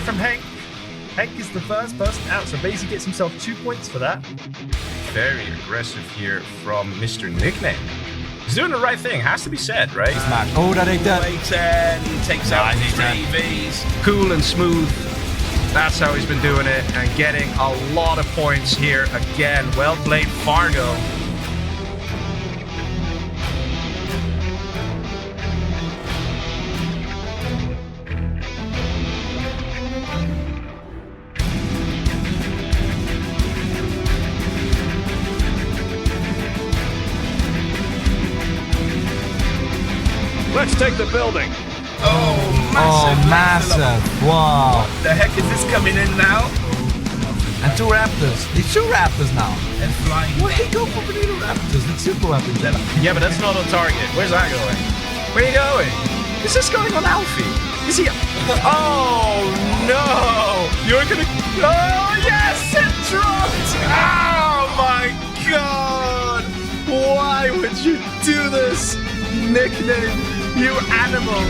from Hank. Hank is the first person out, so Basie gets himself 2 points for that. Very aggressive here from Mr. Nickname. He's doing the right thing, has to be said, right? He's not. Oh, that ain't that. Takes out 3 Vs. Cool and smooth. That's how he's been doing it and getting a lot of points here again. Well played, Fargo. Let's take the building. Oh, massive. Wow. What the heck is this coming in now? And 2 raptors. It's 2 raptors now. And flying. Where he go for the little raptors? It's super weapons. Yeah, but that's not on target. Where's that going? Where are you going? Is this going on Alfie? Is he? Oh no! You're gonna. Oh yes! It dropped! Oh my god! Why would you do this? Nickname, you animal!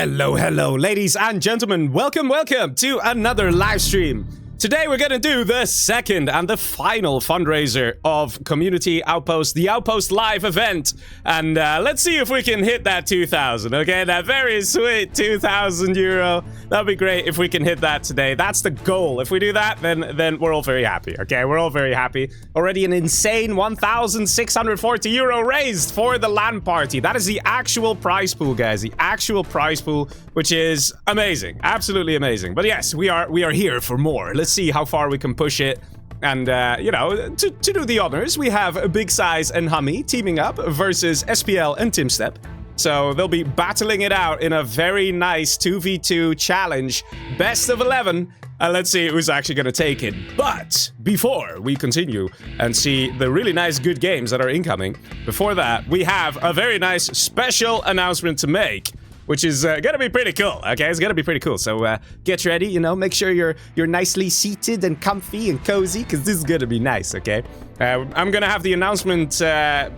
Hello, ladies and gentlemen. Welcome to another live stream. Today we're gonna do the second and the final fundraiser of Community Outpost, the Outpost live event. And let's see if we can hit that 2,000, okay? That very sweet 2,000 euro. That'd be great if we can hit that today. That's the goal. If we do that, then we're all very happy, okay? We're all very happy. Already an insane 1,640 euro raised for the LAN party. That is the actual prize pool, guys. The actual prize pool, which is amazing. Absolutely amazing. But yes, we are here for more. Let's see how far we can push it. And, you know, to do the honors, we have Big Size and HuMMi teaming up versus SPL and TumStep. So they'll be battling it out in a very nice 2v2 challenge. Best of 11. And let's see who's actually going to take it. But before we continue and see the really nice good games that are incoming, before that, we have a very nice special announcement to make, which is gonna be pretty cool, okay? It's gonna be pretty cool, so get ready, you know, make sure you're nicely seated and comfy and cozy, because this is gonna be nice, okay? I'm gonna have the announcement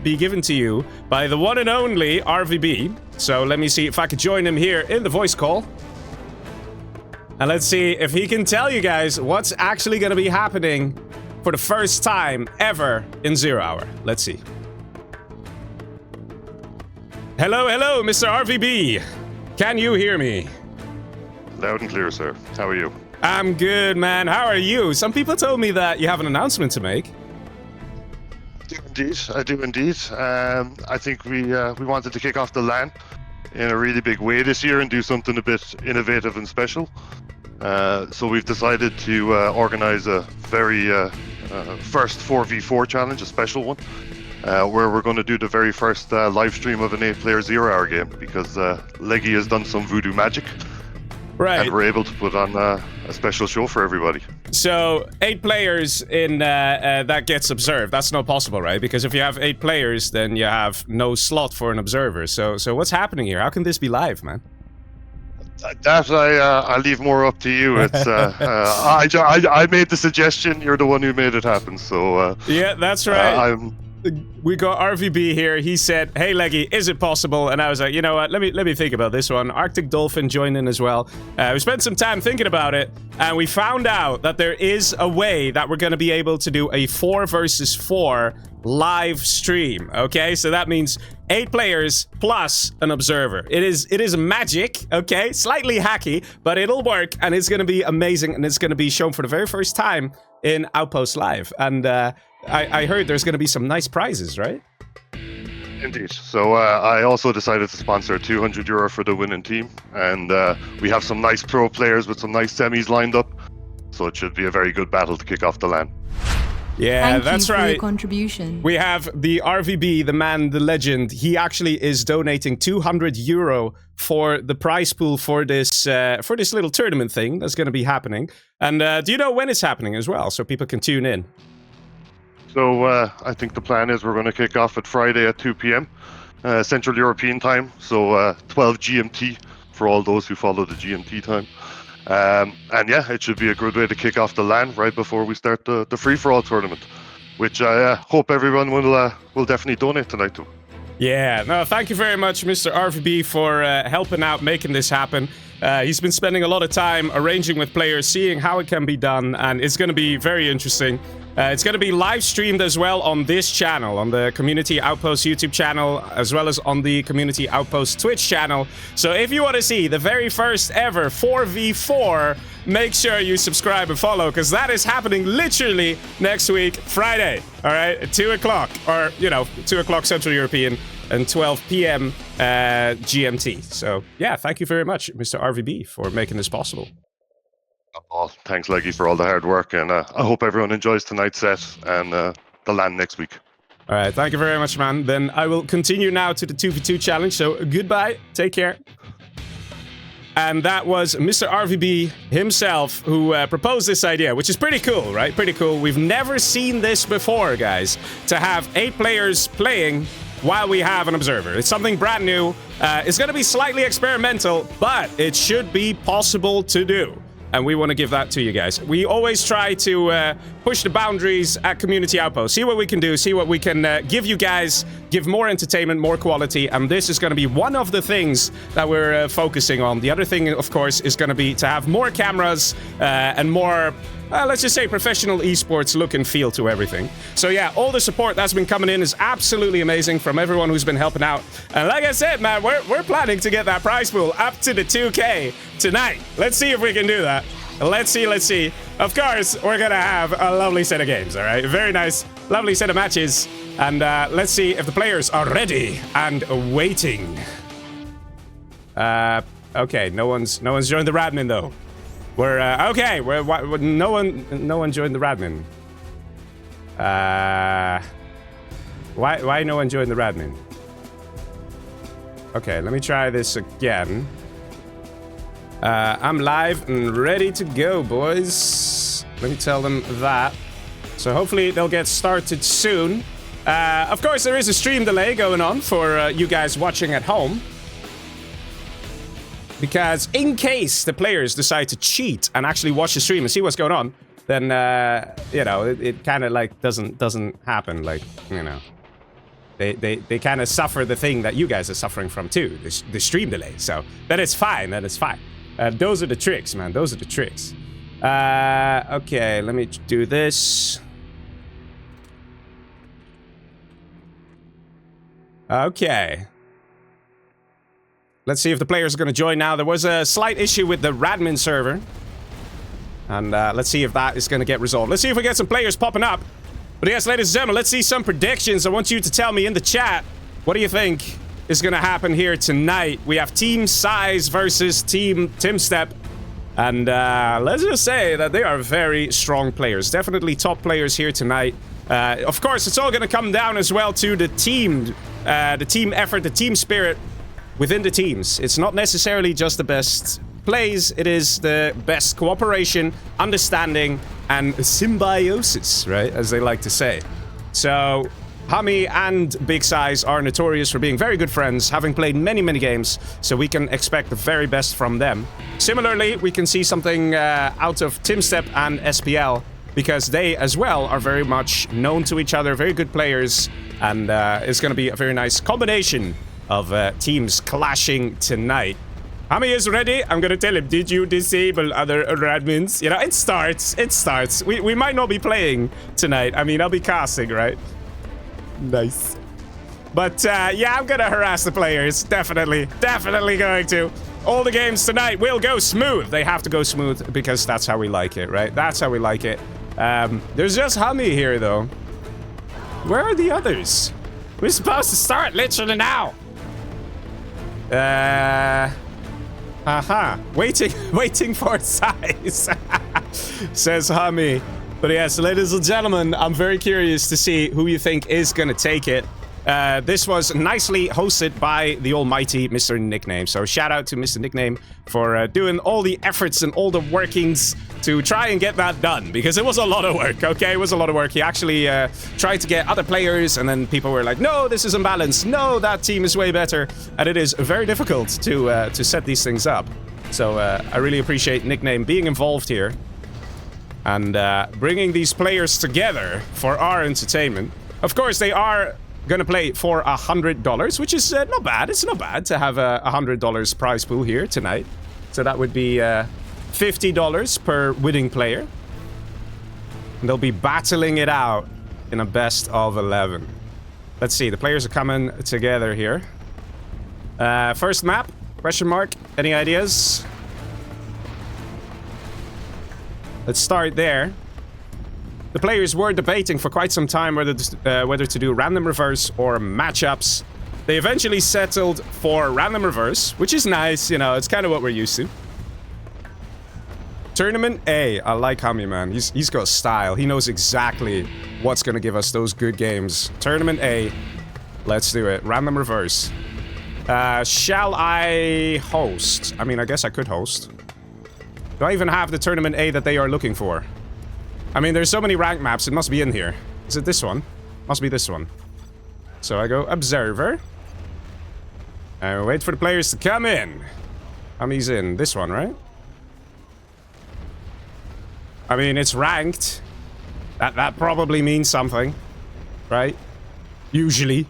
be given to you by the one and only RVB, so let me see if I could join him here in the voice call. And let's see if he can tell you guys what's actually gonna be happening for the first time ever in 0 Hour. Let's see. Hello, Mr. RVB. Can you hear me? Loud and clear, sir. How are you? I'm good, man. How are you? Some people told me that you have an announcement to make. I do indeed. I think we wanted to kick off the LAN in a really big way this year and do something a bit innovative and special. So we've decided to organize a very first 4v4 challenge, a special one. Where we're going to do the very first live stream of an 8-player 0 Hour game, because Leggy has done some voodoo magic. Right. And we're able to put on a special show for everybody. So 8 players in that gets observed. That's not possible, right? Because if you have 8 players, then you have no slot for an observer. So what's happening here? How can this be live, man? That I leave more up to you. It's I made the suggestion. You're the one who made it happen. So yeah, that's right. we got RVB here. He said, "Hey Leggy, is it possible?" And I was like, you know what? Let me think about this one. Arctic Dolphin joined in as well. We spent some time thinking about it, and we found out that there is a way that we're going to be able to do a 4 versus 4 live stream. Okay, so that means 8 players plus an observer. It is magic. Okay, slightly hacky, but it'll work, and it's going to be amazing, and it's going to be shown for the very first time in Outpost Live. And I heard there's going to be some nice prizes, right? Indeed. So I also decided to sponsor €200 for the winning team, and we have some nice pro players with some nice semis lined up, so it should be a very good battle to kick off the LAN. Yeah, that's Thank you for right. your contribution. We have the RVB, the man, the legend. He actually is donating €200 for the prize pool for this little tournament thing that's going to be happening. And do you know when it's happening as well, so people can tune in? So I think the plan is we're going to kick off at Friday at 2 p.m. Central European time, so 12 GMT for all those who follow the GMT time. And yeah, it should be a good way to kick off the LAN right before we start the free-for-all tournament, which I hope everyone will definitely donate tonight to. Yeah, no, thank you very much, Mr. RVB, for helping out, making this happen. He's been spending a lot of time arranging with players, seeing how it can be done, and it's going to be very interesting. It's going to be live streamed as well on this channel, on the Community Outpost YouTube channel, as well as on the Community Outpost Twitch channel. So if you want to see the very first ever 4v4, make sure you subscribe and follow, because that is happening literally next week, Friday. All right, at 2 o'clock, or, 2 o'clock Central European and 12 p.m. GMT. So yeah, thank you very much, Mr. RVB, for making this possible. Oh, thanks, Leggy, for all the hard work, and I hope everyone enjoys tonight's set and the LAN next week. All right, thank you very much, man. Then I will continue now to the 2v2 challenge, so goodbye, take care. And that was Mr. RVB himself who proposed this idea, which is pretty cool, right? Pretty cool. We've never seen this before, guys, to have 8 players playing while we have an observer. It's something brand new. It's going to be slightly experimental, but it should be possible to do. And we want to give that to you guys. We always try to push the boundaries at Community Outpost. See what we can do, see what we can give you guys, give more entertainment, more quality. And this is going to be one of the things that we're focusing on. The other thing, of course, is going to be to have more cameras and more, let's just say, professional esports look and feel to everything. So yeah, all the support that's been coming in is absolutely amazing from everyone who's been helping out. And like I said, man, we're planning to get that prize pool up to the 2K tonight. Let's see if we can do that. Let's see. Of course, we're gonna have a lovely set of games, all right? Very nice, lovely set of matches. And let's see if the players are ready and waiting. Okay, no one's joined the Radmin though. We're okay. No one joined the Radmin. Why no one joined the Radmin? Okay, let me try this again. I'm live and ready to go, boys. Let me tell them that. So hopefully they'll get started soon. Of course, there is a stream delay going on for you guys watching at home. Because in case the players decide to cheat and actually watch the stream and see what's going on, then, it kind of like doesn't happen. Like, they kind of suffer the thing that you guys are suffering from too, the stream delay. So that is fine, those are the tricks, man. Those are the tricks. Okay, let me do this. Okay. Let's see if the players are going to join now. There was a slight issue with the Radmin server. And let's see if that is going to get resolved. Let's see if we get some players popping up. But yes, ladies and gentlemen, let's see some predictions. I want you to tell me in the chat, what do you think is going to happen here tonight? We have Team Size versus Team TumStep. And let's just say that they are very strong players. Definitely top players here tonight. Of course, it's all going to come down as well to the team effort, the team spirit within the teams. It's not necessarily just the best plays, it is the best cooperation, understanding, and symbiosis, right? As they like to say. So, HuMMi and Big Size are notorious for being very good friends, having played many, many games, so we can expect the very best from them. Similarly, we can see something out of TumStep and SPL. because they as well are very much known to each other, very good players, and it's going to be a very nice combination of teams clashing tonight. HuMMi is ready. I'm going to tell him, did you disable other admins? You know, it starts. We might not be playing tonight. I mean, I'll be casting, right? Nice. But yeah, I'm going to harass the players. Definitely going to. All the games tonight will go smooth. They have to go smooth because that's how we like it, right? That's how we like it. There's just HuMMi here, though. Where are the others? We're supposed to start literally now. Waiting for size. Says HuMMi. But yes, ladies and gentlemen, I'm very curious to see who you think is going to take it. This was nicely hosted by the almighty Mr. Nickname. So shout out to Mr. Nickname for doing all the efforts and all the workings to try and get that done. Because it was a lot of work, okay? It was a lot of work. He actually tried to get other players, and then people were like, no, this is imbalanced. No, that team is way better. And it is very difficult to set these things up. So I really appreciate Nickname being involved here. And bringing these players together for our entertainment. Of course, they are gonna play for $100, which is not bad. It's not bad to have a $100 prize pool here tonight. So that would be $50 per winning player. And they'll be battling it out in a best of 11. Let's see, the players are coming together here. First map, question mark, any ideas? Let's start there. The players were debating for quite some time whether to do random reverse or matchups. They eventually settled for random reverse, which is nice, you know, it's kind of what we're used to. Tournament A. I like HuMMi, man. He's got style. He knows exactly what's going to give us those good games. Tournament A. Let's do it. Random reverse. Shall I host? I mean, I guess I could host. Do I even have the Tournament A that they are looking for? I mean, there's so many rank maps, it must be in here. Is it this one? Must be this one. So I go Observer. And wait for the players to come in. HuMMi's in. This one, right? I mean, it's ranked. That probably means something. Right? Usually.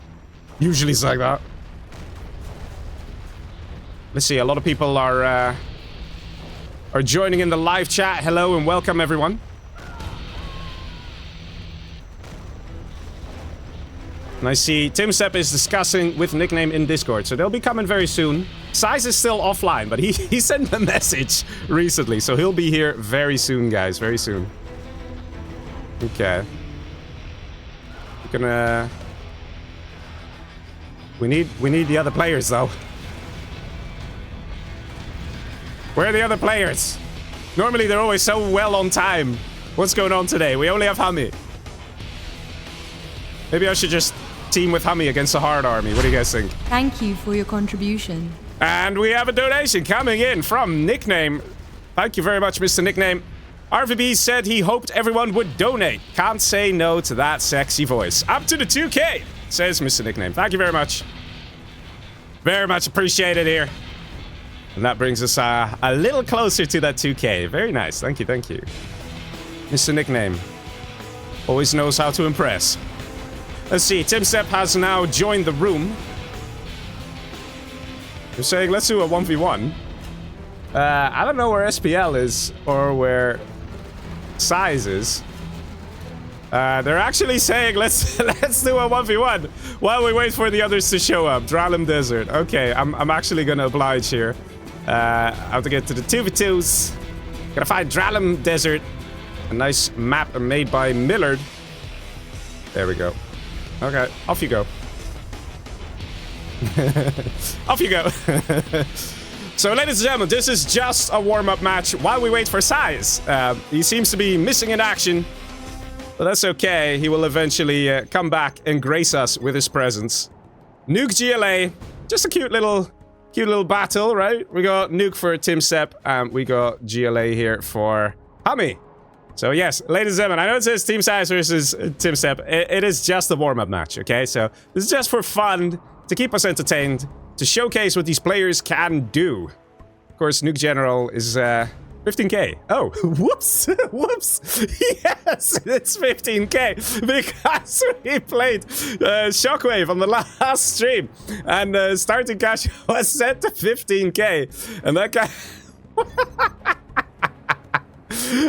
Usually it's like that. Let's see, a lot of people are joining in the live chat. Hello and welcome, everyone. And I see TumStep is discussing with Nickname in Discord, so they'll be coming very soon. Size is still offline, but he sent a message recently, so he'll be here very soon, guys, very soon. Okay. We're gonna... We need the other players, though. Where are the other players? Normally, they're always so well on time. What's going on today? We only have HuMMi. Maybe I should just team with HuMMi against the hard army. What do you guys think? Thank you for your contribution. And we have a donation coming in from Nickname. Thank you very much, Mr. Nickname. RVB said he hoped everyone would donate. Can't say no to that sexy voice. Up to the 2K, says Mr. Nickname. Thank you very much. Very much appreciated here. And that brings us a little closer to that 2K. Very nice. Thank you, thank you. Mr. Nickname always knows how to impress. Let's see, TumStep has now joined the room. You're saying, let's do a 1v1. I don't know where SPL is or where Size is. They're actually saying, let's do a 1v1 while we wait for the others to show up. Dralem Desert. Okay, I'm actually gonna oblige here. I have to get to the 2v2s. Gotta find Dralem Desert. A nice map made by Millard. There we go. Okay, off you go. Off you go. So, ladies and gentlemen, this is just a warm-up match while we wait for Size. He seems to be missing in action, but that's okay. He will eventually come back and grace us with his presence. Nuke GLA, just a cute little battle, right? We got Nuke for TumStep, and we got GLA here for HuMMi. So yes, ladies and gentlemen, I know it says Team Size versus TumStep. It is just a warm-up match, okay? So this is just for fun, to keep us entertained, to showcase what these players can do. Of course, Nuke General is 15k. Oh, whoops. Whoops. Yes, it's 15k because we played Shockwave on the last stream. And starting cash was set to 15k. And that guy...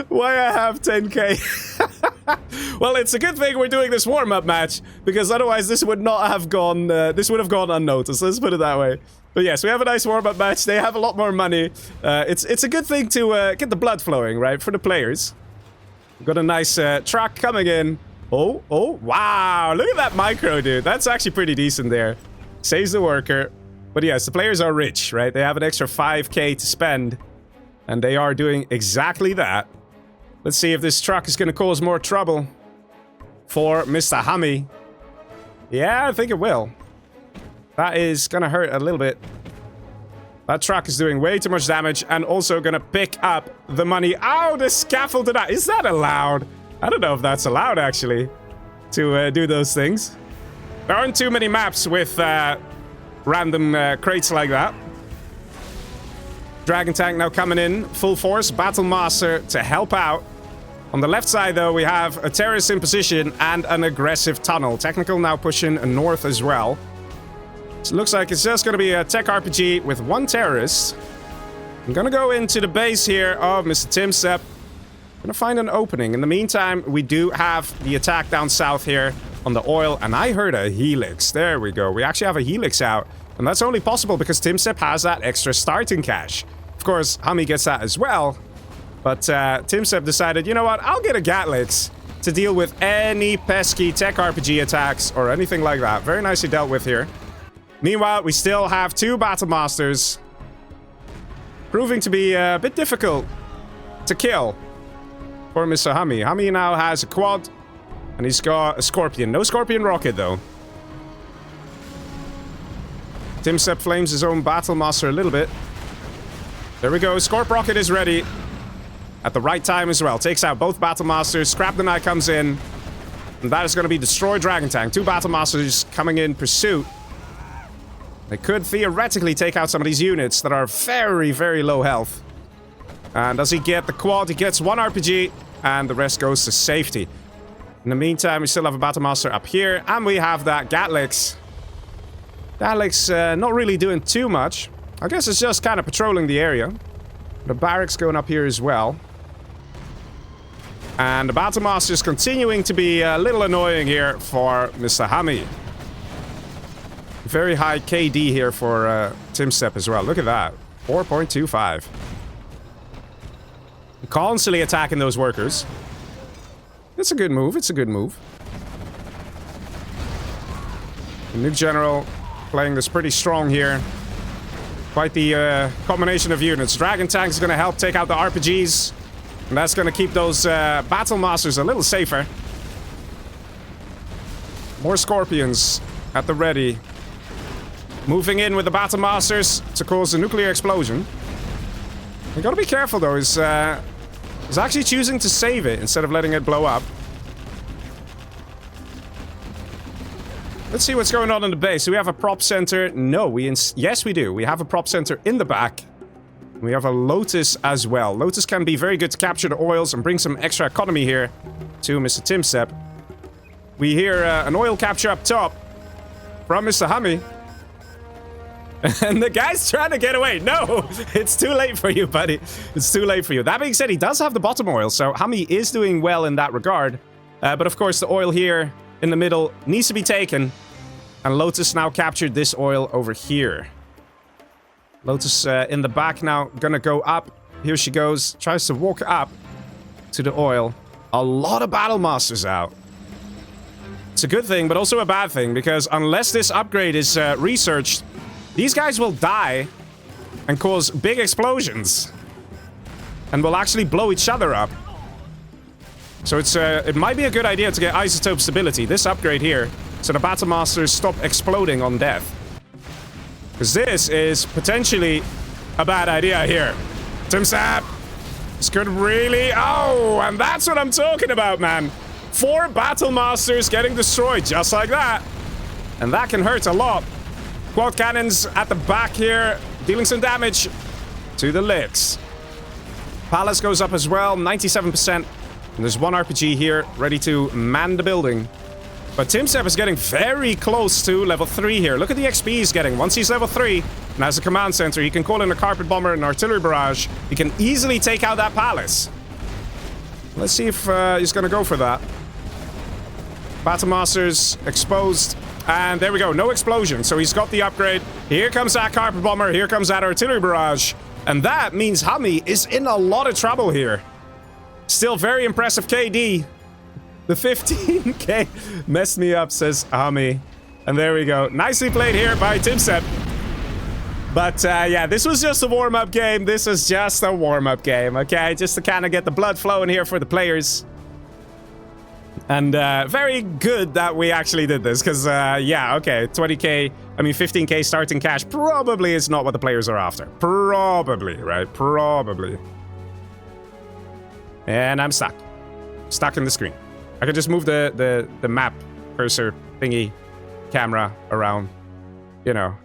Why I have 10k? Well, it's a good thing we're doing this warm-up match, because otherwise this would not have gone, this would have gone unnoticed, let's put it that way. But yes, we have a nice warm-up match. They have a lot more money. It's a good thing to get the blood flowing, right, for the players. We've got a nice truck coming in. Oh, wow, look at that micro, dude. That's actually pretty decent there. Saves the worker. But yes, the players are rich, right? They have an extra 5k to spend. And they are doing exactly that. Let's see if this truck is going to cause more trouble for Mr. HuMMi. Yeah, I think it will. That is going to hurt a little bit. That truck is doing way too much damage and also going to pick up the money. Oh, the scaffold did that. Is that allowed? I don't know if that's allowed, actually, to do those things. There aren't too many maps with random crates like that. Dragon tank now coming in, full force, Battle Master to help out. On the left side, though, we have a terrorist in position and an aggressive tunnel. Technical now pushing north as well. So it looks like it's just going to be a tech RPG with one terrorist. I'm going to go into the base here of Mr. TumStep. Going to find an opening. In the meantime, we do have the attack down south here on the oil. And I heard a helix. There we go. We actually have a helix out. And that's only possible because TumStep has that extra starting cash. Of course, HuMMi gets that as well. But TumStep decided, you know what, I'll get a Gatlix to deal with any pesky tech RPG attacks or anything like that. Very nicely dealt with here. Meanwhile, we still have two Battle Masters. Proving to be a bit difficult to kill for Mr. HuMMi. HuMMi now has a quad. And he's got a Scorpion. No Scorpion rocket, though. TumStep flames his own Battle Master a little bit. There we go. Scorp rocket is ready. At the right time as well. Takes out both Battle Masters. Scrap the Knight comes in. And that is going to be Destroy Dragon Tank. Two Battle Masters coming in pursuit. They could theoretically take out some of these units that are very, very low health. And does he get the quad? He gets one RPG. And the rest goes to safety. In the meantime, we still have a Battle Master up here. And we have that Gatlix. Gatlix not really doing too much. I guess it's just kind of patrolling the area. The barracks going up here as well. And the Battle Master is continuing to be a little annoying here for Mr. HuMMi. Very high KD here for TumStep as well. Look at that. 4.25. Constantly attacking those workers. It's a good move. It's a good move. The Nuke General playing this pretty strong here. Quite the combination of units. Dragon Tank is going to help take out the RPGs. And that's going to keep those Battle Masters a little safer. More Scorpions at the ready. Moving in with the Battle Masters to cause a nuclear explosion. You got to be careful though. He's actually choosing to save it instead of letting it blow up. Let's see what's going on in the base. Do we have a prop center? No, yes, we do. We have a prop center in the back. We have a Lotus as well. Lotus can be very good to capture the oils and bring some extra economy here to Mr. TumStep. We hear an oil capture up top from Mr. HuMMi. And the guy's trying to get away. No, it's too late for you, buddy. It's too late for you. That being said, he does have the bottom oil, so HuMMi is doing well in that regard. But of course, the oil here in the middle needs to be taken. And Lotus now captured this oil over here. Lotus in the back now, gonna go up. Here she goes, tries to walk up to the oil. A lot of Battle Masters out. It's a good thing, but also a bad thing, because unless this upgrade is researched, these guys will die and cause big explosions. And will actually blow each other up. So it might be a good idea to get isotope stability, this upgrade here, so the Battle Masters stop exploding on death. Because this is potentially a bad idea here. TumStep! This could really... Oh, and that's what I'm talking about, man. 4 Battle Masters getting destroyed just like that. And that can hurt a lot. Quad cannons at the back here, dealing some damage to the Licks. Palace goes up as well, 97%. And there's one RPG here, ready to man the building. But TumStep is getting very close to level 3 here. Look at the XP he's getting. Once he's level 3, and has a command center, he can call in a carpet bomber and an artillery barrage. He can easily take out that palace. Let's see if he's going to go for that. Battlemaster's exposed. And there we go. No explosion. So he's got the upgrade. Here comes that carpet bomber. Here comes that artillery barrage. And that means HuMMi is in a lot of trouble here. Still very impressive KD. The 15k messed me up, says HuMMi. And there we go. Nicely played here by TumStep. But yeah, this was just a warm-up game. This was just a warm-up game, okay? Just to kind of get the blood flowing here for the players. And very good that we actually did this, because, yeah, okay, 20k, I mean 15k starting cash probably is not what the players are after. Probably, right? Probably. And I'm stuck. Stuck in the screen. I could just move the map cursor thingy camera around, you know.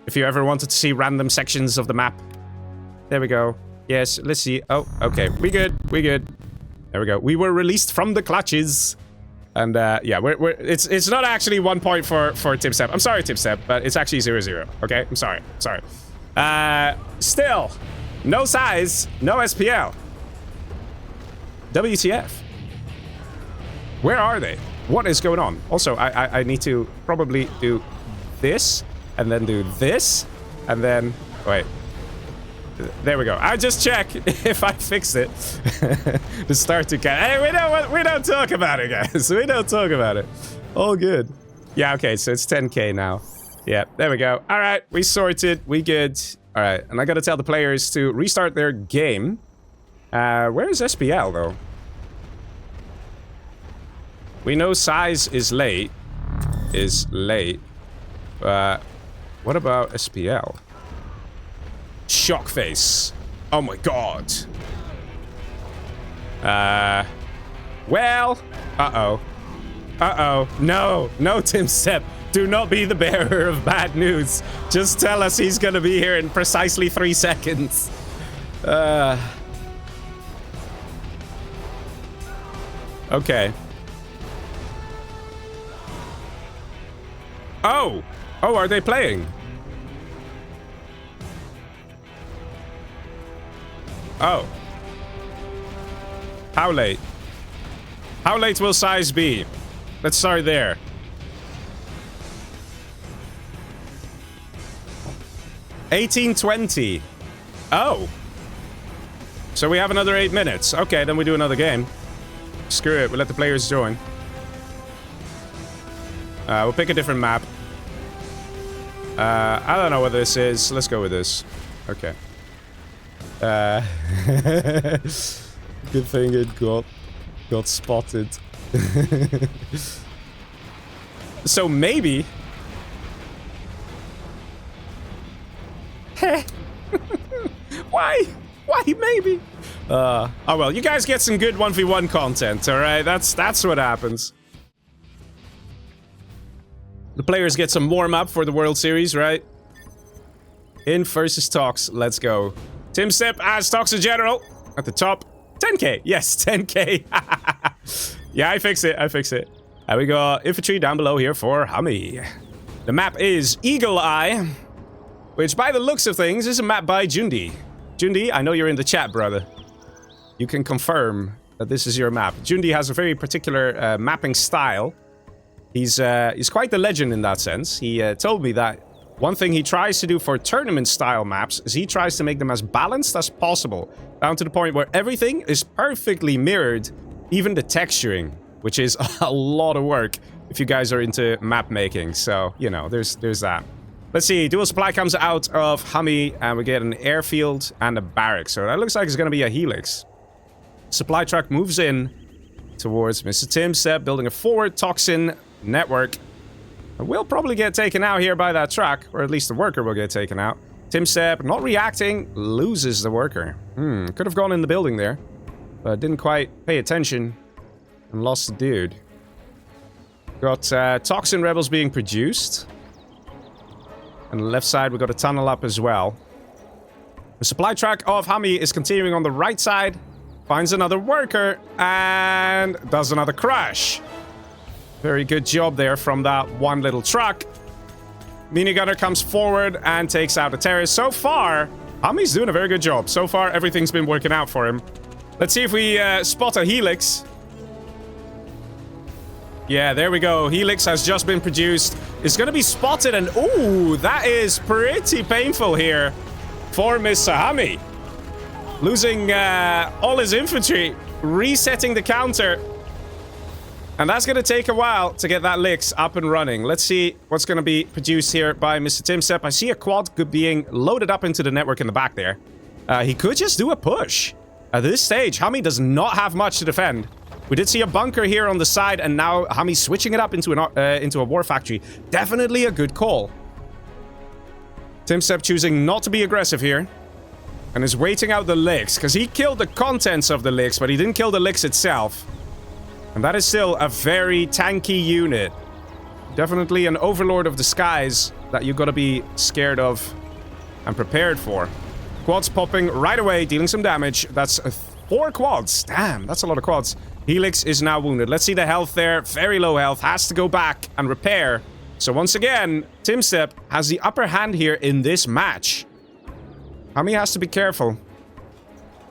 If you ever wanted to see random sections of the map. There we go. Yes, let's see. Oh, okay. We good. We good. There we go. We were released from the clutches. And yeah, it's not actually 1 point for TumStep. I'm sorry, TumStep, but it's actually 0-0. Okay? I'm sorry. Sorry. Still, no size, no SPL. WTF? Where are they? What is going on? Also, I need to probably do this, and then do this, and then... Wait. There we go. I just check if I fixed it. The start to count. Hey, we don't talk about it, guys. We don't talk about it. All good. Yeah, okay, so it's 10k now. Yeah, there we go. All right, we sorted. We good. All right, and I gotta tell the players to restart their game. Where is SPL, though? We know size is late. What about SPL? Shock face. Oh my god. Well. Uh-oh. Uh-oh. No. No, TumStep. Do not be the bearer of bad news. Just tell us he's gonna be here in precisely 3 seconds. Okay. Oh! Oh, are they playing? Oh. How late? How late will size be? Let's start there. $18.20. Oh. So we have another 8 minutes. Okay, then we do another game. Screw it, we'll let the players join. We'll pick a different map. I don't know what this is. Let's go with this. Okay. Good thing it got spotted. So maybe... Why? Why maybe? Oh well, you guys get some good 1v1 content, alright? That's what happens. The players get some warm-up for the World Series, right? In versus Tox, let's go. TumStep as Toxic General at the top. 10k, yes, 10k. Yeah, I fix it, And we got infantry down below here for HuMMi. The map is ExiLe, which by the looks of things is a map by Jundi. Jundi, I know you're in the chat, brother. You can confirm that this is your map. Jundi has a very particular mapping style. He's quite the legend in that sense. He told me that one thing he tries to do for tournament-style maps is he tries to make them as balanced as possible, down to the point where everything is perfectly mirrored, even the texturing, which is a lot of work if you guys are into map making. So, you know, there's that. Let's see, dual supply comes out of HuMMi, and we get an airfield and a barracks. So that looks like it's going to be a helix. Supply truck moves in towards Mr. TumStep, building a forward toxin network. We'll probably get taken out here by that truck, or at least the worker will get taken out. TumStep, not reacting, loses the worker. Could have gone in the building there, but didn't quite pay attention and lost the dude. Got toxin rebels being produced. On the left side, we got a tunnel up as well. The supply track of HuMMi is continuing on the right side. Finds another worker and does another crash. Very good job there from that one little truck. Minigunner comes forward and takes out a terrorist. So far, HuMMi's doing a very good job. So far, everything's been working out for him. Let's see if we spot a helix. Yeah, there we go. Helix has just been produced. It's going to be spotted, and ooh, that is pretty painful here for Mr. HuMMi. Losing all his infantry, resetting the counter. And that's going to take a while to get that Lix up and running. Let's see what's going to be produced here by Mr. TumStep. I see a quad being loaded up into the network in the back there. He could just do a push. At this stage, HuMMi does not have much to defend. We did see a bunker here on the side, and now HuMMi switching it up into a war factory. Definitely a good call. TumStep choosing not to be aggressive here. And is waiting out the Lix, because he killed the contents of the Lix, but he didn't kill the Lix itself. And that is still a very tanky unit. Definitely an overlord of the skies that you gotta be scared of and prepared for. Quads popping right away, dealing some damage. That's 4 quads. Damn, that's a lot of quads. Helix is now wounded. Let's see the health there. Very low health. Has to go back and repair. So once again, TumStep has the upper hand here in this match. HuMMi has to be careful.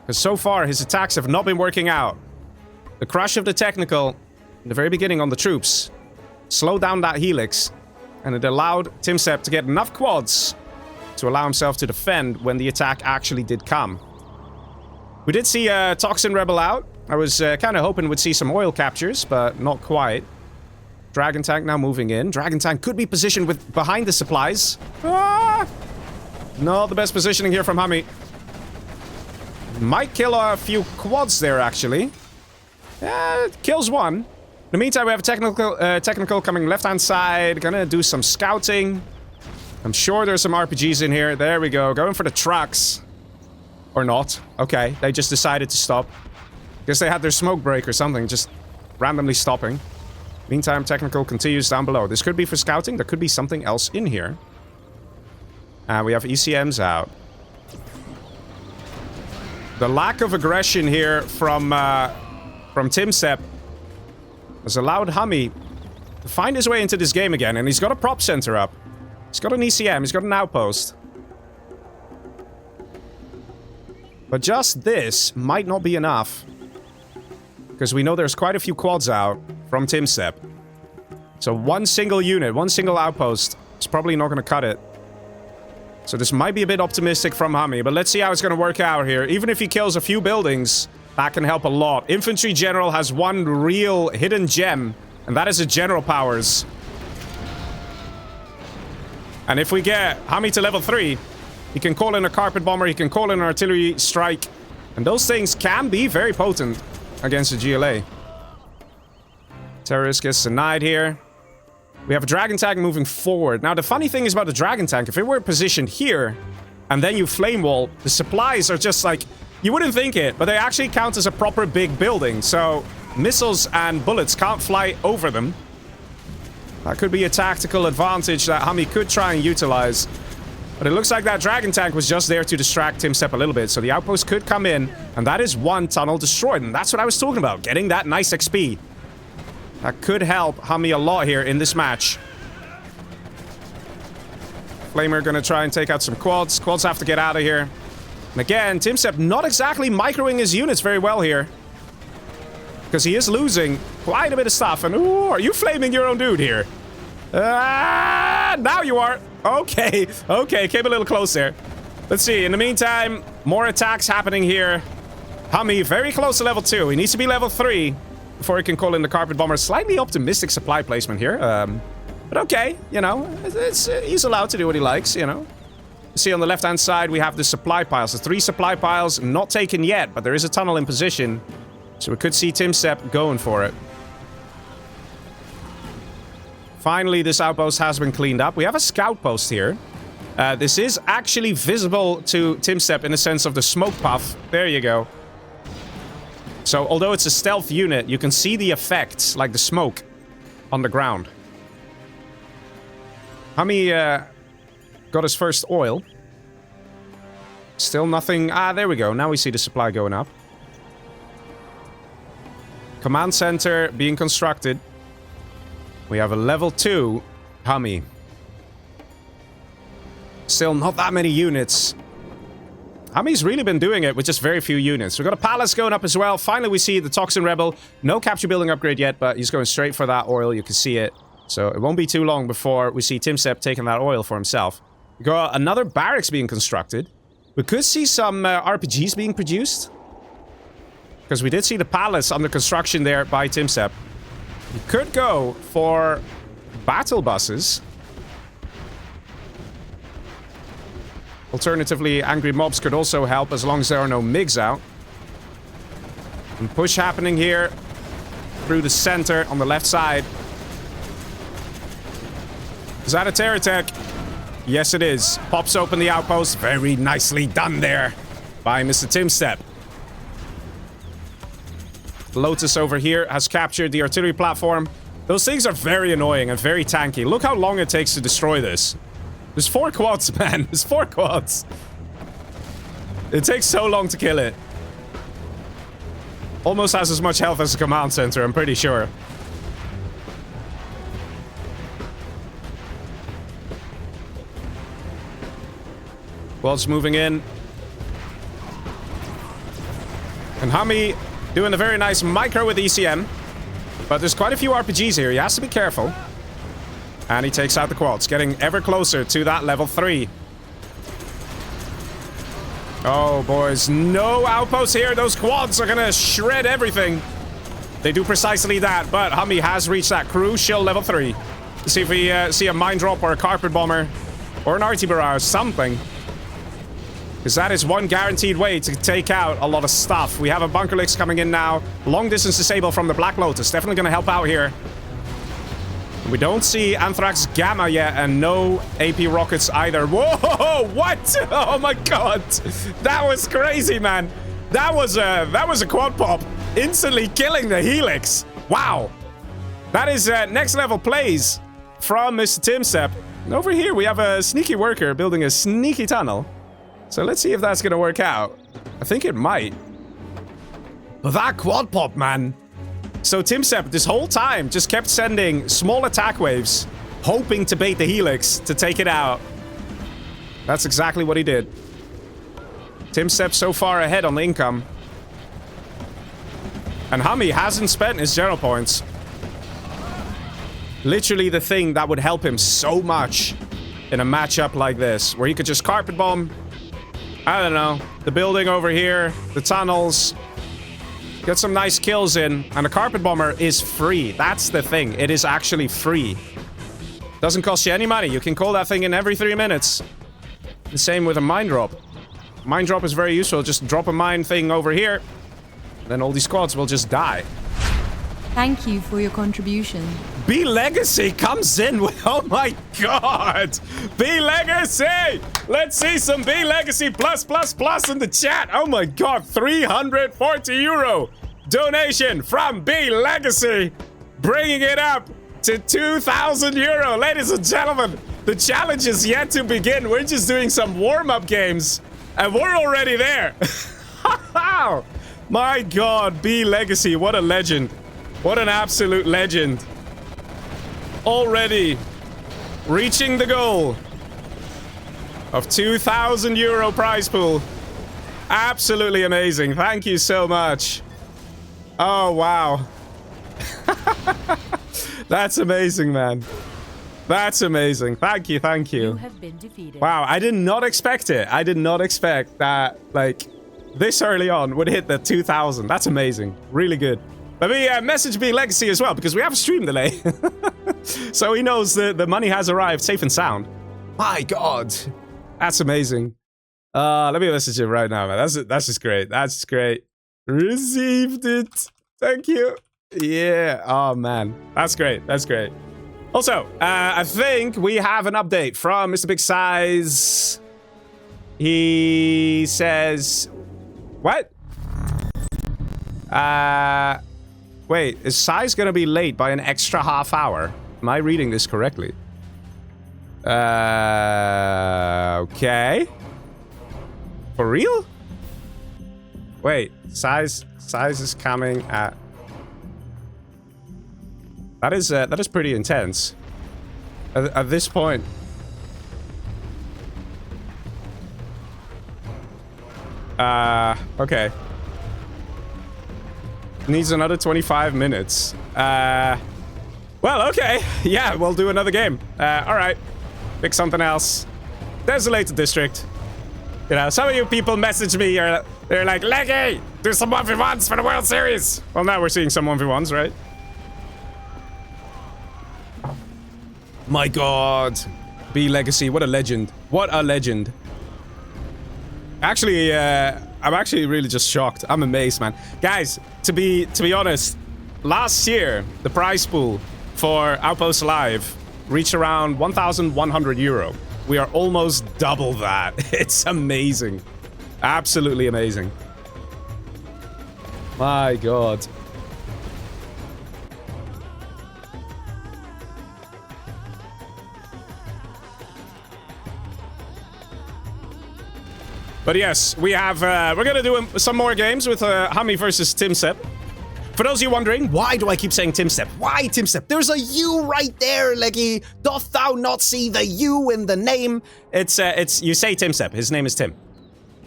Because so far, his attacks have not been working out. The crush of the technical in the very beginning on the troops slowed down that Helix, and it allowed TumStep to get enough quads to allow himself to defend when the attack actually did come. We did see a Toxin Rebel out. I was kind of hoping we'd see some oil captures, but not quite. Dragon Tank now moving in. Dragon Tank could be positioned behind the supplies. Ah! Not the best positioning here from HuMMi. Might kill a few quads there, actually. Kills one. In the meantime, we have a technical coming left-hand side. Gonna do some scouting. I'm sure there's some RPGs in here. There we go. Going for the trucks. Or not. Okay, they just decided to stop. Guess they had their smoke break or something, just randomly stopping. Meantime, technical continues down below. This could be for scouting. There could be something else in here. We have ECMs out. The lack of aggression here from TumStep has allowed HuMMi to find his way into this game again, and he's got a prop center up. He's got an ECM, he's got an outpost. But just this might not be enough, because we know there's quite a few quads out from TumStep. So one single unit, one single outpost is probably not going to cut it. So this might be a bit optimistic from HuMMi, but let's see how it's going to work out here. Even if he kills a few buildings, that can help a lot. Infantry General has one real hidden gem, and that is his general powers. And if we get HuMMi to level 3, he can call in a carpet bomber, he can call in an artillery strike, and those things can be very potent against the GLA. Terrorist gets denied here. We have a Dragon Tank moving forward. Now, the funny thing is about the Dragon Tank, if it were positioned here, and then you flame wall, the supplies are just like... You wouldn't think it, but they actually count as a proper big building, so missiles and bullets can't fly over them. That could be a tactical advantage that HuMMi could try and utilize. But it looks like that Dragon Tank was just there to distract TumStep a little bit, so the outpost could come in, and that is one tunnel destroyed, and that's what I was talking about, getting that nice XP. That could help HuMMi a lot here in this match. Flamer gonna try and take out some quads. Quads have to get out of here. And again, TumStep not exactly microing his units very well here. Because he is losing quite a bit of stuff. And ooh, are you flaming your own dude here? Now you are. Okay, okay, came a little close there. Let's see, in the meantime, more attacks happening here. HuMMi very close to level 2. He needs to be level 3 before he can call in the carpet bomber. Slightly optimistic supply placement here. But okay, you know, he's allowed to do what he likes, you know. You see on the left-hand side, we have the supply piles. The 3 supply piles not taken yet, but there is a tunnel in position. So we could see TumStep going for it. Finally, this outpost has been cleaned up. We have a scout post here. This is actually visible to TumStep in the sense of the smoke puff. There you go. So, although it's a stealth unit, you can see the effects, like the smoke, on the ground. HuMMi got his first oil. Still nothing. Ah, there we go. Now we see the supply going up. Command center being constructed. We have a level 2 HuMMi. Still not that many units. HuMMi's really been doing it with just very few units. We've got a palace going up as well. Finally, we see the Toxin Rebel. No capture building upgrade yet, but he's going straight for that oil. You can see it. So it won't be too long before we see TumStep taking that oil for himself. We've got another barracks being constructed. We could see some RPGs being produced. Because we did see the palace under construction there by TumStep. We could go for battle buses. Alternatively, angry mobs could also help as long as there are no MiGs out. And push happening here through the center on the left side. Is that a terror tech? Yes, it is. Pops open the outpost. Very nicely done there by Mr. TumStep. Lotus over here has captured the artillery platform. Those things are very annoying and very tanky. Look how long it takes to destroy this. There's 4 quads, man. There's 4 quads. It takes so long to kill it. Almost has as much health as a command center, I'm pretty sure. Quads moving in. And HuMMi doing a very nice micro with ECM. But there's quite a few RPGs here. He has to be careful. And he takes out the quads, getting ever closer to that level 3. Oh, boys. No outposts here. Those quads are gonna shred everything. They do precisely that, but HuMMi has reached that crucial level 3. Let's see if we see a mine drop or a carpet bomber or an arty barrage, something. Because that is one guaranteed way to take out a lot of stuff. We have a bunkerlix coming in now. Long distance disable from the Black Lotus. Definitely gonna help out here. We don't see Anthrax Gamma yet, and no AP rockets either. Whoa! What? Oh my god! That was crazy, man. That was a quad pop, instantly killing the Helix. Wow! That is next level plays from Mr. TumStep. And over here we have a sneaky worker building a sneaky tunnel. So let's see if that's gonna work out. I think it might. But that quad pop, man. So TumStep this whole time just kept sending small attack waves, hoping to bait the Helix to take it out. That's exactly what he did. TumStep so far ahead on the income. And HuMMi hasn't spent his general points. Literally the thing that would help him so much in a matchup like this, where he could just carpet bomb, I don't know, the building over here, the tunnels, get some nice kills in, and a carpet bomber is free. That's the thing. It is actually free. Doesn't cost you any money. You can call that thing in every 3 minutes. The same with a mine drop. Mine drop is very useful. Just drop a mine thing over here. Then all these squads will just die. Thank you for your contribution. B Legacy comes in with, oh my god! B Legacy! Let's see some B Legacy plus in the chat. Oh my god, 340 euro donation from B Legacy, bringing it up to 2,000 euro. Ladies and gentlemen, the challenge is yet to begin. We're just doing some warm-up games, and we're already there. My god, B Legacy, what a legend. What an absolute legend. Already reaching the goal of 2,000 euro prize pool. Absolutely amazing. Thank you so much. Oh, wow. That's amazing, man. That's amazing. Thank you, thank you. You have been defeated. Wow, I did not expect it. I did not expect that, like, this early on would hit the 2,000. That's amazing. Really good. Let me message B Legacy as well, because we have a stream delay. So he knows the money has arrived safe and sound. My god. That's amazing. Let me message him right now, man. That's just great. That's just great. Received it. Thank you. Yeah. Oh, man. That's great. That's great. Also, I think we have an update from Mr. Big Size. He says... What? Wait, is Size gonna be late by an extra half hour? Am I reading this correctly? Okay. For real? Wait, size is coming at... That is pretty intense. At this point. Okay. Needs another 25 minutes. Well, okay. Yeah, we'll do another game. Alright. Pick something else. Desolated District. You know, some of you people message me, they're like, Leggy, do some 1v1s for the World Series. Well, now we're seeing some 1v1s, right? My god. B Legacy, what a legend. What a legend. Actually, I'm actually really just shocked. I'm amazed, man. Guys, to be honest, last year, the prize pool for Outpost Live reached around 1,100 euro. We are almost double that. It's amazing. Absolutely amazing. My god. But yes, we have, we're gonna do some more games with HuMMi versus TumStep. For those of you wondering, why do I keep saying TumStep? Why TumStep? There's a U right there, Leggy. Doth thou not see the U in the name? It's you say TumStep. His name is Tim.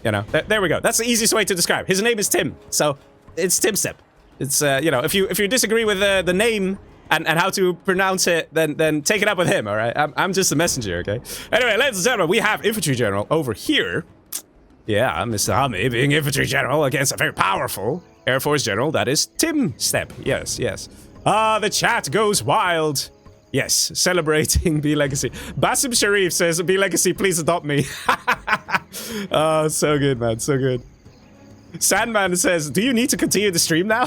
You know, there we go. That's the easiest way to describe. His name is Tim, so it's TumStep. It's, you know, if you disagree with the name and how to pronounce it, then take it up with him, all right? I'm just a messenger, okay? Anyway, ladies and gentlemen, we have Infantry General over here. Yeah, Mr. HuMMi being Infantry General against a very powerful Air Force General, that is TumStep. Yes, yes. The chat goes wild. Yes, celebrating B Legacy. Basim Sharif says, B Legacy, please adopt me. Oh, so good, man, so good. Sandman says, do you need to continue the stream now?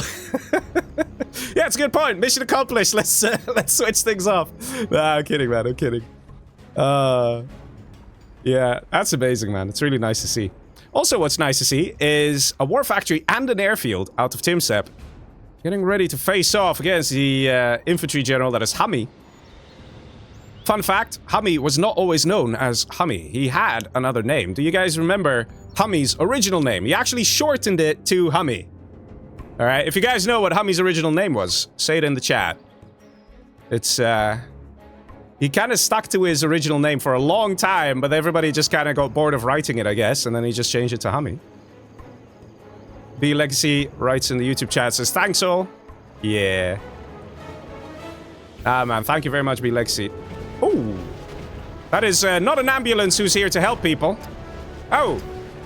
Yeah, it's a good point. Mission accomplished. Let's switch things off. Nah, I'm kidding, man, I'm kidding. Yeah, that's amazing, man. It's really nice to see. Also, what's nice to see is a war factory and an airfield out of TumStep getting ready to face off against the infantry general that is HuMMi. Fun fact, HuMMi was not always known as HuMMi. He had another name. Do you guys remember HuMMi's original name? He actually shortened it to HuMMi. Alright, if you guys know what HuMMi's original name was, say it in the chat. It's, he kind of stuck to his original name for a long time, but everybody just kind of got bored of writing it, I guess, and then he just changed it to HuMMi. B Legacy writes in the YouTube chat, says, thanks all. Yeah. Ah, man, thank you very much, B Legacy. Ooh. That is not an ambulance who's here to help people. Oh,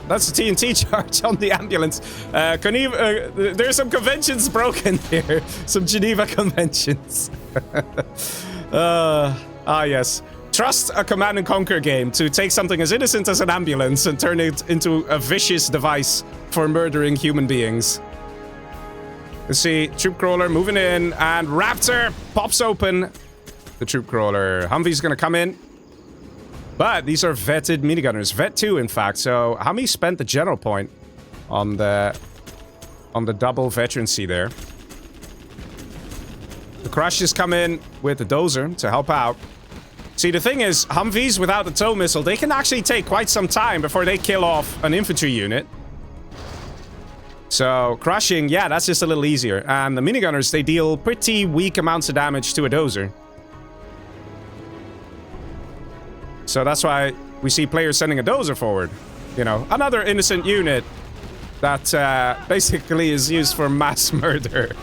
that's a TNT charge on the ambulance. There's some conventions broken here. Some Geneva conventions. Ah, yes. Trust a Command and Conquer game to take something as innocent as an ambulance and turn it into a vicious device for murdering human beings. Let's see, troop crawler moving in, and Raptor pops open the troop crawler. Humvee's gonna come in. But these are vetted minigunners. Vet 2, in fact. So HuMMi spent the general point on the double veterancy there. The Crushes come in with the dozer to help out. See, the thing is, Humvees without the tow missile, they can actually take quite some time before they kill off an infantry unit. So, crushing, yeah, that's just a little easier. And the minigunners, they deal pretty weak amounts of damage to a dozer. So that's why we see players sending a dozer forward. You know, another innocent unit that basically is used for mass murder.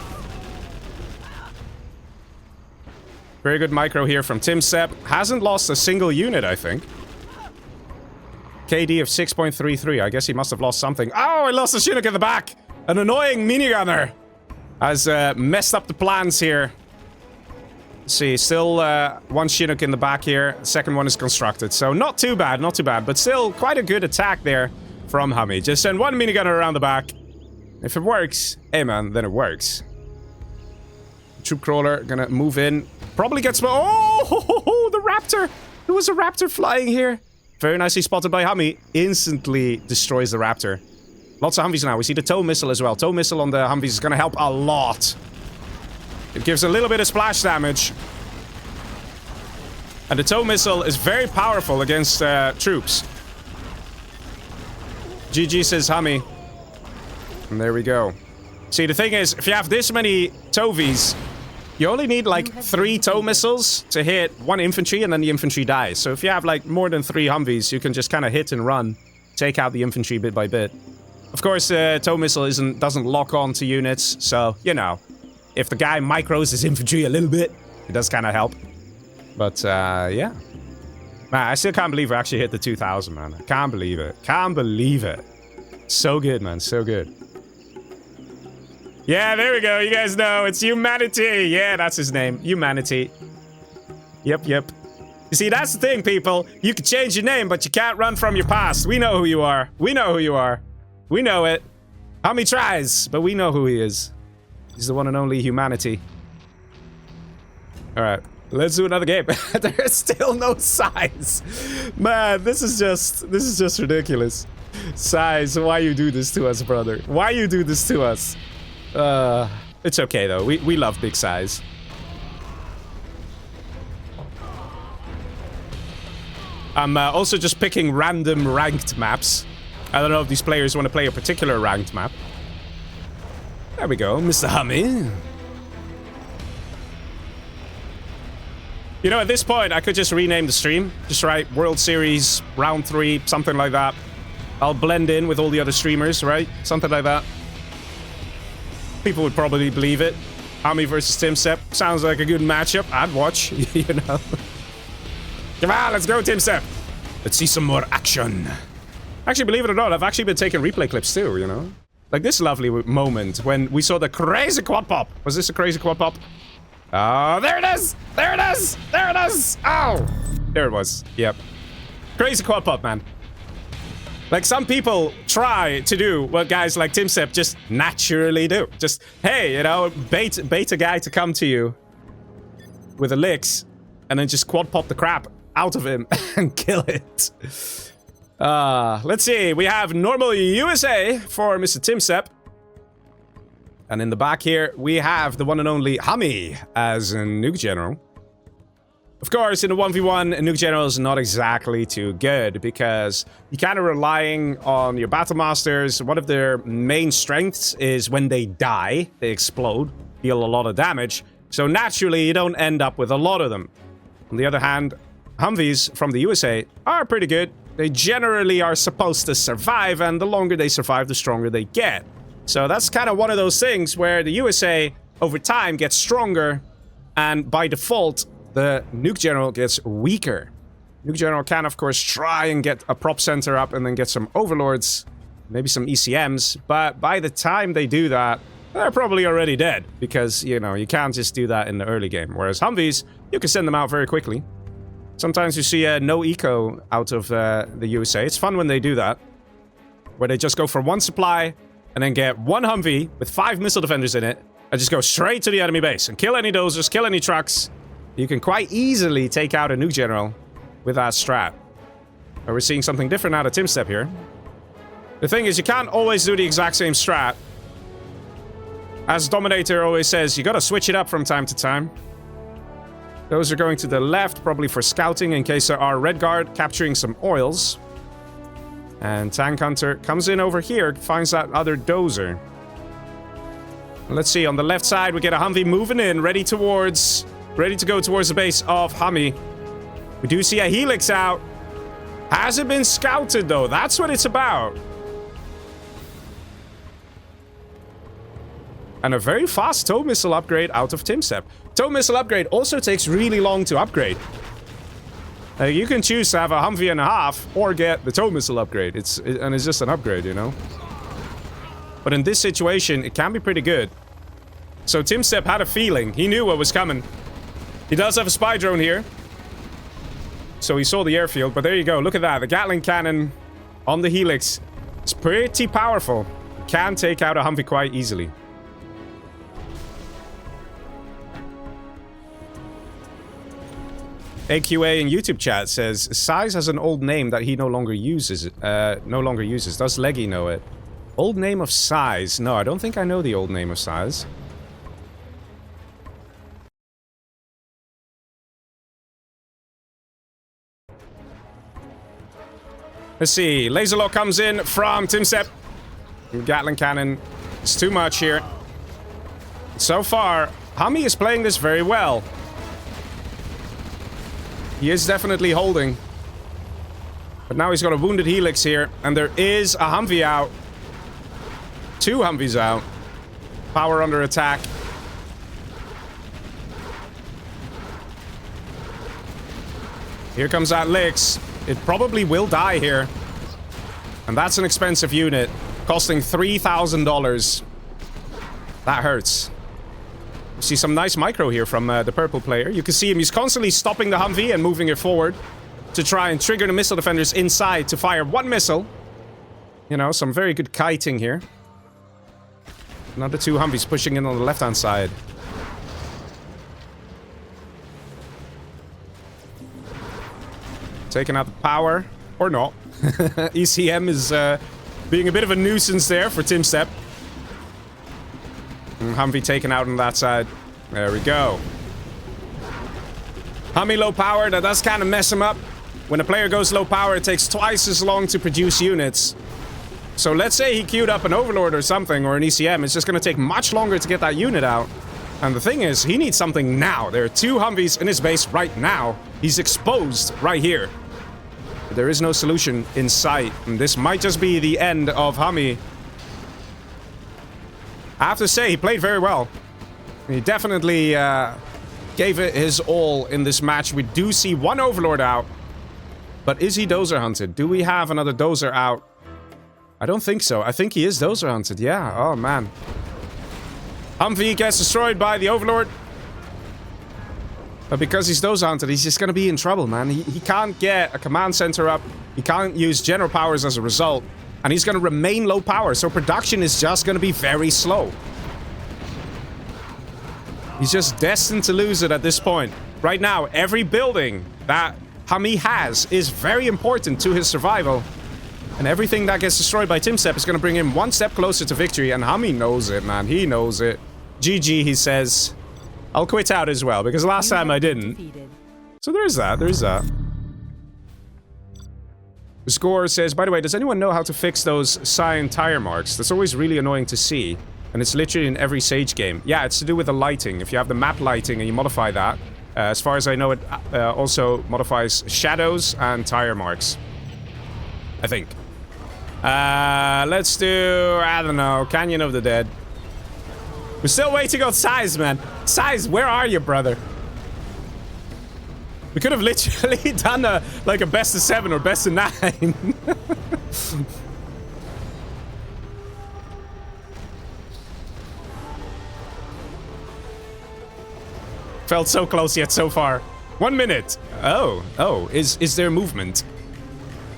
Very good micro here from TumStep. Hasn't lost a single unit, I think. KD of 6.33. I guess he must have lost something. Oh, I lost a Chinook in the back. An annoying minigunner has messed up the plans here. Let's see, still one Chinook in the back here. Second one is constructed. So not too bad, not too bad. But still quite a good attack there from HuMMi. Just send one minigunner around the back. If it works, hey man, then it works. Troop crawler gonna move in. Probably gets... Oh, the Raptor! There was a Raptor flying here. Very nicely spotted by HuMMi. Instantly destroys the Raptor. Lots of Humvees now. We see the tow missile as well. Tow missile on the Humvees is going to help a lot. It gives a little bit of splash damage. And the tow missile is very powerful against troops. GG says HuMMi. And there we go. See, the thing is, if you have this many Tovies, you only need like 3 tow missiles to hit 1 infantry, and then the infantry dies. So if you have like more than 3 Humvees, you can just kind of hit and run, take out the infantry bit by bit. Of course, tow missile doesn't lock on to units, so, you know, if the guy micros his infantry a little bit, it does kind of help. But, yeah. Man, I still can't believe we actually hit the 2,000, man. I can't believe it. Can't believe it. So good, man. So good. Yeah, there we go. You guys know. It's HuMMi. Yeah, that's his name. HuMMi. Yep. You see, that's the thing, people. You can change your name, but you can't run from your past. We know who you are. We know who you are. We know it. HuMMi tries, but we know who he is. He's the one and only HuMMi. Alright, let's do another game. There's still no size. Man, this is just ridiculous. Size, why you do this to us, brother? Why you do this to us? It's okay though. We love big size. I'm also just picking random ranked maps. I don't know if these players want to play a particular ranked map. There we go, Mr. HuMMi. You know, at this point, I could just rename the stream. Just write World Series, Round 3, something like that. I'll blend in with all the other streamers, right? Something like that. People would probably believe it. HuMMi versus TumStep. Sounds like a good matchup. I'd watch, you know. Come on, let's go, TumStep. Let's see some more action. Actually, believe it or not, I've actually been taking replay clips too, you know? Like this lovely moment when we saw the crazy quad pop. Was this a crazy quad pop? Oh, there it is! There it is! There it is! Oh! There it was. Yep. Crazy quad pop, man. Like, some people try to do what guys like TumStep just naturally do. Just, hey, you know, bait a guy to come to you with a licks, and then just quad pop the crap out of him and kill it. Let's see. We have normal USA for Mr. TumStep. And in the back here, we have the one and only HuMMi as a nuke general. Of course, in a 1v1, a nuke general is not exactly too good because you're kind of relying on your battle masters. One of their main strengths is when they die, they explode, deal a lot of damage. So naturally, you don't end up with a lot of them. On the other hand, Humvees from the USA are pretty good. They generally are supposed to survive, and the longer they survive, the stronger they get. So that's kind of one of those things where the USA, over time, gets stronger, and by default, the nuke general gets weaker. Nuke general can, of course, try and get a prop center up and then get some overlords, maybe some ECMs, but by the time they do that, they're probably already dead, because, you know, you can't just do that in the early game. Whereas Humvees, you can send them out very quickly. Sometimes you see no eco out of the USA. It's fun when they do that, where they just go for one supply and then get one Humvee with 5 missile defenders in it and just go straight to the enemy base and kill any dozers, kill any trucks. You can quite easily take out a nuke general with that strat. But we're seeing something different out of TumStep here. The thing is, you can't always do the exact same strat. As Dominator always says, you gotta switch it up from time to time. Those are going to the left, probably for scouting in case there are Red Guard capturing some oils. And Tank Hunter comes in over here, finds that other dozer. Let's see, on the left side, we get a Humvee moving in, ready to go towards the base of HuMMi. We do see a Helix out. Hasn't been scouted, though. That's what it's about. And a very fast tow missile upgrade out of TumStep. Tow missile upgrade also takes really long to upgrade. You can choose to have a Humvee and a half or get the tow missile upgrade. It's just an upgrade, you know? But in this situation, it can be pretty good. So TumStep had a feeling. He knew what was coming. He does have a spy drone here. So he saw the airfield, but there you go. Look at that. The Gatling cannon on the Helix. It's pretty powerful. It can take out a Humvee quite easily. AQA in YouTube chat says, Size has an old name that he no longer uses. Does Leggy know it? Old name of Size? No, I don't think I know the old name of Size. Let's see. Laser lock comes in from TumStep. Gatling cannon. It's too much here. So far, HuMMi is playing this very well. He is definitely holding. But now he's got a wounded Helix here. And there is a Humvee out. 2 Humvees out. Power under attack. Here comes that Lix. It probably will die here. And that's an expensive unit. Costing $3,000. That hurts. You see some nice micro here from the purple player. You can see him. He's constantly stopping the Humvee and moving it forward to try and trigger the missile defenders inside to fire 1 missile. You know, some very good kiting here. Another 2 Humvees pushing in on the left-hand side. Taking out the power. Or not. ECM is being a bit of a nuisance there for TumStep. Humvee taken out on that side. There we go. HuMMi low power. That does kind of mess him up. When a player goes low power, it takes twice as long to produce units. So let's say he queued up an Overlord or something, or an ECM. It's just going to take much longer to get that unit out. And the thing is, he needs something now. There are 2 Humvees in his base right now. He's exposed right here. There is no solution in sight. And this might just be the end of HuMMi. I have to say, he played very well. He definitely gave it his all in this match. We do see 1 Overlord out. But is he dozer hunted? Do we have another dozer out? I don't think so. I think he is dozer hunted. Yeah. Oh, man. Humvee gets destroyed by the Overlord. But because he's dozer hunted, he's just going to be in trouble, man. He can't get a command center up. He can't use general powers as a result. And he's going to remain low power. So production is just going to be very slow. He's just destined to lose it at this point. Right now, every building that HuMMi has is very important to his survival. And everything that gets destroyed by TumStep is going to bring him 1 step closer to victory. And HuMMi knows it, man. He knows it. GG, he says. I'll quit out as well, because last time I didn't. So there is that. There is that. The score says, by the way, does anyone know how to fix those cyan tire marks? That's always really annoying to see. And it's literally in every Sage game. Yeah, it's to do with the lighting. If you have the map lighting and you modify that, as far as I know, it also modifies shadows and tire marks. I think. Let's do, I don't know, Canyon of the Dead. We're still waiting on Size, man. Size, where are you, brother? We could have literally done a best of 7 or best of 9. Felt so close yet so far. 1 minute. Oh, is there movement?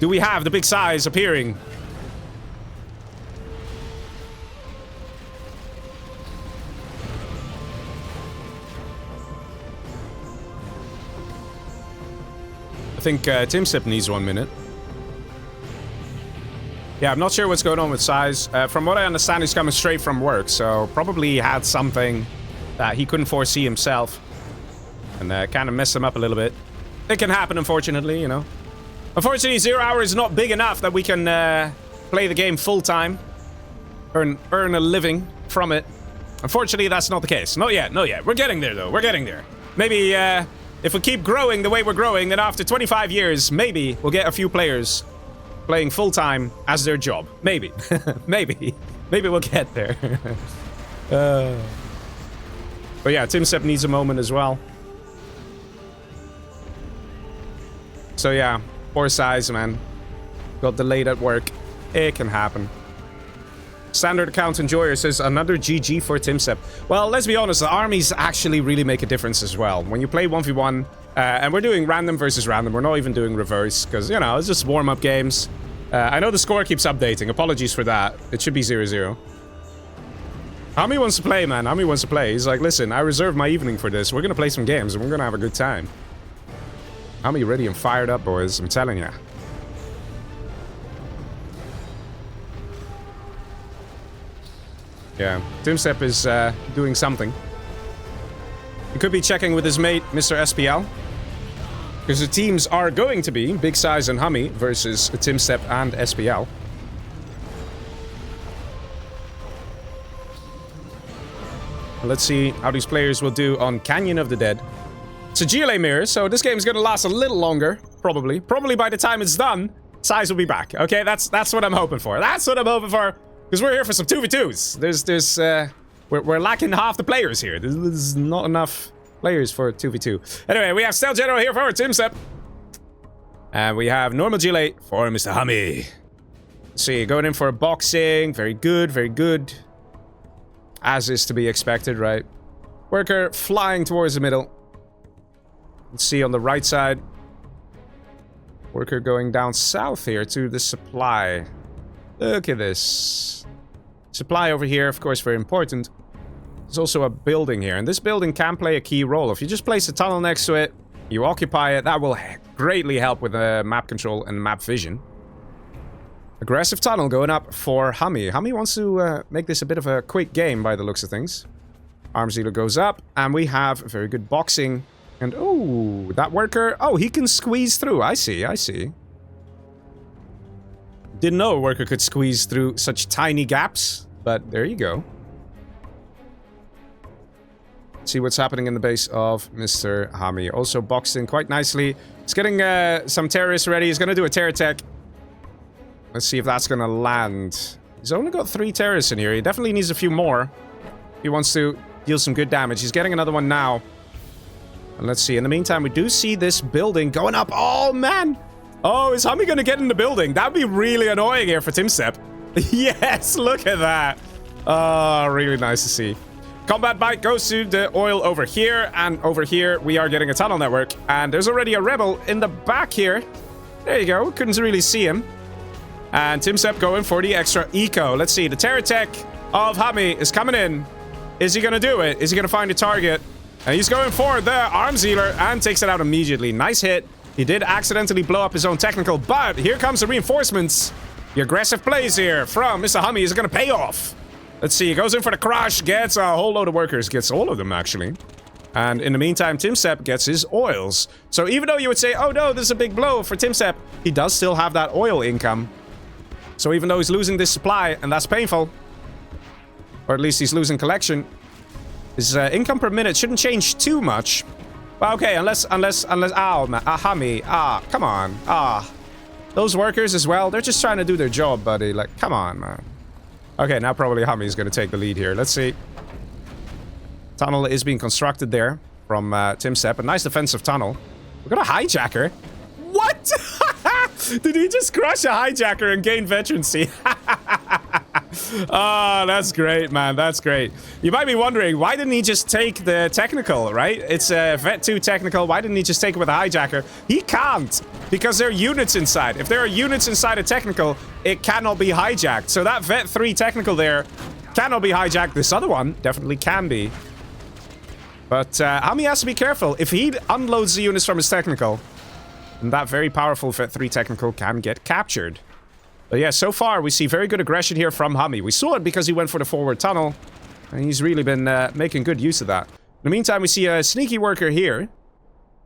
Do we have the big Size appearing? I think TumStep needs 1 minute. Yeah, I'm not sure what's going on with Size. From what I understand, he's coming straight from work, so probably he had something that he couldn't foresee himself. And kind of messed him up a little bit. It can happen, unfortunately, you know. Unfortunately, 0 hour is not big enough that we can play the game full-time. Earn a living from it. Unfortunately, that's not the case. Not yet, not yet. We're getting there, though. We're getting there. Maybe, if we keep growing the way we're growing, then after 25 years, maybe we'll get a few players playing full-time as their job. Maybe. Maybe. Maybe we'll get there. But yeah, TumStep needs a moment as well. So yeah, poor Size, man. Got delayed at work. It can happen. Standard account enjoyer says another GG for TumStep. Well, let's be honest, the armies actually really make a difference as well. When you play 1v1, and we're doing random versus random, we're not even doing reverse, because, you know, it's just warm-up games. I know the score keeps updating. Apologies for that. It should be 0-0. HuMMi wants to play, man. HuMMi wants to play. He's like, listen, I reserved my evening for this. We're going to play some games, and we're going to have a good time. HuMMi ready and fired up, boys. I'm telling ya. Yeah, TumStep is doing something. He could be checking with his mate, Mr. SPL. Because the teams are going to be Big Size and HuMMi versus TumStep and SPL. Let's see how these players will do on Canyon of the Dead. It's a GLA mirror, so this game is going to last a little longer, probably. Probably by the time it's done, Size will be back. Okay, that's what I'm hoping for. That's what I'm hoping for, because we're here for some 2v2s. We're lacking half the players here. There's not enough players for 2v2. Anyway, we have Stealth General here for TumStep. And we have Normal GLA for Mr. HuMMi. Let's see, going in for a boxing. Very good, very good. As is to be expected, right? Worker flying towards the middle. Let's see on the right side. Worker going down south here to the supply. Look at this. Supply over here, of course, very important. There's also a building here, and this building can play a key role. If you just place a tunnel next to it, you occupy it, that will greatly help with map control and map vision. Aggressive tunnel going up for HuMMi. HuMMi wants to make this a bit of a quick game by the looks of things. Arms dealer goes up, and we have very good boxing. And, oh, that worker... Oh, he can squeeze through. I see, I see. Didn't know a worker could squeeze through such tiny gaps, but there you go. See what's happening in the base of Mr. HuMMi. Also boxed in quite nicely. He's getting some terrorists ready. He's going to do a terror attack. Let's see if that's going to land. He's only got 3 terrorists in here. He definitely needs a few more. He wants to deal some good damage. He's getting another one now. And let's see. In the meantime, we do see this building going up. Oh, man. Oh, is HuMMi going to get in the building? That'd be really annoying here for TumStep. Yes, look at that. Oh, really nice to see. Combat bike goes to the oil over here. And over here, we are getting a tunnel network. And there's already a rebel in the back here. There you go. Couldn't really see him. And TumStep going for the extra eco. Let's see. The terror tech of HuMMi is coming in. Is he going to do it? Is he going to find a target? And he's going for the arms dealer and takes it out immediately. Nice hit. He did accidentally blow up his own technical, but here comes the reinforcements. The aggressive plays here from Mr. HuMMi is going to pay off. Let's see. He goes in for the crush. Gets a whole load of workers. Gets all of them, actually. And in the meantime, TumStep gets his oils. So even though you would say, oh no, this is a big blow for TumStep, he does still have that oil income. So even though he's losing this supply, and that's painful, or at least he's losing collection, his income per minute shouldn't change too much. Well, okay, unless, oh, man, HuMMi, come on, those workers as well, they're just trying to do their job, buddy, like, come on, man. Okay, now probably HuMMi is going to take the lead here. Let's see. Tunnel is being constructed there from TumStep, a nice defensive tunnel. We got a hijacker. What? Did he just crush a hijacker and gain veterancy? Oh, that's great, man. That's great. You might be wondering, why didn't he just take the technical, right? It's a Vet 2 technical. Why didn't he just take it with a hijacker? He can't, because there are units inside. If there are units inside a technical, it cannot be hijacked. So that Vet 3 technical there cannot be hijacked. This other one definitely can be. But HuMMi has to be careful. If he unloads the units from his technical, then that very powerful Vet 3 technical can get captured. But yeah, so far we see very good aggression here from HuMMi. We saw it because he went for the forward tunnel, and he's really been making good use of that. In the meantime, we see a sneaky worker here.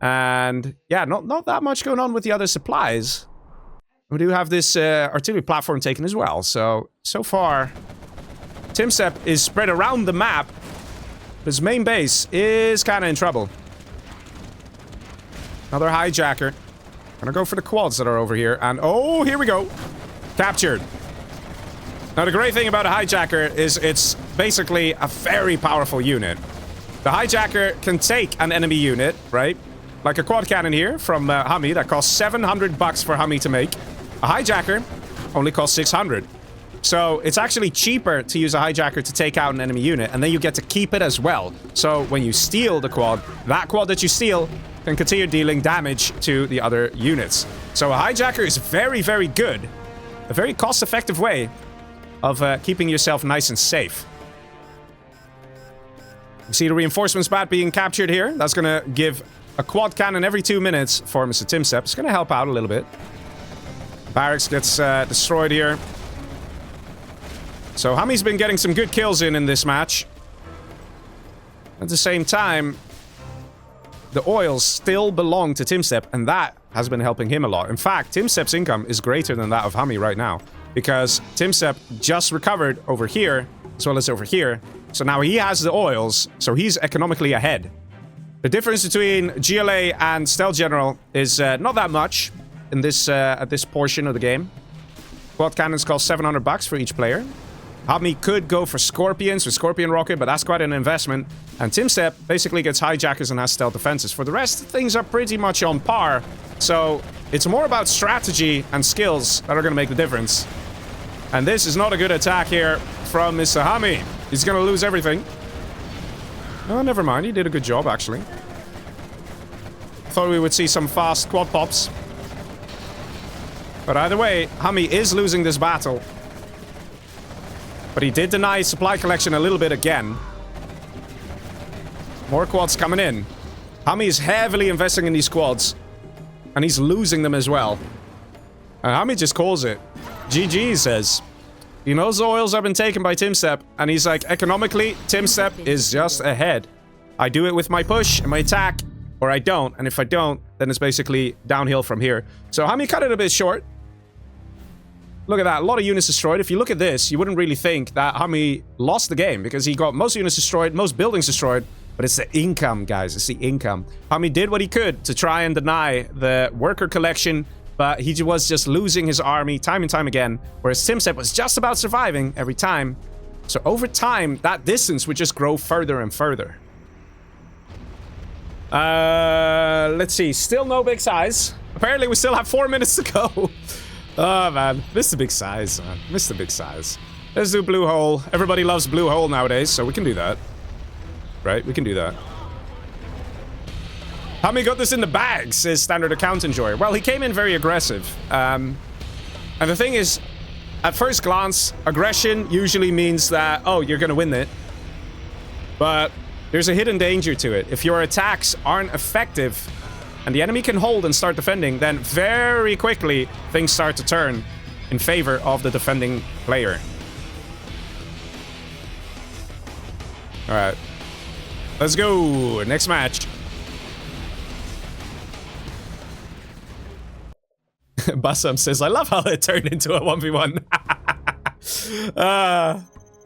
And yeah, not that much going on with the other supplies. We do have this artillery platform taken as well. So far, TumStep is spread around the map. His main base is kind of in trouble. Another hijacker. Gonna go for the quads that are over here. And oh, here we go. Captured. Now, the great thing about a hijacker is it's basically a very powerful unit. The hijacker can take an enemy unit, right? Like a quad cannon here from HuMMi that costs $700 for HuMMi to make. A hijacker only costs 600. So it's actually cheaper to use a hijacker to take out an enemy unit, and then you get to keep it as well. So when you steal the quad, that quad that you steal can continue dealing damage to the other units. So a hijacker is very, very good. A very cost-effective way of keeping yourself nice and safe. You see the reinforcements bat being captured here. That's going to give a quad cannon every 2 minutes for Mr. TumStep. It's going to help out a little bit. Barracks gets destroyed here. So HuMMi's been getting some good kills in this match. At the same time, the oils still belong to TumStep, and that has been helping him a lot. In fact, TumStep's income is greater than that of HuMMi right now, because TumStep just recovered over here, as well as over here. So now he has the oils, so he's economically ahead. The difference between GLA and Stealth General is not that much in this at this portion of the game. Quad cannons cost $700 for each player. HuMMi could go for Scorpions with Scorpion Rocket, but that's quite an investment. And TumStep basically gets hijackers and has stealth defenses. For the rest, things are pretty much on par. So it's more about strategy and skills that are going to make the difference. And this is not a good attack here from Mr. HuMMi. He's going to lose everything. Oh, never mind. He did a good job, actually. Thought we would see some fast quad pops. But either way, HuMMi is losing this battle. But he did deny supply collection a little bit again. More quads coming in. HuMMi is heavily investing in these quads. And he's losing them as well. And HuMMi just calls it. GG, he says. He knows the oils have been taken by TumStep. And he's like, economically, TumStep is just ahead. I do it with my push and my attack. Or I don't. And if I don't, then it's basically downhill from here. So HuMMi cut it a bit short. Look at that, a lot of units destroyed. If you look at this, you wouldn't really think that HuMMi lost the game because he got most units destroyed, most buildings destroyed, but it's the income, guys, it's the income. HuMMi did what he could to try and deny the worker collection, but he was just losing his army time and time again, whereas TumStep was just about surviving every time. So over time, that distance would just grow further and further. Let's see, still no big size. Apparently we still have 4 minutes to go. Oh, man. Missed the big size, man. Missed the big size. Let's do blue hole. Everybody loves blue hole nowadays, so we can do that. Right? We can do that. HuMMi got this in the bag, says Standard Account Enjoyer. Well, he came in very aggressive. And the thing is, at first glance, aggression usually means that, oh, you're gonna win it. But there's a hidden danger to it. If your attacks aren't effective, and the enemy can hold and start defending, then very quickly things start to turn in favor of the defending player. Alright. Let's go. Next match. Bassam says, I love how it turned into a 1v1.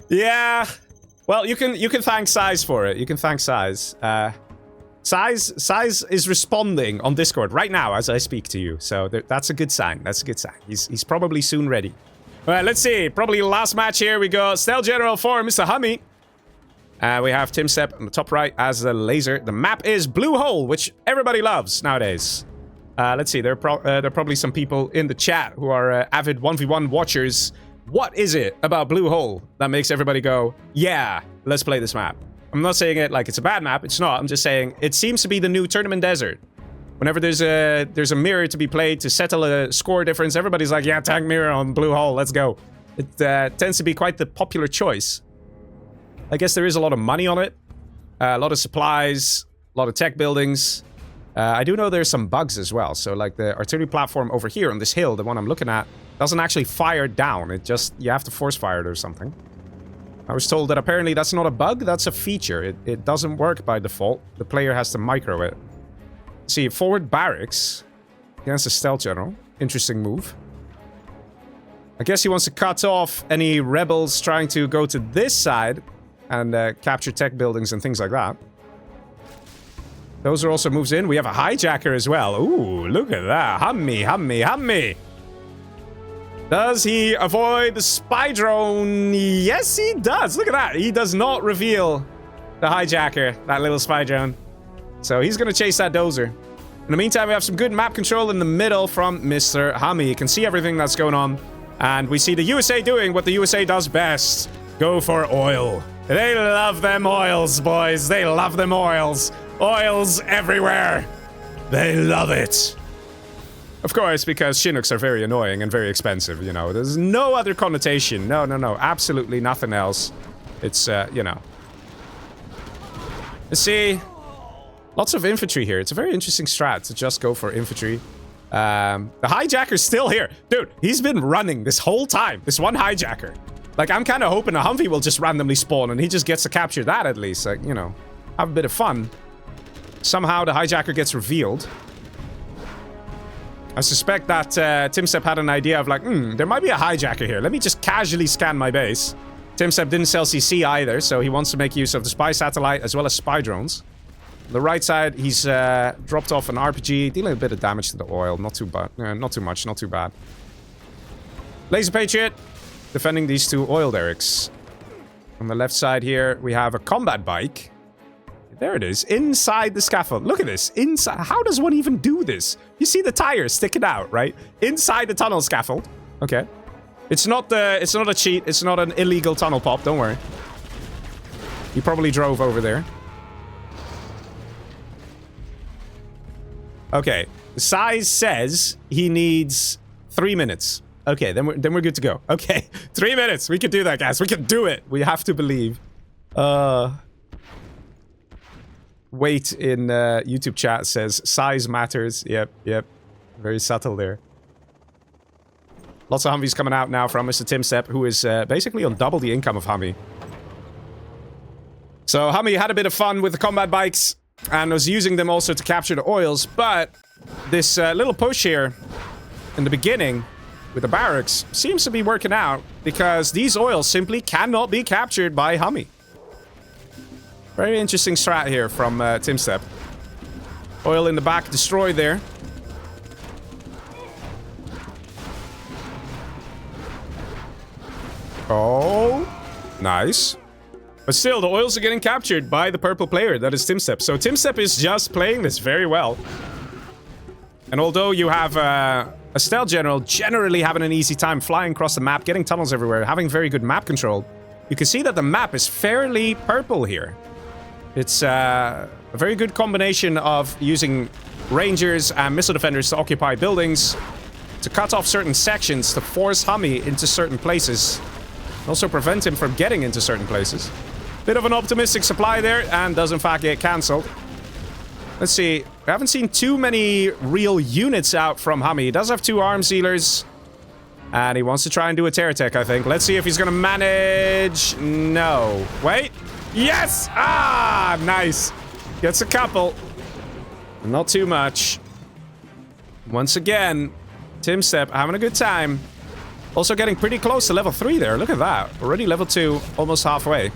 Yeah. Well, you can thank Size for it. You can thank Size. Size is responding on Discord right now as I speak to you. So that's a good sign. That's a good sign. He's probably soon ready. All right, let's see. Probably last match here. We go Stealth General for Mr. HuMMi. We have TumStep on the top right as the laser. The map is Blue Hole, which everybody loves nowadays. Let's see. There are probably some people in the chat who are avid 1v1 watchers. What is it about Blue Hole that makes everybody go, yeah, let's play this map? I'm not saying it like it's a bad map. It's not. I'm just saying it seems to be the new Tournament Desert. Whenever there's a mirror to be played to settle a score difference, everybody's like, yeah, tank mirror on Blue Hole, let's go. It tends to be quite the popular choice. I guess there is a lot of money on it. A lot of supplies, a lot of tech buildings. I do know there's some bugs as well. So like the artillery platform over here on this hill, the one I'm looking at, doesn't actually fire down. It just, you have to force fire it or something. I was told that apparently that's not a bug, that's a feature. It doesn't work by default. The player has to micro it. See, forward barracks against a Stealth General. Interesting move. I guess he wants to cut off any rebels trying to go to this side and capture tech buildings and things like that. Those are also moves in. We have a hijacker as well. Ooh, look at that. HuMMi. Does he avoid the spy drone? Yes, he does. Look at that. He does not reveal the hijacker, that little spy drone. So he's going to chase that dozer. In the meantime, we have some good map control in the middle from Mr. HuMMi. You can see everything that's going on. And we see the USA doing what the USA does best. Go for oil. They love them oils, boys. They love them oils. Oils everywhere. They love it. Of course, because Chinooks are very annoying and very expensive, you know. There's no other connotation. No. Absolutely nothing else. It's, you know. Let's see. Lots of infantry here. It's a very interesting strat to just go for infantry. The hijacker's still here. Dude, he's been running this whole time. This one hijacker. Like, I'm kind of hoping a Humvee will just randomly spawn and he just gets to capture that at least. Like, you know, have a bit of fun. somehow the hijacker gets revealed. I suspect that TumStep had an idea of like, there might be a hijacker here. Let me just casually scan my base. TumStep didn't sell CC either, so he wants to make use of the spy satellite as well as spy drones. On the right side, he's dropped off an RPG, dealing a bit of damage to the oil. Not too bad. Not too much, not too bad. Laser Patriot, defending these two oil derricks. On the left side here, we have a combat bike. There it is, inside the scaffold. Look at this, inside. How does one even do this? You see the tires sticking out, right? Inside the tunnel scaffold. Okay. It's not a cheat. It's not an illegal tunnel pop. Don't worry. He probably drove over there. Okay. Size says he needs 3 minutes. Okay, then we're good to go. Okay, 3 minutes. We can do that, guys. We can do it. We have to believe. Wait in YouTube chat says size matters. Yep. Very subtle there. Lots of HuMMis coming out now from Mr. TumStep, who is basically on double the income of HuMMi. So HuMMi had a bit of fun with the combat bikes and was using them also to capture the oils, but this little push here in the beginning with the barracks seems to be working out because these oils simply cannot be captured by HuMMi. Very interesting strat here from TumStep. Oil in the back destroyed there. Oh, nice. But still, the oils are getting captured by the purple player, that is TumStep. So TumStep is just playing this very well. And although you have a stealth general generally having an easy time flying across the map, getting tunnels everywhere, having very good map control, you can see that the map is fairly purple here. It's a very good combination of using rangers and missile defenders to occupy buildings, to cut off certain sections, to force HuMMi into certain places, and also prevent him from getting into certain places. Bit of an optimistic supply there, and does in fact get cancelled. Let's see. We haven't seen too many real units out from HuMMi. He does have 2 arm sealers, and he wants to try and do a tear tech, I think. Let's see if he's gonna manage. No. Wait. Yes! Ah, nice. Gets a couple. Not too much. Once again, TumStep having a good time. Also getting pretty close to level 3 there. Look at that. Already level 2, almost halfway.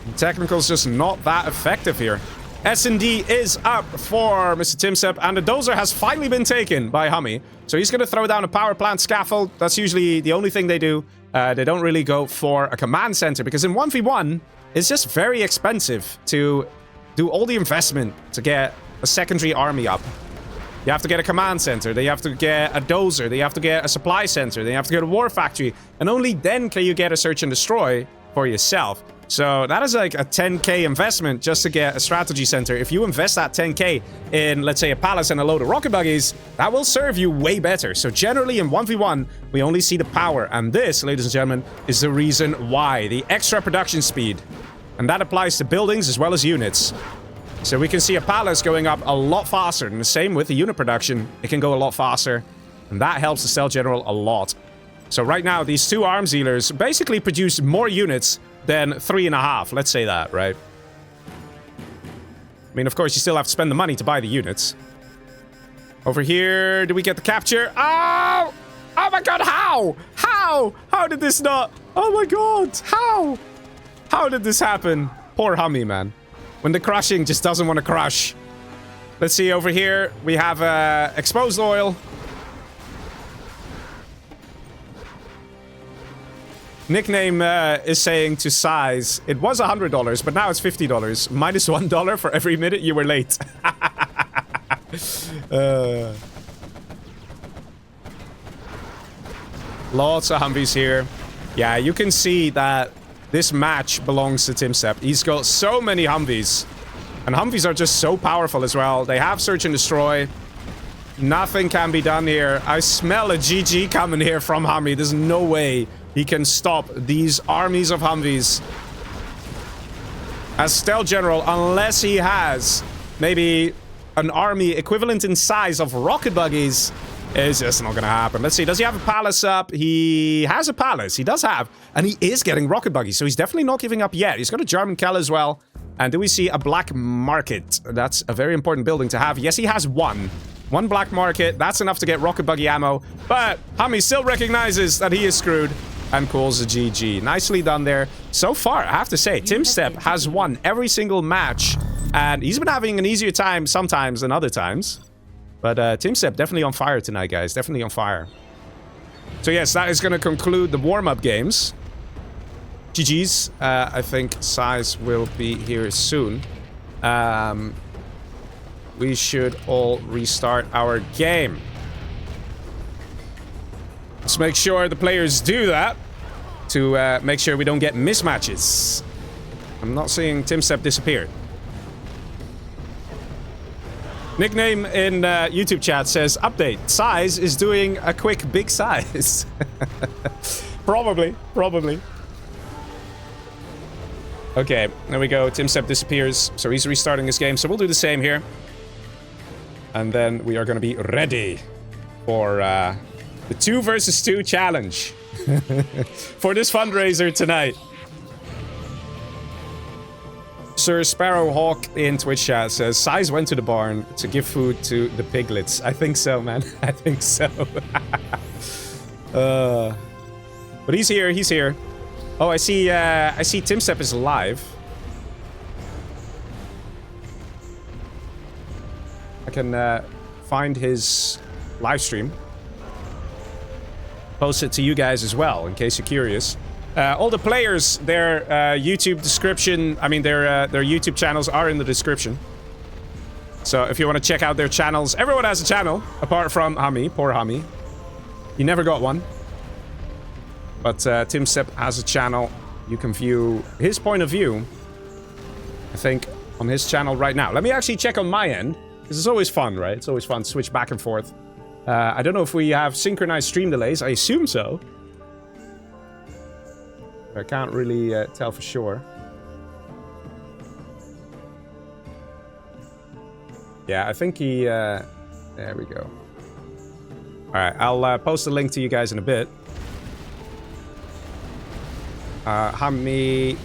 The technical's just not that effective here. S&D is up for Mr. TumStep, and the dozer has finally been taken by HuMMi. So he's going to throw down a power plant scaffold. That's usually the only thing they do. They don't really go for a command center, because in 1v1, it's just very expensive to do all the investment to get a secondary army up. You have to get a command center, then you have to get a dozer, then you have to get a supply center, then you have to get a war factory, and only then can you get a search and destroy for yourself. So that is like a 10k investment just to get a strategy center. If you invest that 10k in, let's say, a palace and a load of rocket buggies, that will serve you way better. So generally in 1v1, we only see the power. And this, ladies and gentlemen, is the reason why. The extra production speed. And that applies to buildings as well as units. So we can see a palace going up a lot faster. And the same with the unit production. It can go a lot faster. And that helps the stealth general a lot. So right now, these 2 arms healers basically produce more units than 3.5, let's say that, right? I mean, of course, you still have to spend the money to buy the units. Over here, do we get the capture? Oh! Oh my god, how? How? How did this not... Oh my god, how? How did this happen? Poor HuMMi, man. When the crushing just doesn't want to crush. Let's see, over here, we have exposed oil. Nickname is saying to size, it was $100, but now it's $50. Minus $1 for every minute you were late. Lots of HuMMis here. Yeah, you can see that this match belongs to TumStep. He's got so many HuMMis. And HuMMis are just so powerful as well. They have search and destroy. Nothing can be done here. I smell a GG coming here from HuMMi. There's no way he can stop these armies of HuMMis. As stealth general, unless he has maybe an army equivalent in size of rocket buggies, it's just not gonna happen. Let's see, does he have a palace up? He has a palace, he does have, and he is getting rocket buggies, so he's definitely not giving up yet. He's got a German Kell as well. And do we see a black market? That's a very important building to have. Yes, he has one. One black market. That's enough to get rocket buggy ammo. But HuMMi still recognizes that he is screwed and calls a GG. Nicely done there. So far, I have to say, TumStep has won every single match. And he's been having an easier time sometimes than other times. But TumStep definitely on fire tonight, guys. Definitely on fire. So yes, that is going to conclude the warm-up games. GG's. I think Size will be here soon. We should all restart our game. Let's make sure the players do that to make sure we don't get mismatches. I'm not seeing TumStep disappear. Nickname in YouTube chat says, update, Size is doing a quick big size. Probably. Okay, there we go. TumStep disappears, so he's restarting his game. So we'll do the same here. And then we are going to be ready for the 2 versus 2 challenge for this fundraiser tonight. Sir Sparrowhawk in Twitch chat says, Size went to the barn to give food to the piglets. I think so, man. I think so. But he's here. Oh, I see TumStep is live. I can find his live stream. Post it to you guys as well, in case you're curious. All the players, their YouTube description, I mean their YouTube channels are in the description. So if you want to check out their channels, everyone has a channel, apart from HuMMi, poor HuMMi. He never got one. But TumStep has a channel. You can view his point of view, I think, on his channel right now. Let me actually check on my end, because it's always fun, right? It's always fun to switch back and forth. I don't know if we have synchronized stream delays. I assume so. I can't really tell for sure. Yeah, I think he... there we go. Alright, I'll post a link to you guys in a bit. HuMMi,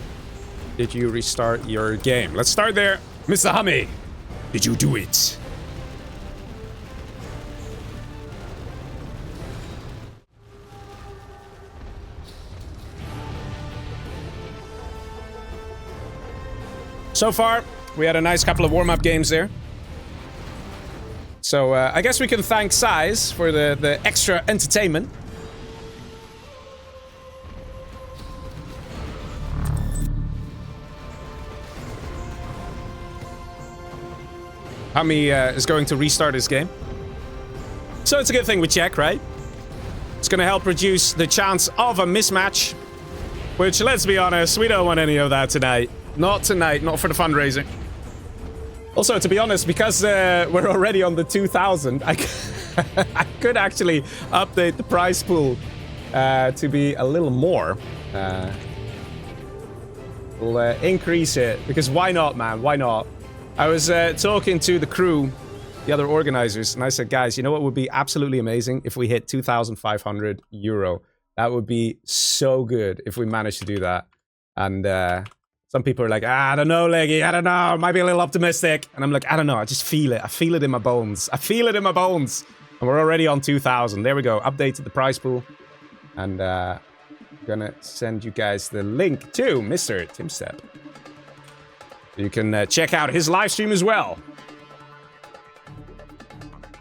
did you restart your game? Let's start there. Mr. HuMMi, did you do it? So far, we had a nice couple of warm-up games there. So, I guess we can thank Size for the extra entertainment. HuMMi is going to restart his game. So it's a good thing we check, right? It's going to help reduce the chance of a mismatch. Which, let's be honest, we don't want any of that tonight. Not tonight, not for the fundraiser. Also, to be honest, because we're already on the 2,000, I could actually update the prize pool to be a little more. We'll increase it, because why not, man? Why not? I was talking to the crew, the other organizers, and I said, guys, you know what would be absolutely amazing? If we hit 2,500 euro. That would be so good if we managed to do that. And some people are like, I don't know, Leggy, I don't know, might be a little optimistic. And I'm like, I don't know, I just feel it. I feel it in my bones. I feel it in my bones. And we're already on 2,000. There we go, updated the prize pool. And I'm gonna send you guys the link to Mr. TumStep. You can check out his live stream as well.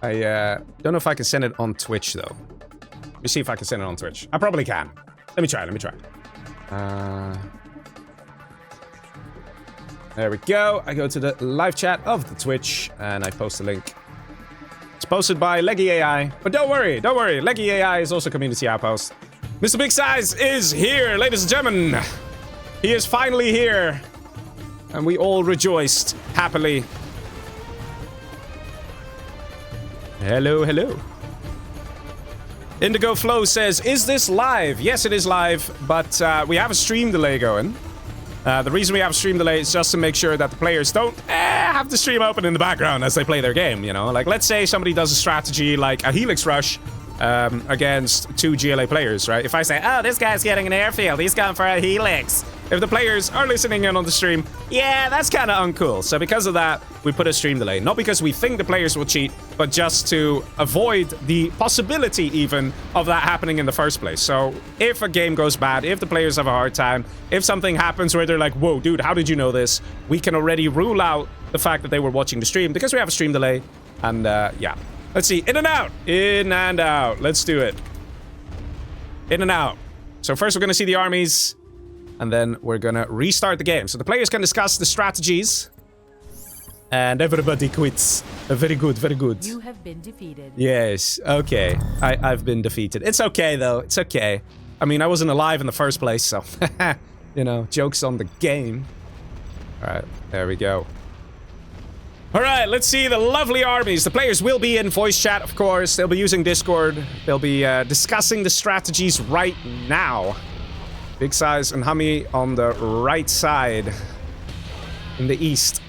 I don't know if I can send it on Twitch, though. Let me see if I can send it on Twitch. I probably can. Let me try. There we go. I go to the live chat of the Twitch, and I post a link. It's posted by Leggy AI. But don't worry. Leggy AI is also Community Outpost. Mr. Big Size is here, ladies and gentlemen. He is finally here. And we all rejoiced happily. Hello. Indigo Flow says, is this live? Yes, it is live, but we have a stream delay going. The reason we have a stream delay is just to make sure that the players don't have the stream open in the background as they play their game, you know? Like, let's say somebody does a strategy like a Helix Rush against 2 GLA players, right? If I say, oh, this guy's getting an airfield, he's going for a Helix. if the players are listening in on the stream, yeah, that's kind of uncool. So because of that, we put a stream delay. Not because we think the players will cheat, but just to avoid the possibility even of that happening in the first place. So if a game goes bad, if the players have a hard time, if something happens where they're like, whoa, dude, how did you know this? We can already rule out the fact that they were watching the stream because we have a stream delay. And yeah, let's see. In and out. In and out. Let's do it. In and out. So first we're going to see the armies. And then we're gonna restart the game. So the players can discuss the strategies. And everybody quits. Very good, very good. You have been defeated. Yes, okay. I've been defeated. It's okay, though. It's okay. I mean, I wasn't alive in the first place, so... you know, joke's on the game. Alright, there we go. Alright, let's see the lovely armies. The players will be in voice chat, of course. They'll be using Discord. They'll be discussing the strategies right now. Big Size and HuMMi on the right side in the east.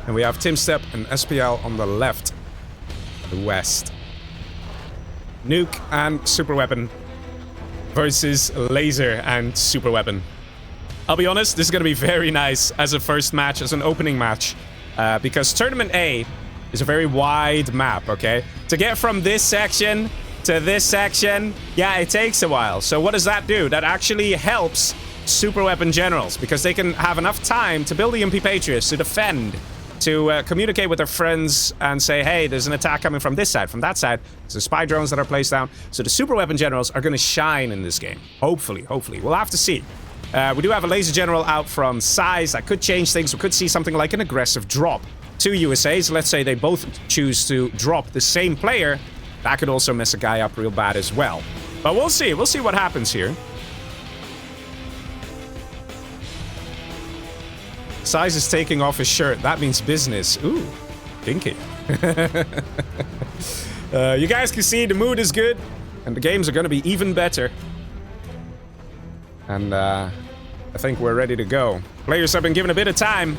And we have TumStep and SPL on the left, the west. Nuke and Super Weapon versus Laser and Super Weapon. I'll be honest, this is going to be very nice as a first match, as an opening match. Because Tournament A is a very wide map, okay? To get from this section to this section, yeah, it takes a while. So what does that do? That actually helps Super Weapon Generals, because they can have enough time to build the MP Patriots, to defend, to communicate with their friends and say, hey, there's an attack coming from this side, from that side. There's spy drones that are placed down. So the Super Weapon Generals are going to shine in this game. Hopefully, hopefully. We'll have to see. We do have a Laser General out from Size. That could change things. We could see something like an aggressive drop. 2 USAs, let's say they both choose to drop the same player. That could also mess a guy up real bad as well. But we'll see. We'll see what happens here. Size is taking off his shirt. That means business. Ooh, kinky. You guys can see the mood is good. And the games are going to be even better. And I think we're ready to go. Players have been given a bit of time.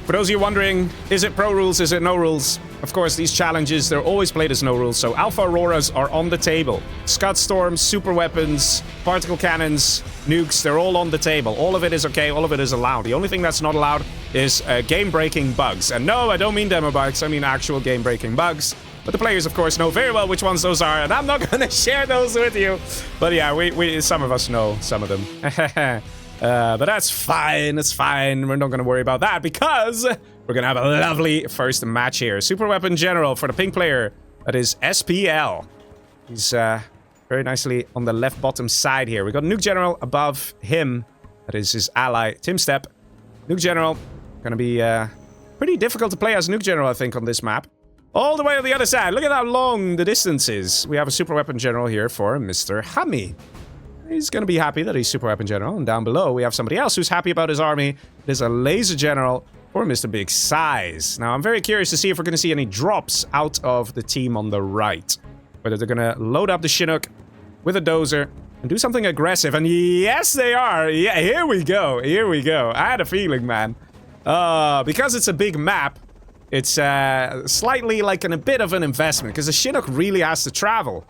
For those of you wondering, is it pro rules, is it no rules? Of course, these challenges, they're always played as no rules, so Alpha Auroras are on the table. Scud Storms, super weapons, particle cannons, nukes, they're all on the table. All of it is okay, all of it is allowed. The only thing that's not allowed is game-breaking bugs. And no, I don't mean demo bugs, I mean actual game-breaking bugs. But the players, of course, know very well which ones those are, and I'm not gonna share those with you. But yeah, we some of us know some of them. But that's fine, it's fine. We're not gonna worry about that because we're gonna have a lovely first match here. Super Weapon General for the pink player. That is SPL. He's very nicely on the left bottom side here. We got Nuke General above him. That is his ally, TumStep. Nuke General. Gonna be pretty difficult to play as Nuke General, I think, on this map. All the way on the other side. Look at how long the distance is. We have a Super Weapon General here for Mr. HuMMi. He's going to be happy that he's Super Weapon General. And down below, we have somebody else who's happy about his army. There's a Laser General for Mr. Big Size. Now, I'm very curious to see if we're going to see any drops out of the team on the right. Whether they're going to load up the Chinook with a dozer and do something aggressive. And yes, they are. Yeah, here we go. Here we go. I had a feeling, man. Because it's a big map, it's slightly like a bit of an investment. Because the Chinook really has to travel.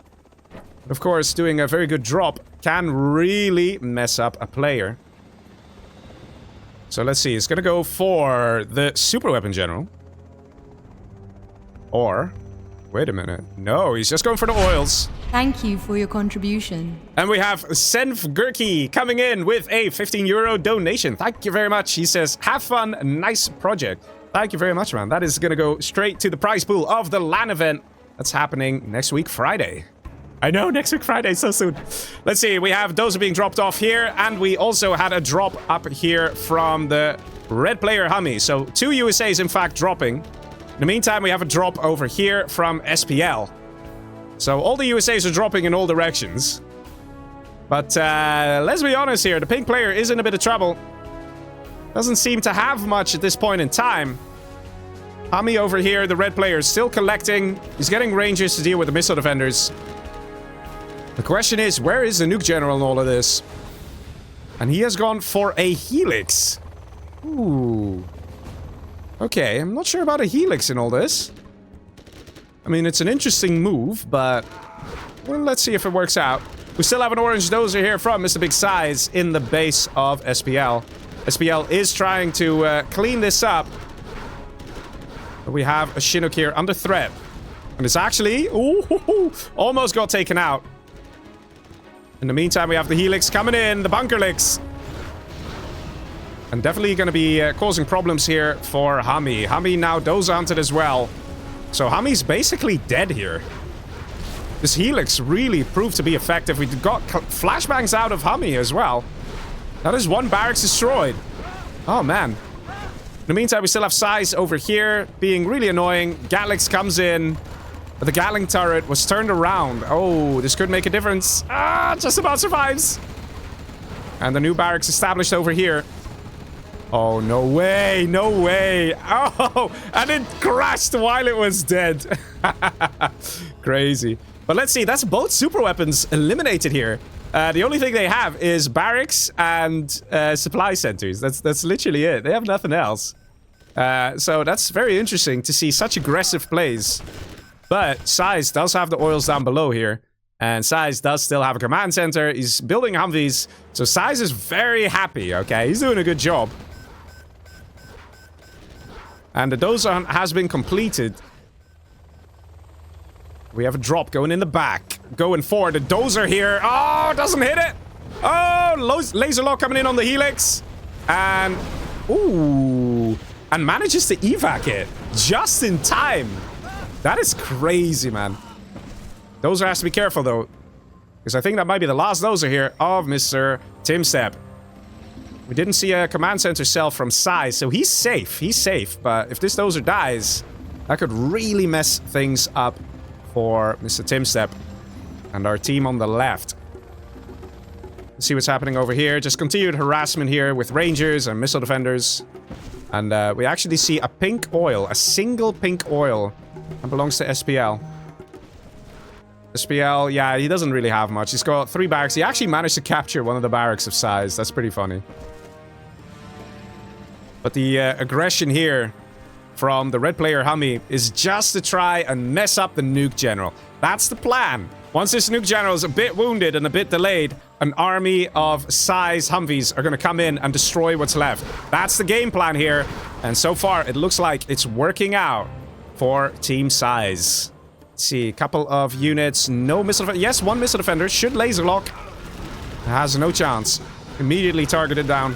Of course, doing a very good drop can really mess up a player. So let's see. It's going to go for the Super Weapon General. Or... wait a minute. No, he's just going for the oils. Thank you for your contribution. And we have Senf Gurki coming in with a €15 donation. Thank you very much. He says, have fun. Nice project. Thank you very much, man. That is going to go straight to the prize pool of the LAN event. That's happening next week, Friday. I know, next week Friday, so soon. Let's see, we have dozer being dropped off here, and we also had a drop up here from the red player HuMMi. So 2 USAs, in fact, dropping. In the meantime, we have a drop over here from SPL. So all the USAs are dropping in all directions. But let's be honest here, the pink player is in a bit of trouble. Doesn't seem to have much at this point in time. HuMMi over here, the red player, is still collecting. He's getting rangers to deal with the missile defenders. The question is, where is the Nuke General in all of this? And he has gone for a Helix. Ooh. Okay, I'm not sure about a Helix in all this. I mean, it's an interesting move, but... well, let's see if it works out. We still have an orange dozer here from Mr. Big Size in the base of SPL. SPL is trying to clean this up. But we have a Chinook here under threat. And it's actually... Ooh, almost got taken out. In the meantime, we have the Helix coming in. The Bunkerlix. And definitely going to be causing problems here for HuMMi. HuMMi now dozer hunted as well. So HuMMi's basically dead here. This Helix really proved to be effective. We got flashbangs out of HuMMi as well. That is one barracks destroyed. Oh, man. In the meantime, we still have Size over here being really annoying. Gatlix comes in. But the Gatling turret was turned around. Oh, this could make a difference. Ah, just about survives. And the new barracks established over here. Oh, no way. No way. Oh, and it crashed while it was dead. Crazy. But let's see. That's both super weapons eliminated here. The only thing they have is barracks and supply centers. That's literally it. They have nothing else. So that's very interesting to see such aggressive plays. But Size does have the oils down below here. And Size does still have a command center. He's building Humvees. So Size is very happy, okay? He's doing a good job. And the dozer hunt has been completed. We have a drop going in the back. Going for the dozer here. Oh, doesn't hit it. Oh, laser lock coming in on the Helix. And, ooh. And manages to evac it. Just in time. That is crazy, man. Dozer has to be careful, though. Because I think that might be the last dozer here of Mr. TumStep. We didn't see a command center cell from Size, so he's safe. He's safe. But if this dozer dies, that could really mess things up for Mr. TumStep and our team on the left. Let's see what's happening over here. Just continued harassment here with Rangers and missile defenders. And we actually see a pink oil, a single pink oil. That belongs to SPL. SPL, yeah, he doesn't really have much. He's got 3 barracks. He actually managed to capture one of the barracks of Size. That's pretty funny. But the aggression here from the red player HuMMi is just to try and mess up the nuke general. That's the plan. Once this nuke general is a bit wounded and a bit delayed, an army of Size Humvees are going to come in and destroy what's left. That's the game plan here. And so far, it looks like it's working out for Team Size. Let's see, a couple of units. No missile defender. Yes, one missile defender. Should laser lock. Has no chance. Immediately targeted down.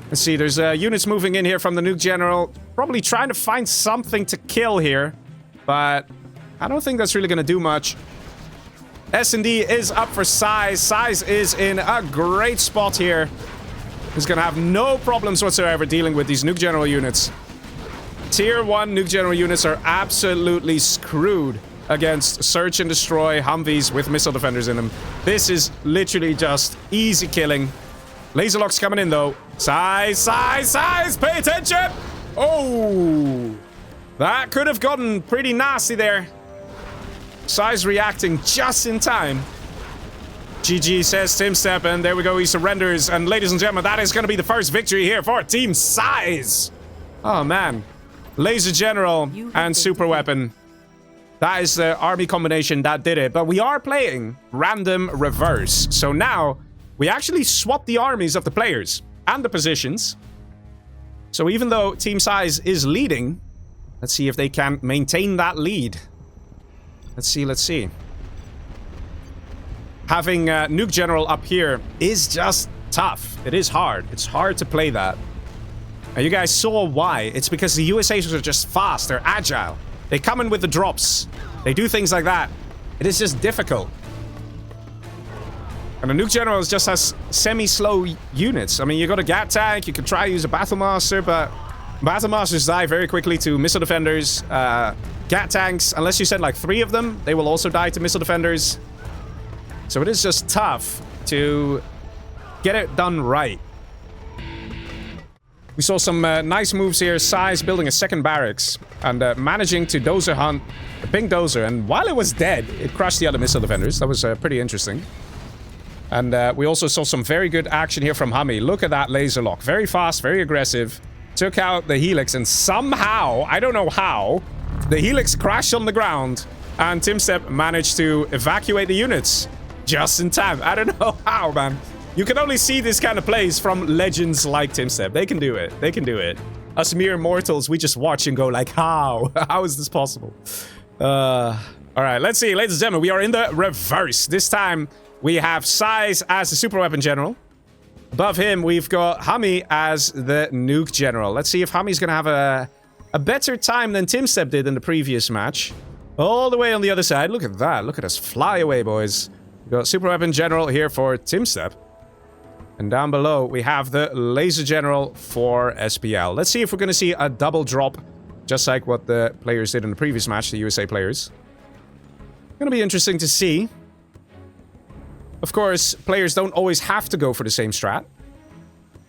Let's see, there's units moving in here from the nuke general. Probably trying to find something to kill here. But I don't think that's really going to do much. S&D is up for Size. Size is in a great spot here. He's going to have no problems whatsoever dealing with these nuke general units. Tier 1 nuke general units are absolutely screwed against search and destroy Humvees with missile defenders in them. This is literally just easy killing. Laser lock's coming in though. Size, Size, Size! Pay attention! Oh! That could have gotten pretty nasty there. Size reacting just in time. GG says TumStep, and there we go, he surrenders. And ladies and gentlemen, that is going to be the first victory here for Team Size. Oh man. Laser General and Super Weapon. That is the army combination that did it. But we are playing random reverse. So now, we actually swap the armies of the players and the positions. So even though Team Size is leading, let's see if they can maintain that lead. Let's see, let's see. Having Nuke General up here is just tough. It is hard. It's hard to play that. And you guys saw why. It's because the USAs are just fast. They're agile. They come in with the drops. They do things like that. It is just difficult. And the Nuke General just has semi-slow units. I mean, you got a Gat Tank. You could try to use a Battle Master, but Battle Masters die very quickly to Missile Defenders. Gat Tanks, unless you send like 3 of them, they will also die to Missile Defenders. So it is just tough to get it done right. We saw some nice moves here. Size building a second barracks and managing to dozer hunt a pink dozer. And while it was dead, it crushed the other missile defenders. That was pretty interesting. And we also saw some very good action here from HuMMi. Look at that laser lock. Very fast, very aggressive. Took out the Helix and somehow, I don't know how, the Helix crashed on the ground And TumStep managed to evacuate the units just in time. I don't know how, man. You can only see this kind of plays from legends like TumStep. They can do it. They can do it. Us mere mortals, we just watch and go like, how? How is this possible? All right, let's see. Ladies and gentlemen, we are in the reverse. This time, we have Size as the super weapon general. Above him, we've got HuMMi as the nuke general. Let's see if HuMMi's going to have a better time than TumStep did in the previous match. All the way on the other side. Look at that. Look at us fly away, boys. We've got super weapon general here for TumStep. And down below, we have the laser general for SPL. Let's see if we're going to see a double drop, just like what the players did in the previous match, the USA players. Going to be interesting to see. Of course, players don't always have to go for the same strat.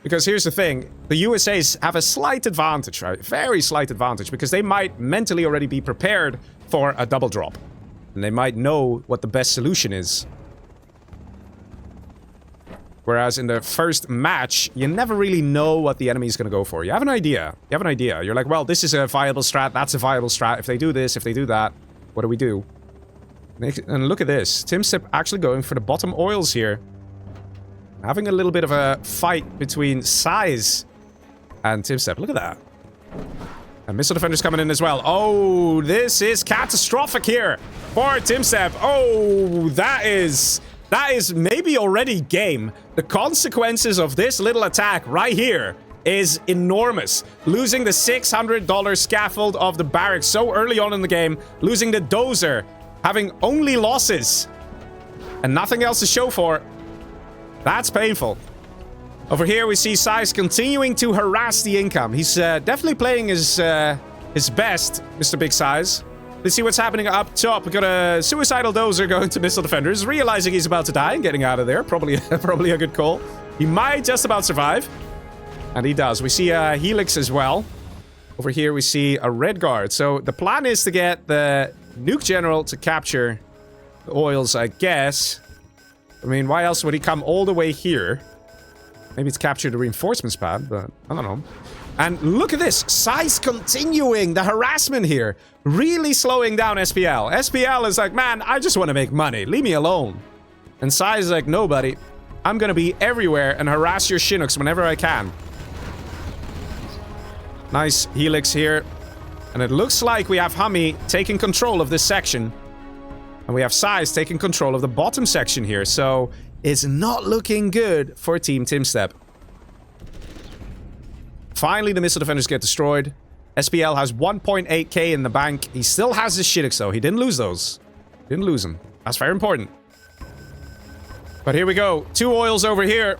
Because here's the thing, the USAs have a slight advantage, right? Very slight advantage, because they might mentally already be prepared for a double drop. And they might know what the best solution is. Whereas in the first match, you never really know what the enemy is going to go for. You have an idea. You have an idea. You're like, well, this is a viable strat. That's a viable strat. If they do this, if they do that, what do we do? And look at this. TumStep actually going for the bottom oils here. Having a little bit of a fight between Size and TumStep. Look at that. And missile defenders coming in as well. Oh, this is catastrophic here for TumStep. Oh, that is maybe already game. The consequences of this little attack right here is enormous. Losing the $600 scaffold of the barracks so early on in the game. Losing the dozer. Having only losses. And nothing else to show for. That's painful. Over here we see Size continuing to harass the income. He's definitely playing his best, Mr. Big Size. Let's see what's happening up top. We got a suicidal dozer going to missile defenders, realizing he's about to die and getting out of there. Probably a good call. He might just about survive. And he does. We see a Helix as well. Over here we see a red guard. So the plan is to get the nuke general to capture the oils, I guess. I mean, why else would he come all the way here? Maybe it's capture the reinforcements pad, but I don't know. And look at this. Size continuing the harassment here. Really slowing down SPL. SPL is like, man, I just want to make money. Leave me alone. And Size is like, no, buddy. I'm going to be everywhere and harass your Chinooks whenever I can. Nice Helix here. And it looks like we have HuMMi taking control of this section. And we have Size taking control of the bottom section here. So it's not looking good for Team TumStep. Finally, the missile defenders get destroyed. SPL has 1.8k in the bank. He still has his Chinooks, though. He didn't lose those. Didn't lose them. That's very important. But here we go. 2 oils over here.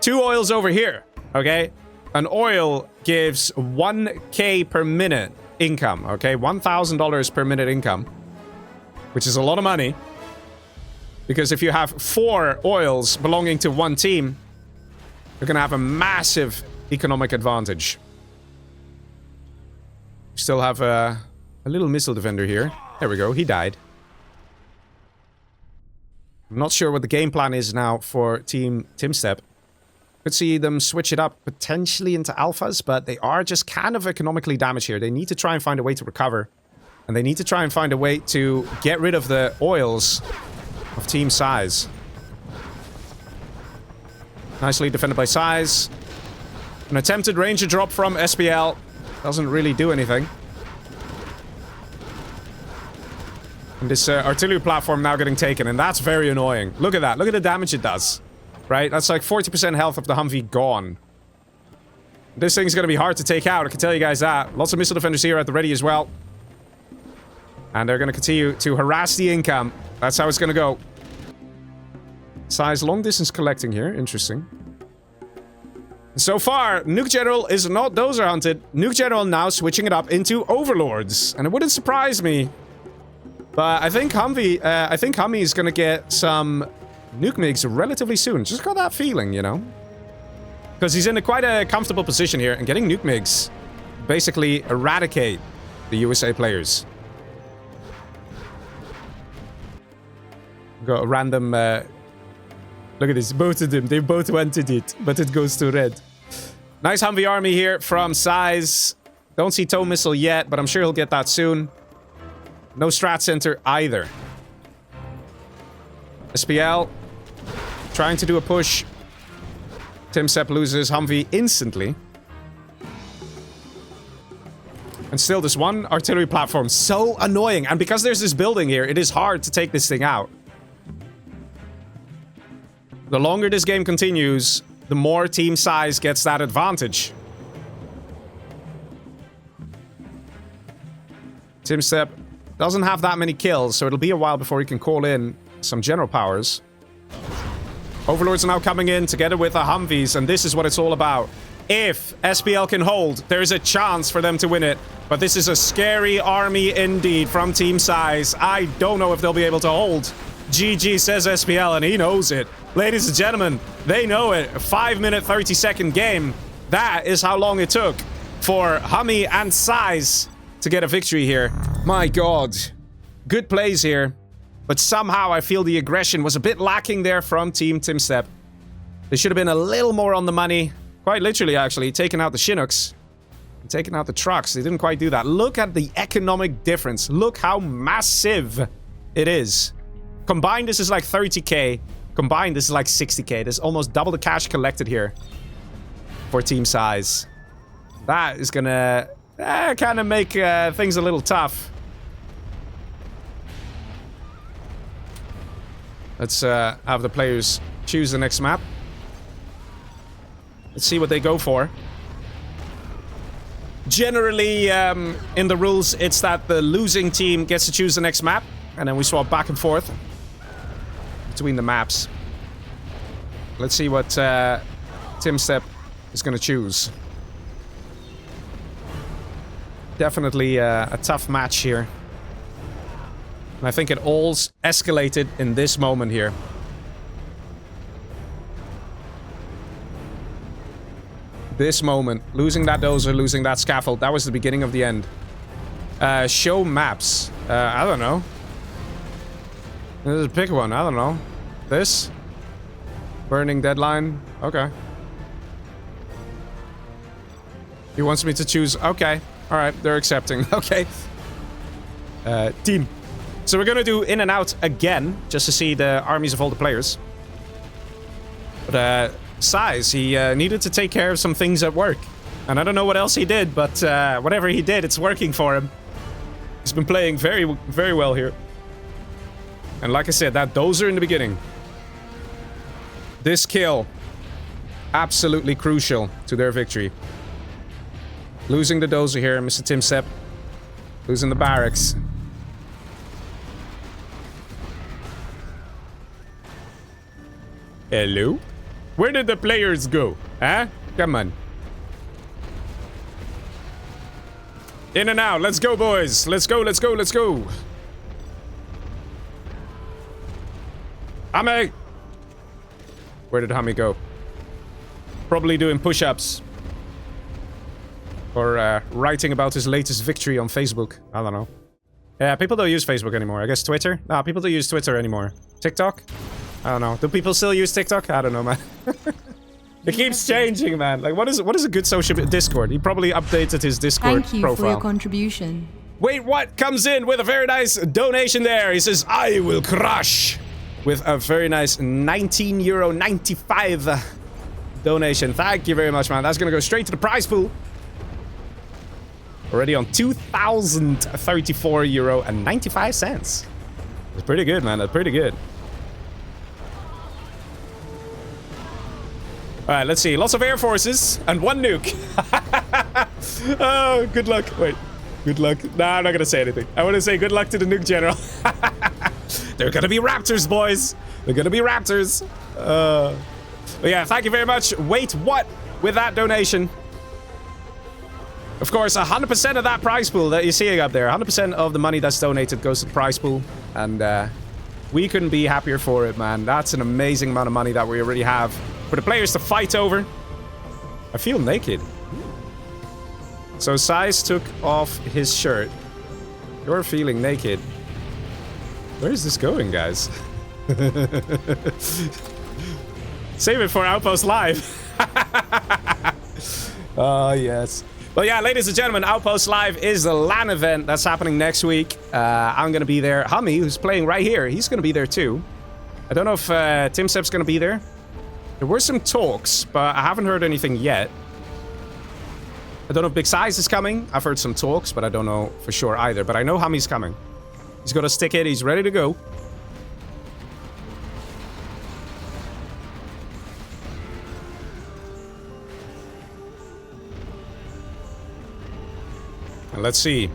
2 oils over here. Okay? An oil gives 1k per minute income. Okay? $1,000 per minute income. Which is a lot of money. Because if you have 4 oils belonging to one team, you're going to have a massive economic advantage. We still have a little missile defender here. There we go. He died. I'm not sure what the game plan is now for Team TumStep. Could see them switch it up potentially into alphas, but they are just kind of economically damaged here. They need to try and find a way to recover. And they need to try and find a way to get rid of the oils of Team Size. Nicely defended by Size. An attempted ranger drop from SPL. Doesn't really do anything. And this artillery platform now getting taken, and that's very annoying. Look at that. Look at the damage it does. Right? That's like 40% health of the Humvee gone. This thing's going to be hard to take out, I can tell you guys that. Lots of missile defenders here at the ready as well. And they're going to continue to harass the income. That's how it's going to go. Size long distance collecting here. Interesting. So far, Nuke General is not dozer hunted. Nuke General now switching it up into Overlords. And it wouldn't surprise me. But I think HuMMi is going to get some Nuke MiGs relatively soon. Just got that feeling, you know? Because he's in quite a comfortable position here. And getting Nuke MiGs basically eradicate the USA players. Got a random... look at this. Both of them. They both wanted it. But it goes to red. Nice Humvee army here from Size. Don't see tow missile yet, but I'm sure he'll get that soon. No strat center either. SPL trying to do a push. TumStep loses HuMMi instantly. And still this one artillery platform. So annoying. And because there's this building here, it is hard to take this thing out. The longer this game continues, the more team size gets that advantage. TumStep doesn't have that many kills, so it'll be a while before he can call in some general powers. Overlords are now coming in together with the HuMMis, and this is what it's all about. If SPL can hold, there's a chance for them to win it. But this is a scary army indeed from Team Size. I don't know if they'll be able to hold. GG says SPL, and he knows it. Ladies and gentlemen, they know it. A 5-minute, 30-second game. That is how long it took for HuMMi and Size to get a victory here. My god. Good plays here. But somehow I feel the aggression was a bit lacking there from Team TumStep. They should have been a little more on the money. Quite literally, actually. Taking out the Chinooks. And taking out the trucks. They didn't quite do that. Look at the economic difference. Look how massive it is. Combined, this is like 30k. Combined, this is like 60k. There's almost double the cash collected here for Team Size. That is gonna kind of make things a little tough. Let's have the players choose the next map. Let's see what they go for. Generally, in the rules, it's that the losing team gets to choose the next map. And then we swap back and forth between the maps. Let's see what TumStep is going to choose. Definitely a tough match here. And I think it all escalated in this moment here. This moment. Losing that dozer, losing that scaffold. That was the beginning of the end. Show maps. I don't know. Let's pick one. I don't know. This? Burning deadline. Okay. He wants me to choose. Okay. Alright, they're accepting. Okay. Team. So we're gonna do in and out again, just to see the armies of all the players. But Size, he needed to take care of some things at work. And I don't know what else he did, but whatever he did, it's working for him. He's been playing very, very well here. And like I said, that dozer in the beginning. This kill, absolutely crucial to their victory. Losing the dozer here, Mr. TumStep. Losing the barracks. Hello? Where did the players go? Huh? Come on. In and out. Let's go, boys. Let's go, let's go, let's go. HuMMi! Where did HuMMi go? Probably doing push-ups. Or writing about his latest victory on Facebook. I don't know. Yeah, people don't use Facebook anymore. I guess Twitter? No, people don't use Twitter anymore. TikTok? I don't know. Do people still use TikTok? I don't know, man. It keeps changing, man. Like, what is a good social... Discord. He probably updated his Discord Thank you profile. for your contribution. Wait, what? Comes in with a very nice donation there. He says, I will crush. With a very nice €19.95 donation. Thank you very much, man. That's gonna go straight to the prize pool. Already on €2,034.95. That's pretty good, man. That's pretty good. Alright, let's see. Lots of air forces and one nuke. Oh, good luck. Wait. Good luck. Nah, I'm not gonna say anything. I want to say good luck to the nuke general. They're gonna be raptors, boys. They're gonna be raptors. But yeah, thank you very much. Wait, what? With that donation. Of course, 100% of that prize pool that you're seeing up there, 100% of the money that's donated goes to the prize pool. And we couldn't be happier for it, man. That's an amazing amount of money that we already have for the players to fight over. I feel naked. So Size took off his shirt. You're feeling naked. Where is this going, guys? Save it for Outpost Live. Oh, yes. But yeah, ladies and gentlemen, Outpost Live is the LAN event that's happening next week. I'm going to be there. HuMMi, who's playing right here, he's going to be there too. I don't know if TumStep's going to be there. There were some talks, but I haven't heard anything yet. I don't know if Big Size is coming. I've heard some talks, but I don't know for sure either. But I know HuMMi's coming. He's got a stick it. He's ready to go. And let's see.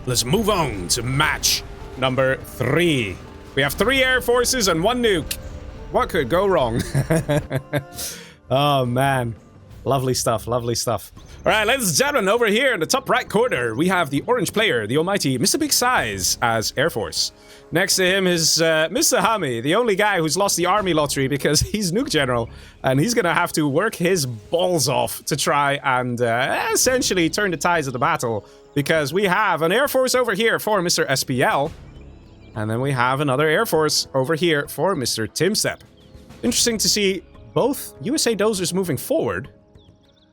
Let's move on to match number 3. We have 3 air forces and 1 nuke. What could go wrong? Oh, man. Lovely stuff, lovely stuff. All right, ladies and gentlemen, over here in the top right corner, we have the orange player, the almighty Mr. Big Size as Air Force. Next to him is Mr. HuMMi, the only guy who's lost the army lottery because he's Nuke General, and he's gonna have to work his balls off to try and essentially turn the tides of the battle, because we have an Air Force over here for Mr. SPL, and then we have another Air Force over here for Mr. TumStep. Interesting to see both USA dozers moving forward.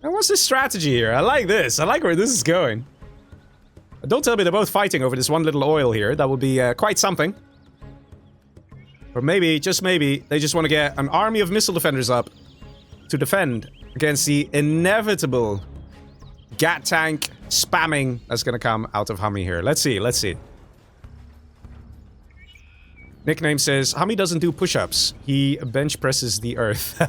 And what's the strategy here? I like this. I like where this is going. Don't tell me they're both fighting over this one little oil here. That would be quite something. Or maybe, just maybe, they just want to get an army of missile defenders up to defend against the inevitable gat tank spamming that's going to come out of HuMMi here. Let's see, let's see. Nickname says, HuMMi doesn't do push-ups. He bench presses the earth.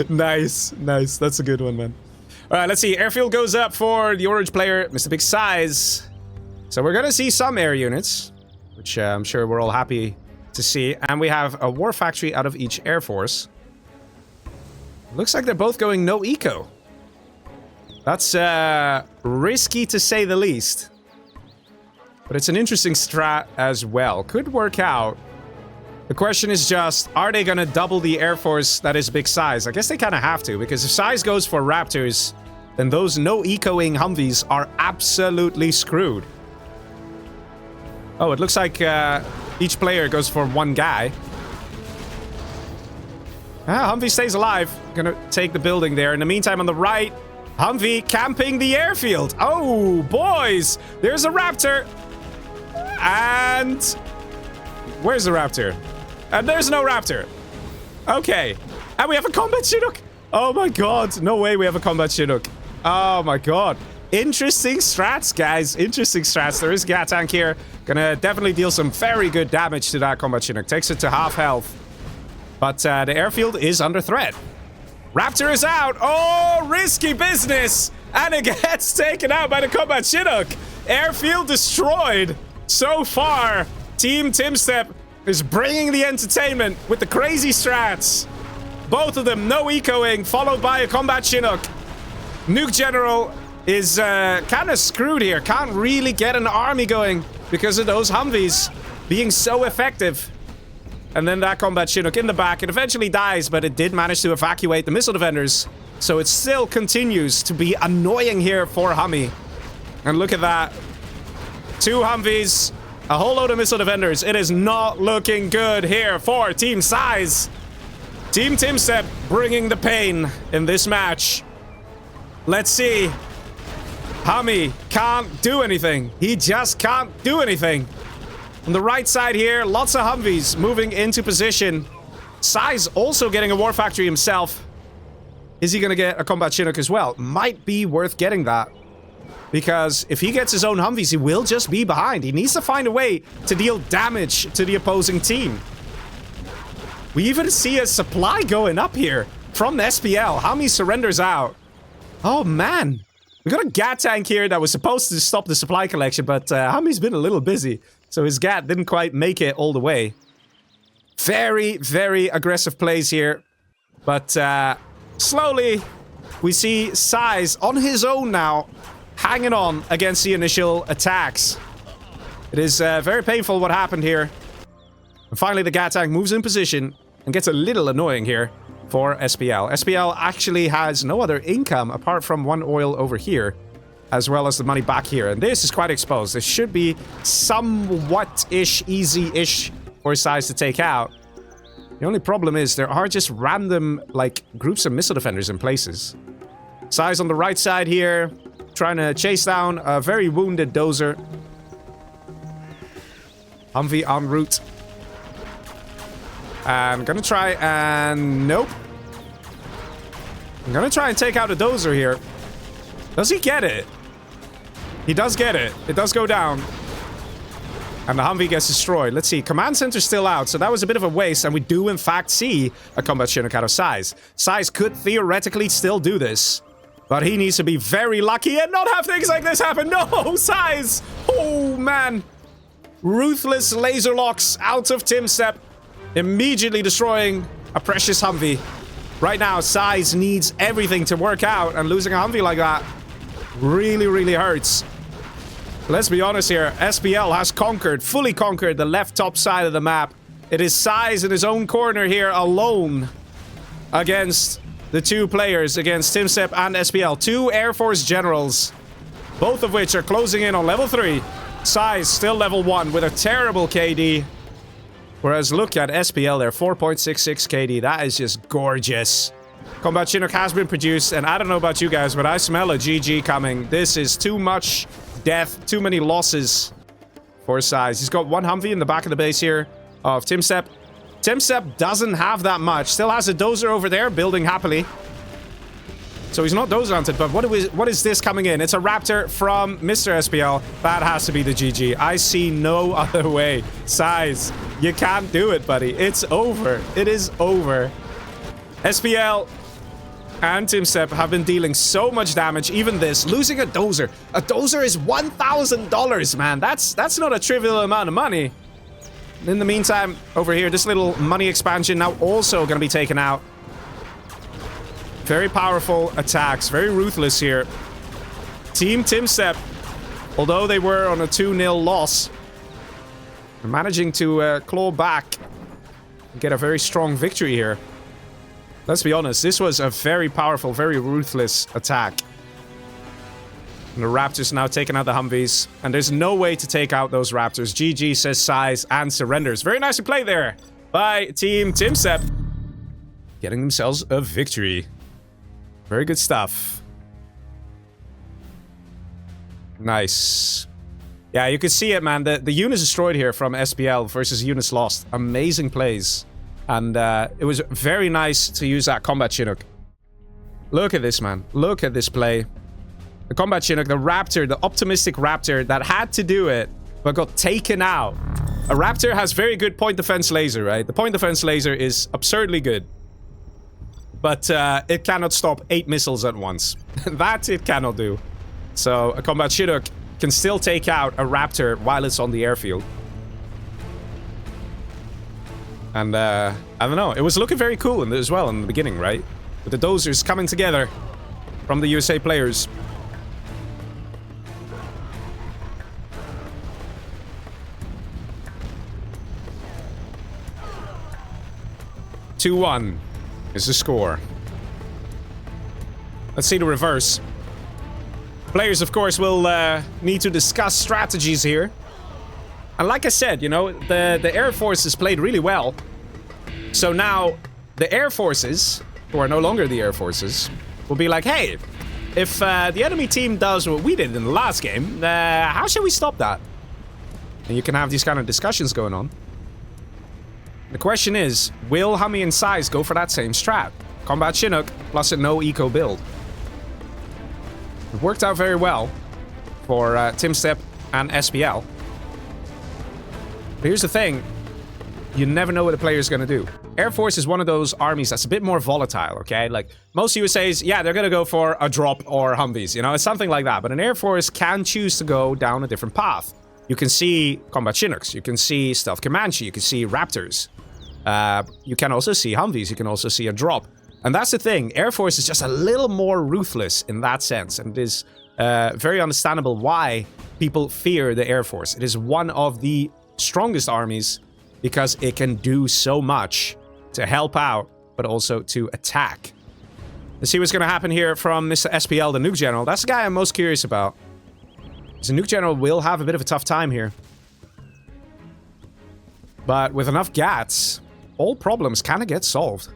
Nice, nice. That's a good one, man. All right, let's see. Airfield goes up for the orange player, Mr. Big Size. So we're going to see some air units, which I'm sure we're all happy to see. And we have a war factory out of each Air Force. Looks like they're both going no eco. That's risky to say the least. But it's an interesting strat as well. Could work out. The question is just, are they going to double the Air Force that is Big Size? I guess they kind of have to, because if Size goes for Raptors, then those no-ecoing Humvees are absolutely screwed. Oh, it looks like each player goes for one guy. Humvee stays alive. Gonna take the building there. In the meantime, on the right, Humvee camping the airfield. Oh, boys! There's a Raptor! And... where's the Raptor? And there's no Raptor. Okay. And we have a combat Chinook. Oh my god. No way we have a combat Chinook. Oh my god. Interesting strats, guys. Interesting strats. There is Gat Tank here. Gonna definitely deal some very good damage to that combat Chinook. Takes it to half health. But the airfield is under threat. Raptor is out. Oh, risky business. And it gets taken out by the combat Chinook. Airfield destroyed. So far, Team TumStep is bringing the entertainment with the crazy strats. Both of them no ecoing, followed by a combat Chinook. Nuke General is kind of screwed here. Can't really get an army going because of those Humvees being so effective. And then that combat Chinook in the back. It eventually dies, but it did manage to evacuate the missile defenders. So it still continues to be annoying here for HuMMi. And look at that. 2 Humvees. A whole load of missile defenders. It is not looking good here for Team Size. Team TumStep bringing the pain in this match. Let's see. HuMMi can't do anything. He just can't do anything. On the right side here, lots of Humvees moving into position. Size also getting a war factory himself. Is he going to get a combat Chinook as well? Might be worth getting that. Because if he gets his own Humvees, he will just be behind. He needs to find a way to deal damage to the opposing team. We even see a supply going up here from the SPL. HuMMi surrenders out. Oh, man. We got a Gat tank here that was supposed to stop the supply collection, but HuMMi's been a little busy. So his Gat didn't quite make it all the way. Very, very aggressive plays here. But slowly, we see Size on his own now, hanging on against the initial attacks. It is very painful what happened here. And finally, the Gat tank moves in position and gets a little annoying here for SPL. SPL actually has no other income apart from 1 oil over here, as well as the money back here. And this is quite exposed. This should be somewhat-ish, easy-ish for Size to take out. The only problem is there are just random, like, groups of missile defenders in places. Size on the right side here. Trying to chase down a very wounded dozer. HuMMi en route. And gonna try and... Nope. I'm gonna try and take out a dozer here. Does he get it? He does get it. It does go down. And the HuMMi gets destroyed. Let's see. Command Center's still out, so that was a bit of a waste. And we do, in fact, see a combat Chinook out of Size. Size could theoretically still do this. But he needs to be very lucky and not have things like this happen. No, Size! Oh, man. Ruthless laser locks out of TumStep. Immediately destroying a precious HuMMi. Right now, Size needs everything to work out. And losing a HuMMi like that really, really hurts. Let's be honest here. SPL has conquered, fully conquered the left top side of the map. It is Size in his own corner here alone against the two players, against TumStep and SPL. Two Air Force generals, both of which are closing in on level 3. Size still level 1 with a terrible KD. Whereas look at SPL there, 4.66 KD. That is just gorgeous. Combat Chinook has been produced, and I don't know about you guys, but I smell a GG coming. This is too much death, too many losses for Size. He's got one HuMMi in the back of the base here of TumStep. TumStep doesn't have that much. Still has a dozer over there building happily. So he's not dozer hunted, but what is this coming in? It's a Raptor from Mr. SPL. That has to be the GG. I see no other way. Size, you can't do it, buddy. It's over. It is over. SPL and TumStep have been dealing so much damage. Even this, losing a dozer. A dozer is $1,000, man. That's not a trivial amount of money. In the meantime, over here, this little money expansion now also going to be taken out. Very powerful attacks. Very ruthless here. Team TumStep, although they were on a 2-0 loss, they're managing to claw back and get a very strong victory here. Let's be honest, this was a very powerful, very ruthless attack. And the Raptors now taking out the HuMMis. And there's no way to take out those Raptors. GG, says Size, and surrenders. Very nicely played there by Team TumStep. Getting themselves a victory. Very good stuff. Nice. Yeah, you can see it, man. The units destroyed here from SPL versus units lost. Amazing plays. And it was very nice to use that combat Chinook. Look at this, man. Look at this play. The combat Chinook, the Raptor, the optimistic Raptor that had to do it, but got taken out. A Raptor has very good point defense laser, right? The point defense laser is absurdly good. But it cannot stop 8 missiles at once. That it cannot do. So a combat Chinook can still take out a Raptor while it's on the airfield. And, I don't know. It was looking very cool as well in the beginning, right? With the dozers coming together from the USA players. (2-1) is the score. Let's see the reverse. Players, of course, will need to discuss strategies here. And like I said, you know, the Air Forces played really well. So now, the Air Forces, who are no longer the Air Forces, will be like, hey, if the enemy team does what we did in the last game, how should we stop that? And you can have these kind of discussions going on. The question is, will HuMMi and Size go for that same strat? Combat Chinook plus a no eco build. It worked out very well for TumStep and SPL. But here's the thing. You never know what a player's going to do. Air Force is one of those armies that's a bit more volatile, okay? Like, most USAs, yeah, they're going to go for a drop or HuMMis, you know? It's something like that. But an Air Force can choose to go down a different path. You can see Combat Chinooks. You can see Stealth Comanche. You can see Raptors. You can also see HuMMis. You can also see a drop. And that's the thing. Air Force is just a little more ruthless in that sense. And it is very understandable why people fear the Air Force. It is one of the strongest armies because it can do so much to help out, but also to attack. Let's see what's going to happen here from Mr. SPL, the Nuke General. That's the guy I'm most curious about. The Nuke General will have a bit of a tough time here. But with enough GATs, all problems kind of get solved.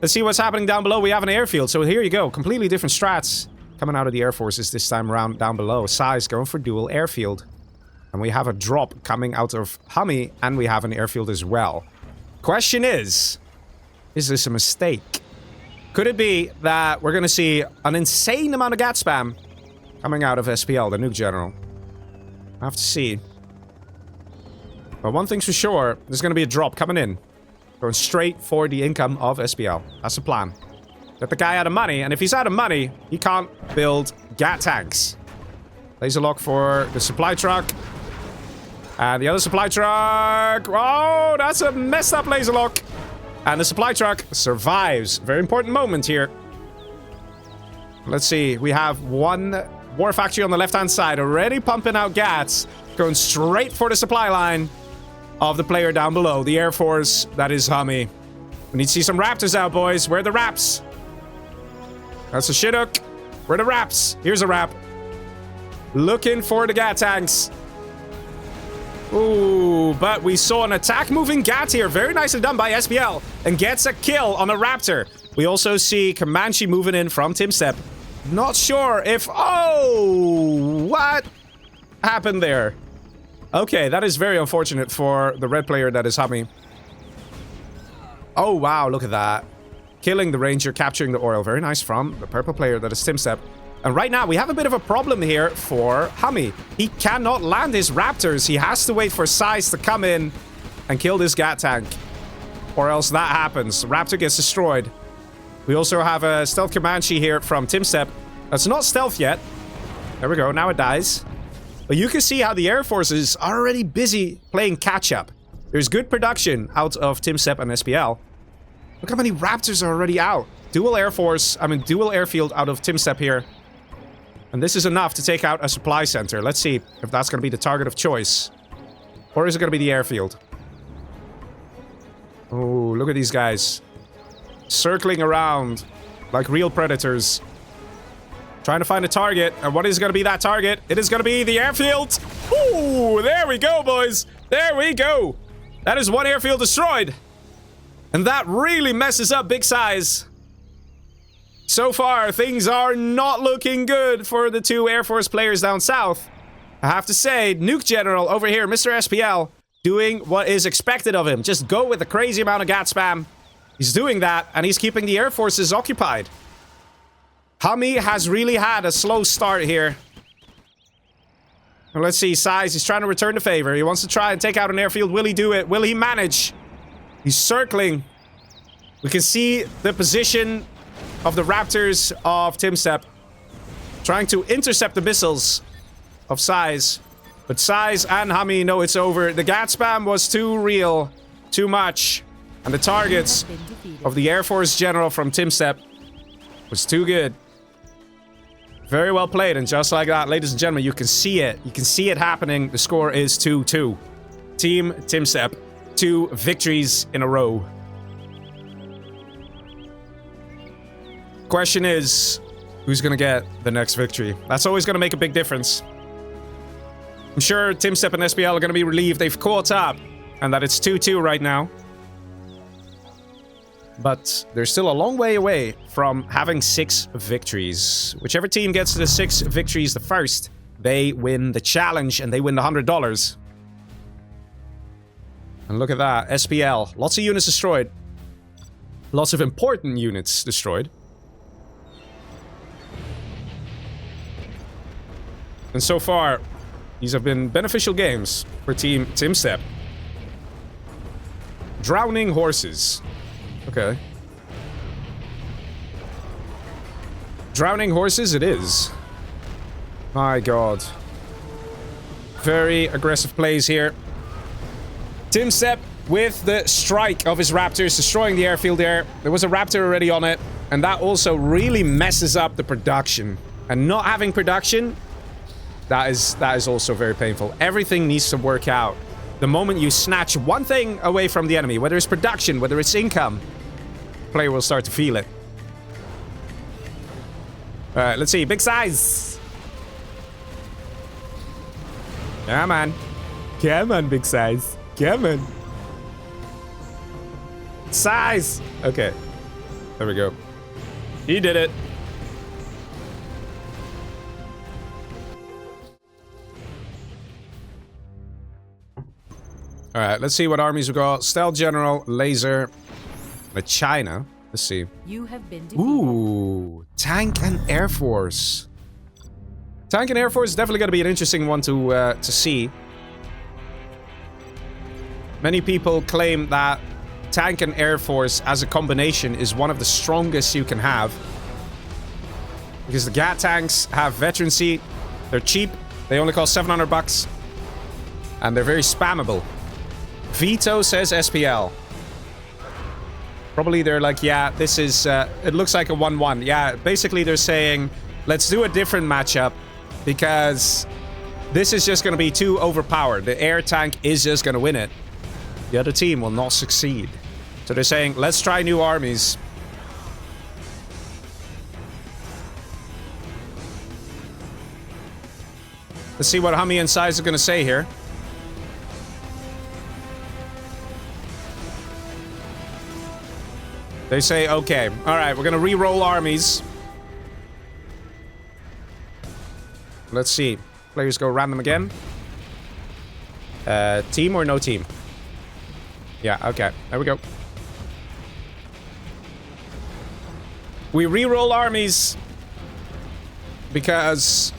Let's see what's happening down below. We have an airfield, so here you go. Completely different strats coming out of the Air Forces this time around down below. Size going for dual airfield. And we have a drop coming out of HuMMi, and we have an airfield as well. Question is this a mistake? Could it be that we're going to see an insane amount of GAT spam coming out of SPL, the nuke general? I have to see. But one thing's for sure, there's going to be a drop coming in. Going straight for the income of SPL. That's the plan. Get the guy out of money, and if he's out of money, he can't build GAT tanks. Laser lock for the supply truck. And the other supply truck... Oh, that's a messed up laser lock. And the supply truck survives. Very important moment here. Let's see. We have one war factory on the left-hand side already pumping out GATs. Going straight for the supply line of the player down below. The Air Force, that is HuMMi. We need to see some Raptors out, boys. Where are the Raps? That's a Chinook. Where are the Raps? Here's a Rap. Looking for the GAT tanks. Ooh, but we saw an attack moving GAT here. Very nicely done by SPL. And gets a kill on a Raptor. We also see Comanche moving in from TumStep. Not sure if... Oh! What happened there? Okay, that is very unfortunate for the red player that is HuMMi. Oh, wow, look at that. Killing the Ranger, capturing the oil. Very nice from the purple player that is TumStep. And right now, we have a bit of a problem here for HuMMi. He cannot land his Raptors. He has to wait for Size to come in and kill this GAT tank. Or else that happens. Raptor gets destroyed. We also have a stealth Comanche here from TumStep. That's not stealth yet. There we go. Now it dies. But you can see how the Air Forces are already busy playing catch-up. There's good production out of TumStep and SPL. Look how many Raptors are already out. Dual airfield out of TumStep here. And this is enough to take out a supply center. Let's see if that's going to be the target of choice. Or is it going to be the airfield? Oh, look at these guys. Circling around like real predators. Trying to find a target. And what is going to be that target? It is going to be the airfield. Ooh, there we go, boys. There we go. That is one airfield destroyed. And that really messes up Big Size. So far, things are not looking good for the two Air Force players down south. I have to say, Nuke General over here, Mr. SPL, doing what is expected of him. Just go with the crazy amount of GAT spam. He's doing that, and he's keeping the Air Forces occupied. HuMMi has really had a slow start here. And let's see, Size, he's trying to return the favor. He wants to try and take out an airfield. Will he do it? Will he manage? He's circling. We can see the position of the Raptors of TumStep. Trying to intercept the missiles of Size. But Size and HuMMi know it's over. The GAT spam was too real. Too much. And the targets of the Air Force General from TumStep was too good. Very well played, and just like that, ladies and gentlemen, you can see it. You can see it happening. The score is 2-2. Team TumStep, 2 victories in a row. Question is, who's gonna get the next victory? That's always gonna make a big difference. I'm sure TumStep and SPL are gonna be relieved they've caught up, and that it's 2-2 right now. But they're still a long way away from having 6 victories. Whichever team gets to the 6 victories the first, they win the challenge and they win the $100. And look at that, SPL. Lots of units destroyed. Lots of important units destroyed. And so far, these have been beneficial games for Team TumStep. Drowning horses. Okay. Drowning horses it is. My god. Very aggressive plays here. TumStep with the strike of his Raptors, destroying the airfield there. There was a Raptor already on it, and that also really messes up the production. And not having production, that is also very painful. Everything needs to work out. The moment you snatch one thing away from the enemy, whether it's production, whether it's income, the player will start to feel it. Alright, let's see. Big Size. Come on. Come on, Big Size. Come on. Size. Okay. There we go. He did it. All right, let's see what armies we got. Stealth General, Laser, the China. Let's see. You have been defeated. Ooh, Tank and Air Force. Tank and Air Force is definitely going to be an interesting one to see. Many people claim that Tank and Air Force as a combination is one of the strongest you can have. Because the GAT tanks have veterancy, they're cheap, they only cost 700 bucks, and they're very spammable. Veto says SPL. Probably they're like, yeah, this is, it looks like a 1-1. Yeah, basically they're saying, let's do a different matchup because this is just going to be too overpowered. The air tank is just going to win it. The other team will not succeed. So they're saying, let's try new armies. Let's see what HuMMi and Size are going to say here. They say, okay, all right, we're going to re-roll armies. Let's see. Players go random again. Team or no team? Yeah, okay. There we go. We re-roll armies because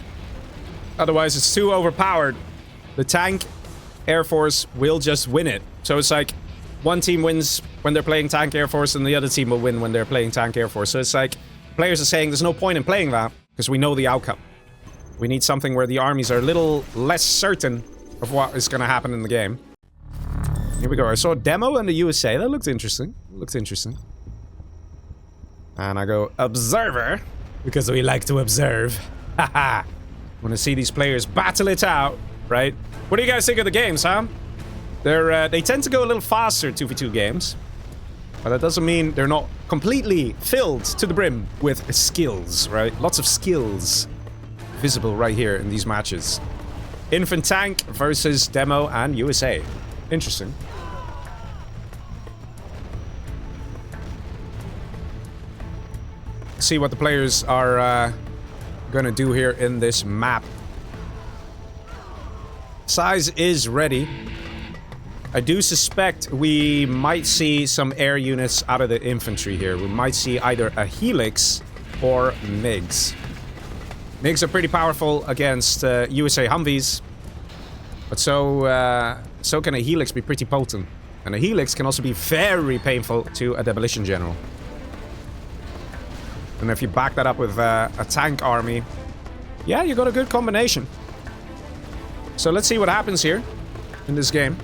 otherwise it's too overpowered. The tank Air Force will just win it. So it's like one team wins when they're playing Tank Air Force and the other team will win when they're playing Tank Air Force. So it's like players are saying there's no point in playing that because we know the outcome. We need something where the armies are a little less certain of what is going to happen in the game. Here we go. I saw a demo in the USA. That looked interesting. Looked interesting. And I go, observer, because we like to observe. Haha. Want to see these players battle it out, right? What do you guys think of the games, huh? They tend to go a little faster, 2v2 games. But that doesn't mean they're not completely filled to the brim with skills, right? Lots of skills visible right here in these matches. Infant Tank versus Demo and USA. Interesting. See what the players are gonna do here in this map. Size is ready. I do suspect we might see some air units out of the infantry here. We might see either a Helix or MiGs. MiGs are pretty powerful against USA Humvees. But so can a Helix be pretty potent. And a Helix can also be very painful to a Demolition General. And if you back that up with a tank army, yeah, you got a good combination. So let's see what happens here in this game.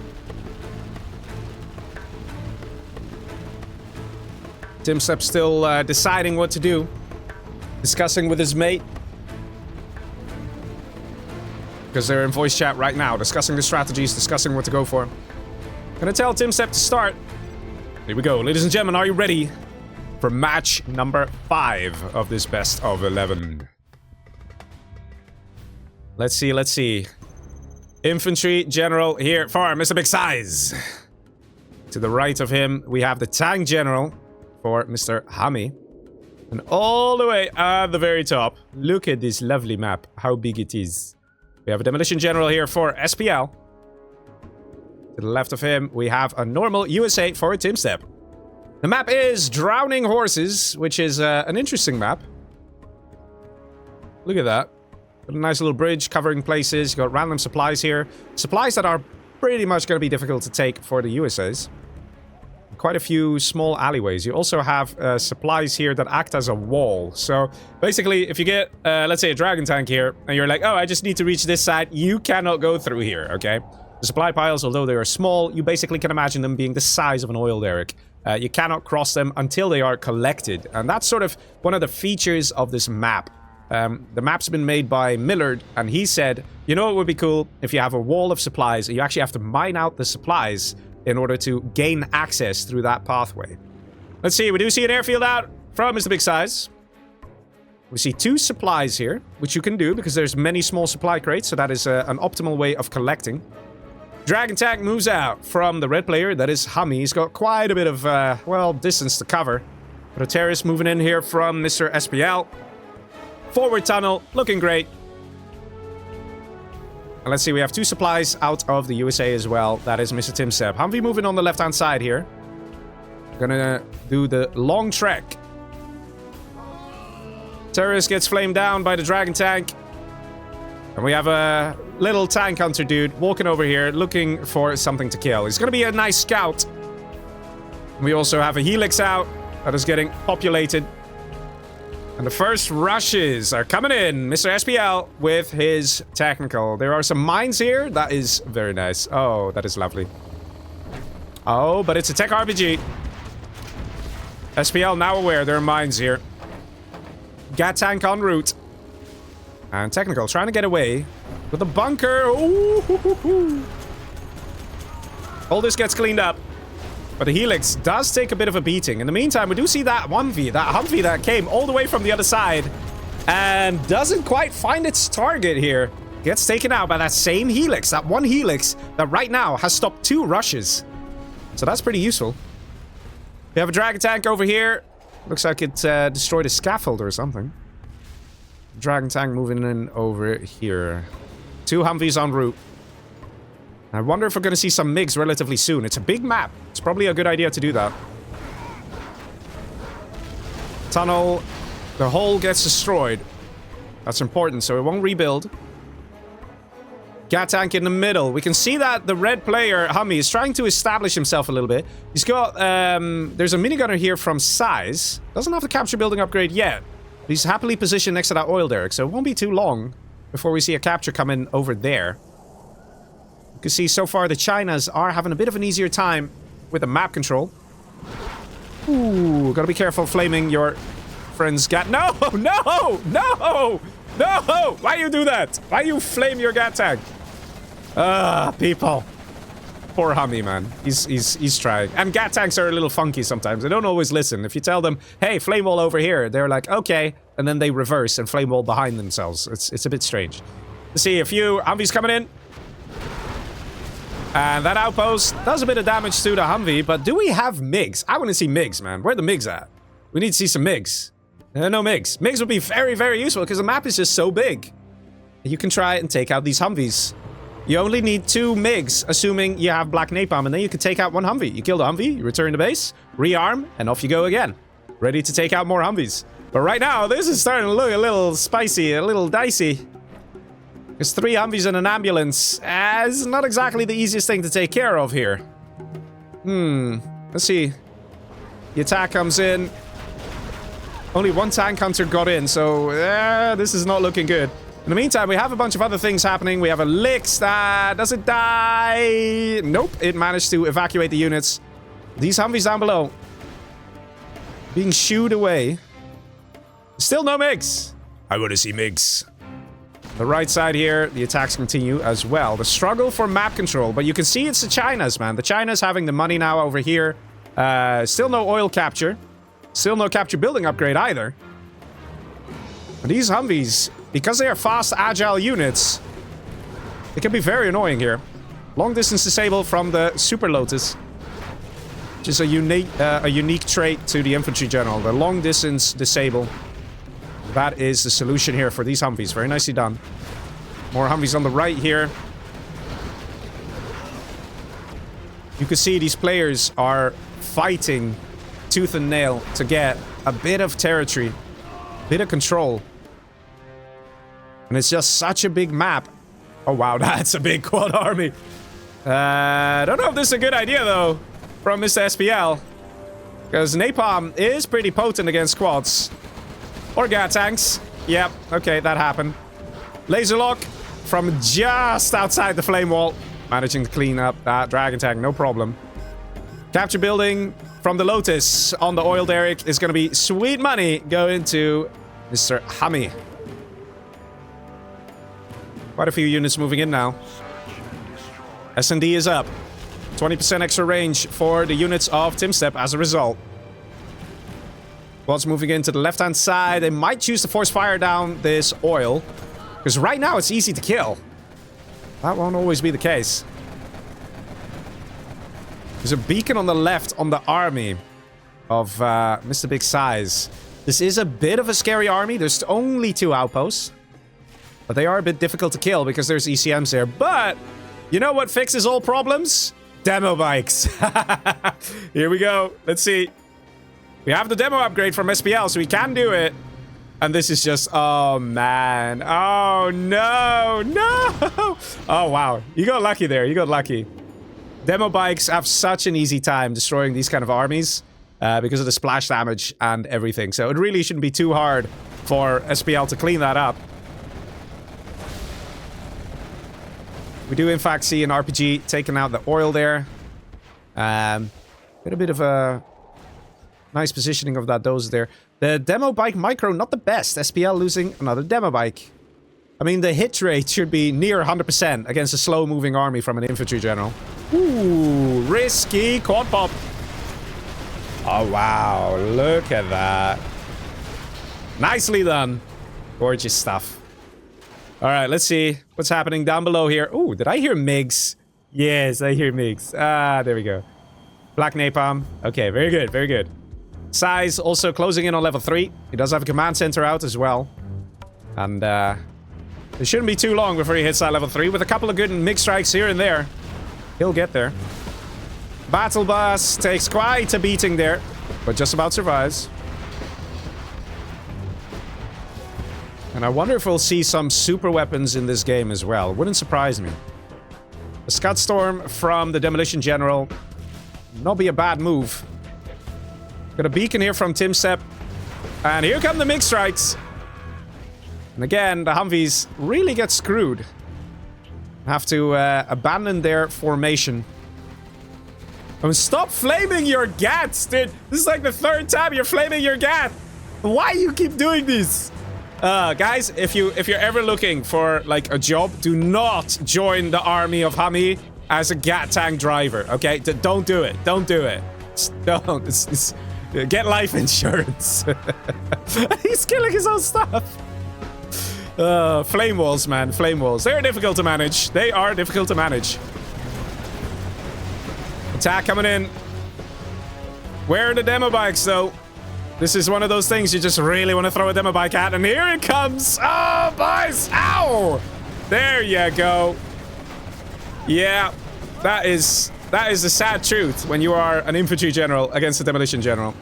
TumStep still deciding what to do. Discussing with his mate. Because they're in voice chat right now. Discussing the strategies, discussing what to go for. Gonna tell TumStep to start. Here we go. Ladies and gentlemen, are you ready for match number 5 of this best of 11? Let's see, let's see. Infantry General here for Mr. Big Size. To the right of him, we have the Tank General for Mr. HuMMi. And all the way at the very top, look at this lovely map, how big it is. We have a Demolition General here for SPL. To the left of him, we have a normal USA for TumStep. The map is Drowning Horses, which is an interesting map. Look at that. Got a nice little bridge covering places. You got random supplies here. Supplies that are pretty much going to be difficult to take for the USAs. Quite a few small alleyways. You also have supplies here that act as a wall. So basically, if you get, let's say, a dragon tank here, and you're like, oh, I just need to reach this side, you cannot go through here, okay? The supply piles, although they are small, you basically can imagine them being the size of an oil derrick. You cannot cross them until they are collected. And that's sort of one of the features of this map. The map's been made by Millard, and he said, you know what would be cool? If you have a wall of supplies, and you actually have to mine out the supplies in order to gain access through that pathway. Let's see, we do see an airfield out from Mr. Big Size. We see 2 supplies here, which you can do because there's many small supply crates, so that is an optimal way of collecting. Dragon Tank moves out from the red player, that is HuMMi. He's got quite a bit of, well, distance to cover. Rotaris moving in here from Mr. SPL. Forward tunnel, looking great. And let's see, we have 2 supplies out of the USA as well. That is Mr. TumStep. HuMMi moving on the left-hand side here. Gonna do the long trek. Terrorist gets flamed down by the dragon tank. And we have a little tank hunter dude walking over here looking for something to kill. He's gonna be a nice scout. We also have a helix out that is getting populated. And the first rushes are coming in. Mr. SPL with his technical. There are some mines here. That is very nice. Oh, that is lovely. Oh, but it's a tech RPG. SPL now aware there are mines here. Gat tank en route. And technical trying to get away with a bunker. Ooh, hoo, hoo, hoo. All this gets cleaned up. But the helix does take a bit of a beating. In the meantime, we do see that HuMMi that came all the way from the other side and doesn't quite find its target here. Gets taken out by that same helix, that one helix that right now has stopped 2 rushes. So that's pretty useful. We have a dragon tank over here. Looks like it destroyed a scaffold or something. Dragon tank moving in over here. 2 HuMMis en route. I wonder if we're going to see some MiGs relatively soon. It's a big map. It's probably a good idea to do that. Tunnel. The hole gets destroyed. That's important, so it won't rebuild. Gat tank in the middle. We can see that the red player, HuMMi, is trying to establish himself a little bit. He's got, there's a minigunner here from Size. Doesn't have the capture building upgrade yet. He's happily positioned next to that oil derrick, so it won't be too long before we see a capture come in over there. You can see so far the Chinas are having a bit of an easier time with the map control. Ooh, gotta be careful flaming your friend's gat. No! No! No! No! Why you do that? Why you flame your gat tank? People. Poor HuMMi, man. He's trying. And gat tanks are a little funky sometimes. They don't always listen. If you tell them, hey, flame wall over here, they're like, okay. And then they reverse and flame wall behind themselves. It's a bit strange. Let's see, a few HuMMis coming in. And that outpost does a bit of damage to the HuMMi, but do we have MiGs? I want to see MiGs, man. Where are the MiGs at? We need to see some MiGs. No MiGs. MiGs would be very, very useful because the map is just so big. You can try and take out these HuMMis. You only need 2 MiGs, assuming you have black napalm, and then you can take out 1 HuMMi. You kill the HuMMi, you return to base, rearm, and off you go again. Ready to take out more HuMMis. But right now, this is starting to look a little spicy, a little dicey. There's 3 HuMMis and an ambulance. It's not exactly the easiest thing to take care of here. Let's see. The attack comes in. Only 1 tank hunter got in, so this is not looking good. In the meantime, we have a bunch of other things happening. We have a Lix that... Does it die? Nope, it managed to evacuate the units. These HuMMis down below being shooed away. Still no MiGs. I want to see MiGs. The right side here, the attacks continue as well. The struggle for map control, but you can see it's the Chinas, man. The Chinas having the money now over here. Still no oil capture. Still no capture building upgrade either. But these HuMMis, because they are fast, agile units, it can be very annoying here. Long distance disable from the Super Lotus, which is a unique trait to the infantry general. The long distance disable. That is the solution here for these HuMMis. Very nicely done. More HuMMis on the right here. You can see these players are fighting tooth and nail to get a bit of territory, a bit of control. And it's just such a big map. Oh wow, that's a big quad army. I don't know if this is a good idea though, from Mr. SPL. Because napalm is pretty potent against quads. Or gat tanks. Yep, okay, that happened. Laser lock from just outside the flame wall. Managing to clean up that dragon tank, no problem. Capture building from the Lotus on the oil derrick is going to be sweet money going to Mr. HuMMi. Quite a few units moving in now. S&D is up. 20% extra range for the units of TumStep as a result. Quads moving into the left-hand side. They might choose to force fire down this oil. Because right now it's easy to kill. That won't always be the case. There's a beacon on the left on the army of Mr. Big Size. This is a bit of a scary army. There's only 2 outposts. But they are a bit difficult to kill because there's ECMs there. But you know what fixes all problems? Demo bikes. Here we go. Let's see. We have the demo upgrade from SPL, so we can do it. And this is just... Oh, man. Oh, no. No. Oh, wow. You got lucky there. You got lucky. Demo bikes have such an easy time destroying these kind of armies because of the splash damage and everything. So it really shouldn't be too hard for SPL to clean that up. We do, in fact, see an RPG taking out the oil there. Got a bit of a nice positioning of that dozer there. The demo bike micro, not the best. SPL losing another demo bike. I mean, the hit rate should be near 100% against a slow-moving army from an infantry general. Ooh, risky quad pop. Oh, wow. Look at that. Nicely done. Gorgeous stuff. All right, let's see what's happening down below here. Ooh, did I hear MiGs? Yes, I hear MiGs. Ah, there we go. Black napalm. Okay, very good, very good. Size also closing in on level 3. He does have a command center out as well. And it shouldn't be too long before he hits that level 3. With a couple of good MiG strikes here and there, he'll get there. Battle Bus takes quite a beating there, but just about survives. And I wonder if we'll see some super weapons in this game as well. Wouldn't surprise me. A Scud Storm from the Demolition General. Not be a bad move. Got a beacon here from TumStep. And here come the MiG strikes. And again, the Humvees really get screwed. Have to abandon their formation. Oh, stop flaming your gats, dude. This is like the 3rd time you're flaming your gat. Why you keep doing this? Guys, if you're ever looking for like a job, do not join the army of HuMMi as a gat tank driver. Okay, don't do it. Don't do it. Don't. Get life insurance. He's killing his own stuff. Flame walls, man. Flame walls. They're difficult to manage. They are difficult to manage. Attack coming in. Where are the demo bikes, though? This is one of those things you just really want to throw a demo bike at, and here it comes! Oh, boys! Ow! There you go. Yeah, that is the sad truth when you are an infantry general against a demolition general.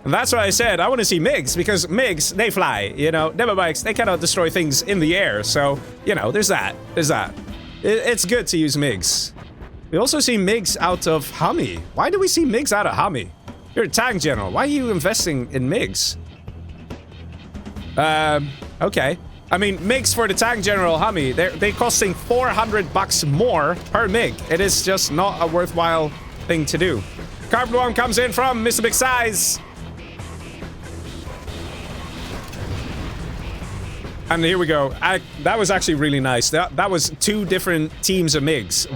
And that's why I said I want to see MiGs, because MiGs, they fly, you know? Demo bikes, they cannot destroy things in the air, so, you know, there's that. There's that. It's good to use MiGs. We also see MiGs out of HuMMi. Why do we see MiGs out of HuMMi? You're a tank general. Why are you investing in MiGs? Okay. I mean, MiGs for the tank general HuMMi, they're costing $400 more per MiG. It is just not a worthwhile thing to do. Carbon Worm comes in from Mr. Big Size. And here we go. That was actually really nice. That was 2 different teams of MiGs.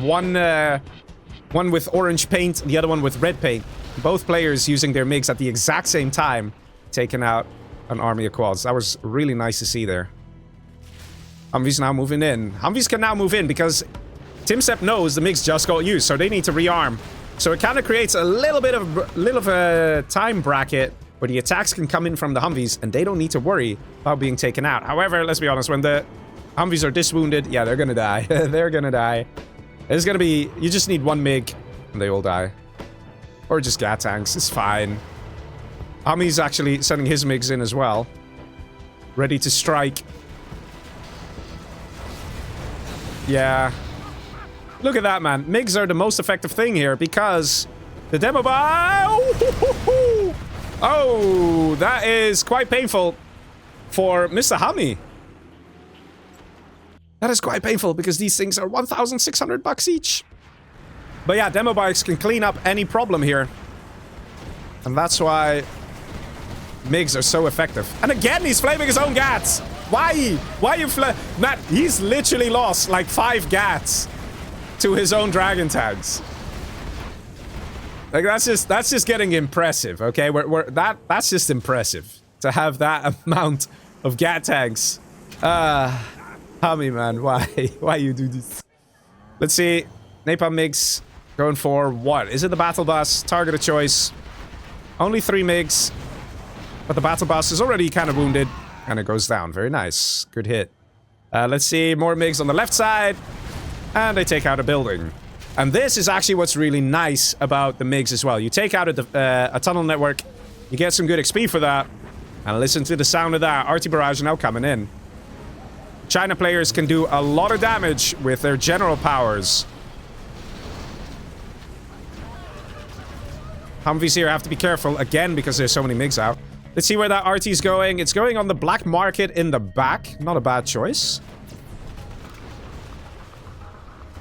One with orange paint, the other one with red paint. Both players using their MiGs at the exact same time, taking out an army of quads. That was really nice to see there. Humvees now moving in. Humvees can now move in because TumStep knows the MiGs just got used, so they need to rearm. So it kind of creates a little bit of a time bracket where the attacks can come in from the Humvees, and they don't need to worry about being taken out. However, let's be honest, when the Humvees are diswounded, yeah, they're gonna die. They're gonna die. It's gonna be... You just need 1 MiG, and they all die. Or just gat tanks, it's fine. HuMMi's actually sending his MiGs in as well. Ready to strike. Yeah. Look at that, man. MiGs are the most effective thing here because the demo Oh, that is quite painful for Mr. HuMMi. That is quite painful because these things are $1,600 each. But yeah, demo bikes can clean up any problem here. And that's why MiGs are so effective. And again, he's flaming his own gats. Why? Why you Matt, he's literally lost like 5 gats to his own dragon tags. Like, that's just getting impressive, okay? That's just impressive to have that amount of gat tags. HuMMi, man, why you do this? Let's see. Napalm MiGs going for what? Is it the battle bus? Target of choice. Only 3 MiGs. But the battle bus is already kind of wounded. And it goes down. Very nice. Good hit. Let's see, more MiGs on the left side. And they take out a building. And this is actually what's really nice about the MiGs as well. You take out a tunnel network, you get some good XP for that. And listen to the sound of that. RT Barrage now coming in. China players can do a lot of damage with their general powers. Humvees here have to be careful again because there's so many MiGs out. Let's see where that RT is going. It's going on the black market in the back. Not a bad choice.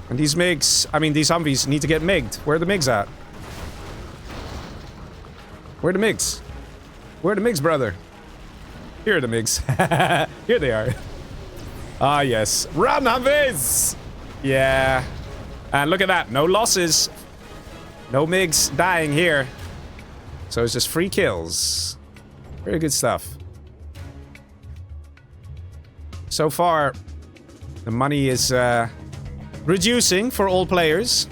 And these MiGs, I mean these Humvees need to get MiG'd. Where are the MiGs at? Where are the MiGs? Where are the MiGs, brother? Here are the MiGs. Here they are. Ah, yes. Run, Humvees! Yeah. And look at that. No losses. No MiGs dying here. So it's just free kills. Very good stuff. So far, the money is reducing for all players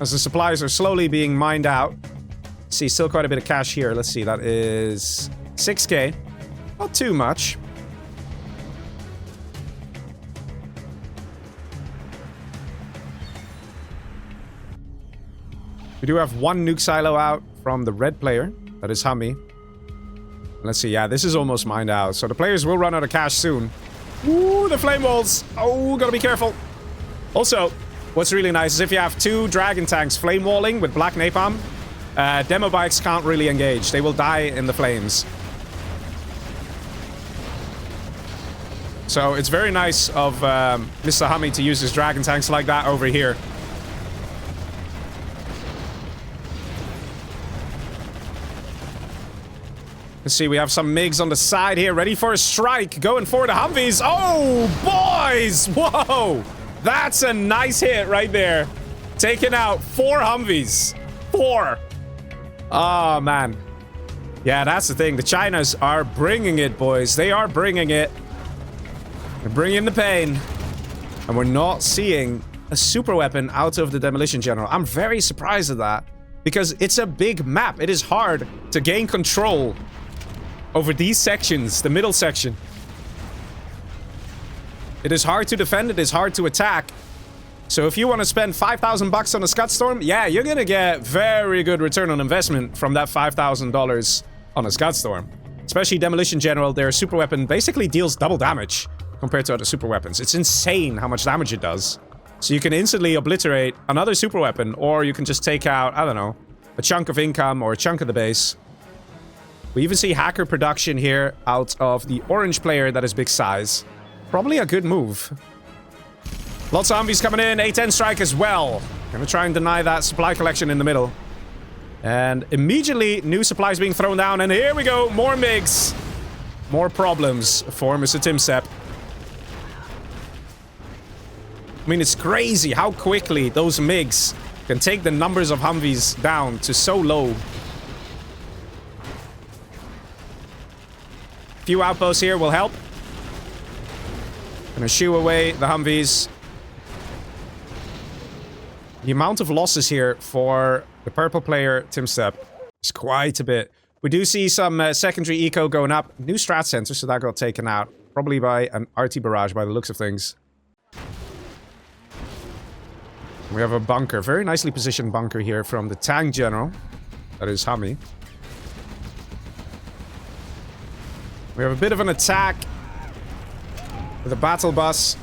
as the supplies are slowly being mined out. See, still quite a bit of cash here. Let's see, that is 6k. Not too much. We do have one nuke silo out from the red player. That is HuMMi. Let's see, yeah, this is almost mined out. So the players will run out of cash soon. Ooh, the flame walls. Oh, gotta be careful. Also, what's really nice is if you have two dragon tanks flame walling with black napalm, demo bikes can't really engage. They will die in the flames. So it's very nice of Mr. HuMMi to use his dragon tanks like that over here. Let's see, we have some MiGs on the side here, ready for a strike, going for the Humvees. Oh, boys! Whoa! That's a nice hit right there. Taking out 4 Humvees. 4! Oh, man. Yeah, that's the thing. The Chinas are bringing it, boys. They are bringing it. They're bringing the pain. And we're not seeing a super weapon out of the Demolition General. I'm very surprised at that. Because it's a big map. It is hard to gain control over these sections, the middle section. It is hard to defend, it is hard to attack. So if you want to spend 5,000 bucks on a Scud Storm, yeah, you're gonna get very good return on investment from that $5,000 on a Scud Storm. Especially Demolition General, their super weapon basically deals double damage compared to other super weapons. It's insane how much damage it does. So you can instantly obliterate another super weapon, or you can just take out, I don't know, a chunk of income or a chunk of the base. We even see hacker production here out of the orange player that is big size. Probably a good move. Lots of Humvees coming in. A10 strike as well. Gonna try and deny that supply collection in the middle. And immediately new supplies being thrown down. And here we go. More MiGs. More problems for Mr. TumStep. I mean, it's crazy how quickly those MiGs can take the numbers of Humvees down to so low. Few outposts here will help. Gonna shoo away the Humvees. The amount of losses here for the purple player, TumStep, is quite a bit. We do see some secondary eco going up. New strat center, so that got taken out. Probably by an RT barrage by the looks of things. We have a bunker. Very nicely positioned bunker here from the tank general. That is HuMMi. We have a bit of an attack with a battle bus.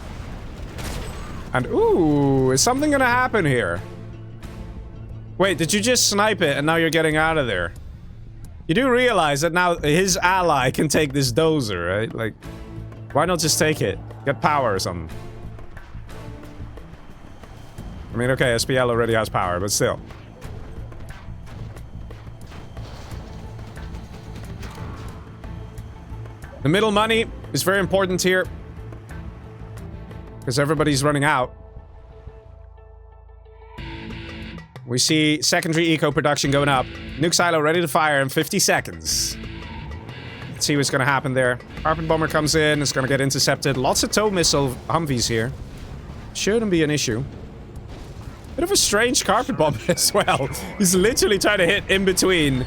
And ooh, is something gonna happen here? Wait, did you just snipe it and now you're getting out of there? You do realize that now his ally can take this dozer, right? Like, why not just take it? Get power or something. I mean, okay, SPL already has power, but still. The middle money is very important here. Because everybody's running out. We see secondary eco production going up. Nuke silo ready to fire in 50 seconds. Let's see what's going to happen there. Carpet bomber comes in. It's going to get intercepted. Lots of tow missile Humvees here. Shouldn't be an issue. Bit of a strange carpet bomber as well. He's literally trying to hit in between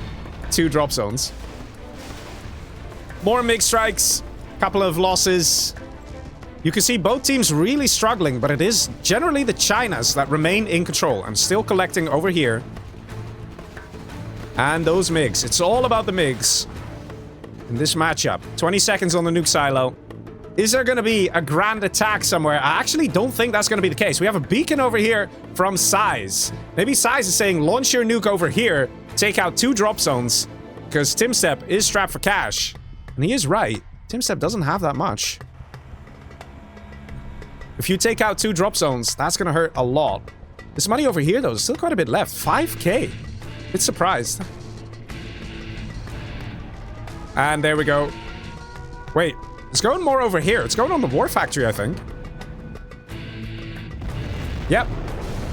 2 drop zones. More MiG strikes. Couple of losses. You can see both teams really struggling, but it is generally the Chinas that remain in control. I'm still collecting over here. And those MiGs. It's all about the MiGs in this matchup. 20 seconds on the nuke silo. Is there going to be a grand attack somewhere? I actually don't think that's going to be the case. We have a beacon over here from Size. Maybe Size is saying, launch your nuke over here, take out 2 drop zones, because TumStep is strapped for cash. And he is right. TumStep doesn't have that much. If you take out 2 drop zones, that's going to hurt a lot. This money over here, though, there's still quite a bit left. 5k. Bit surprised. And there we go. Wait, it's going more over here. It's going on the War Factory, I think. Yep.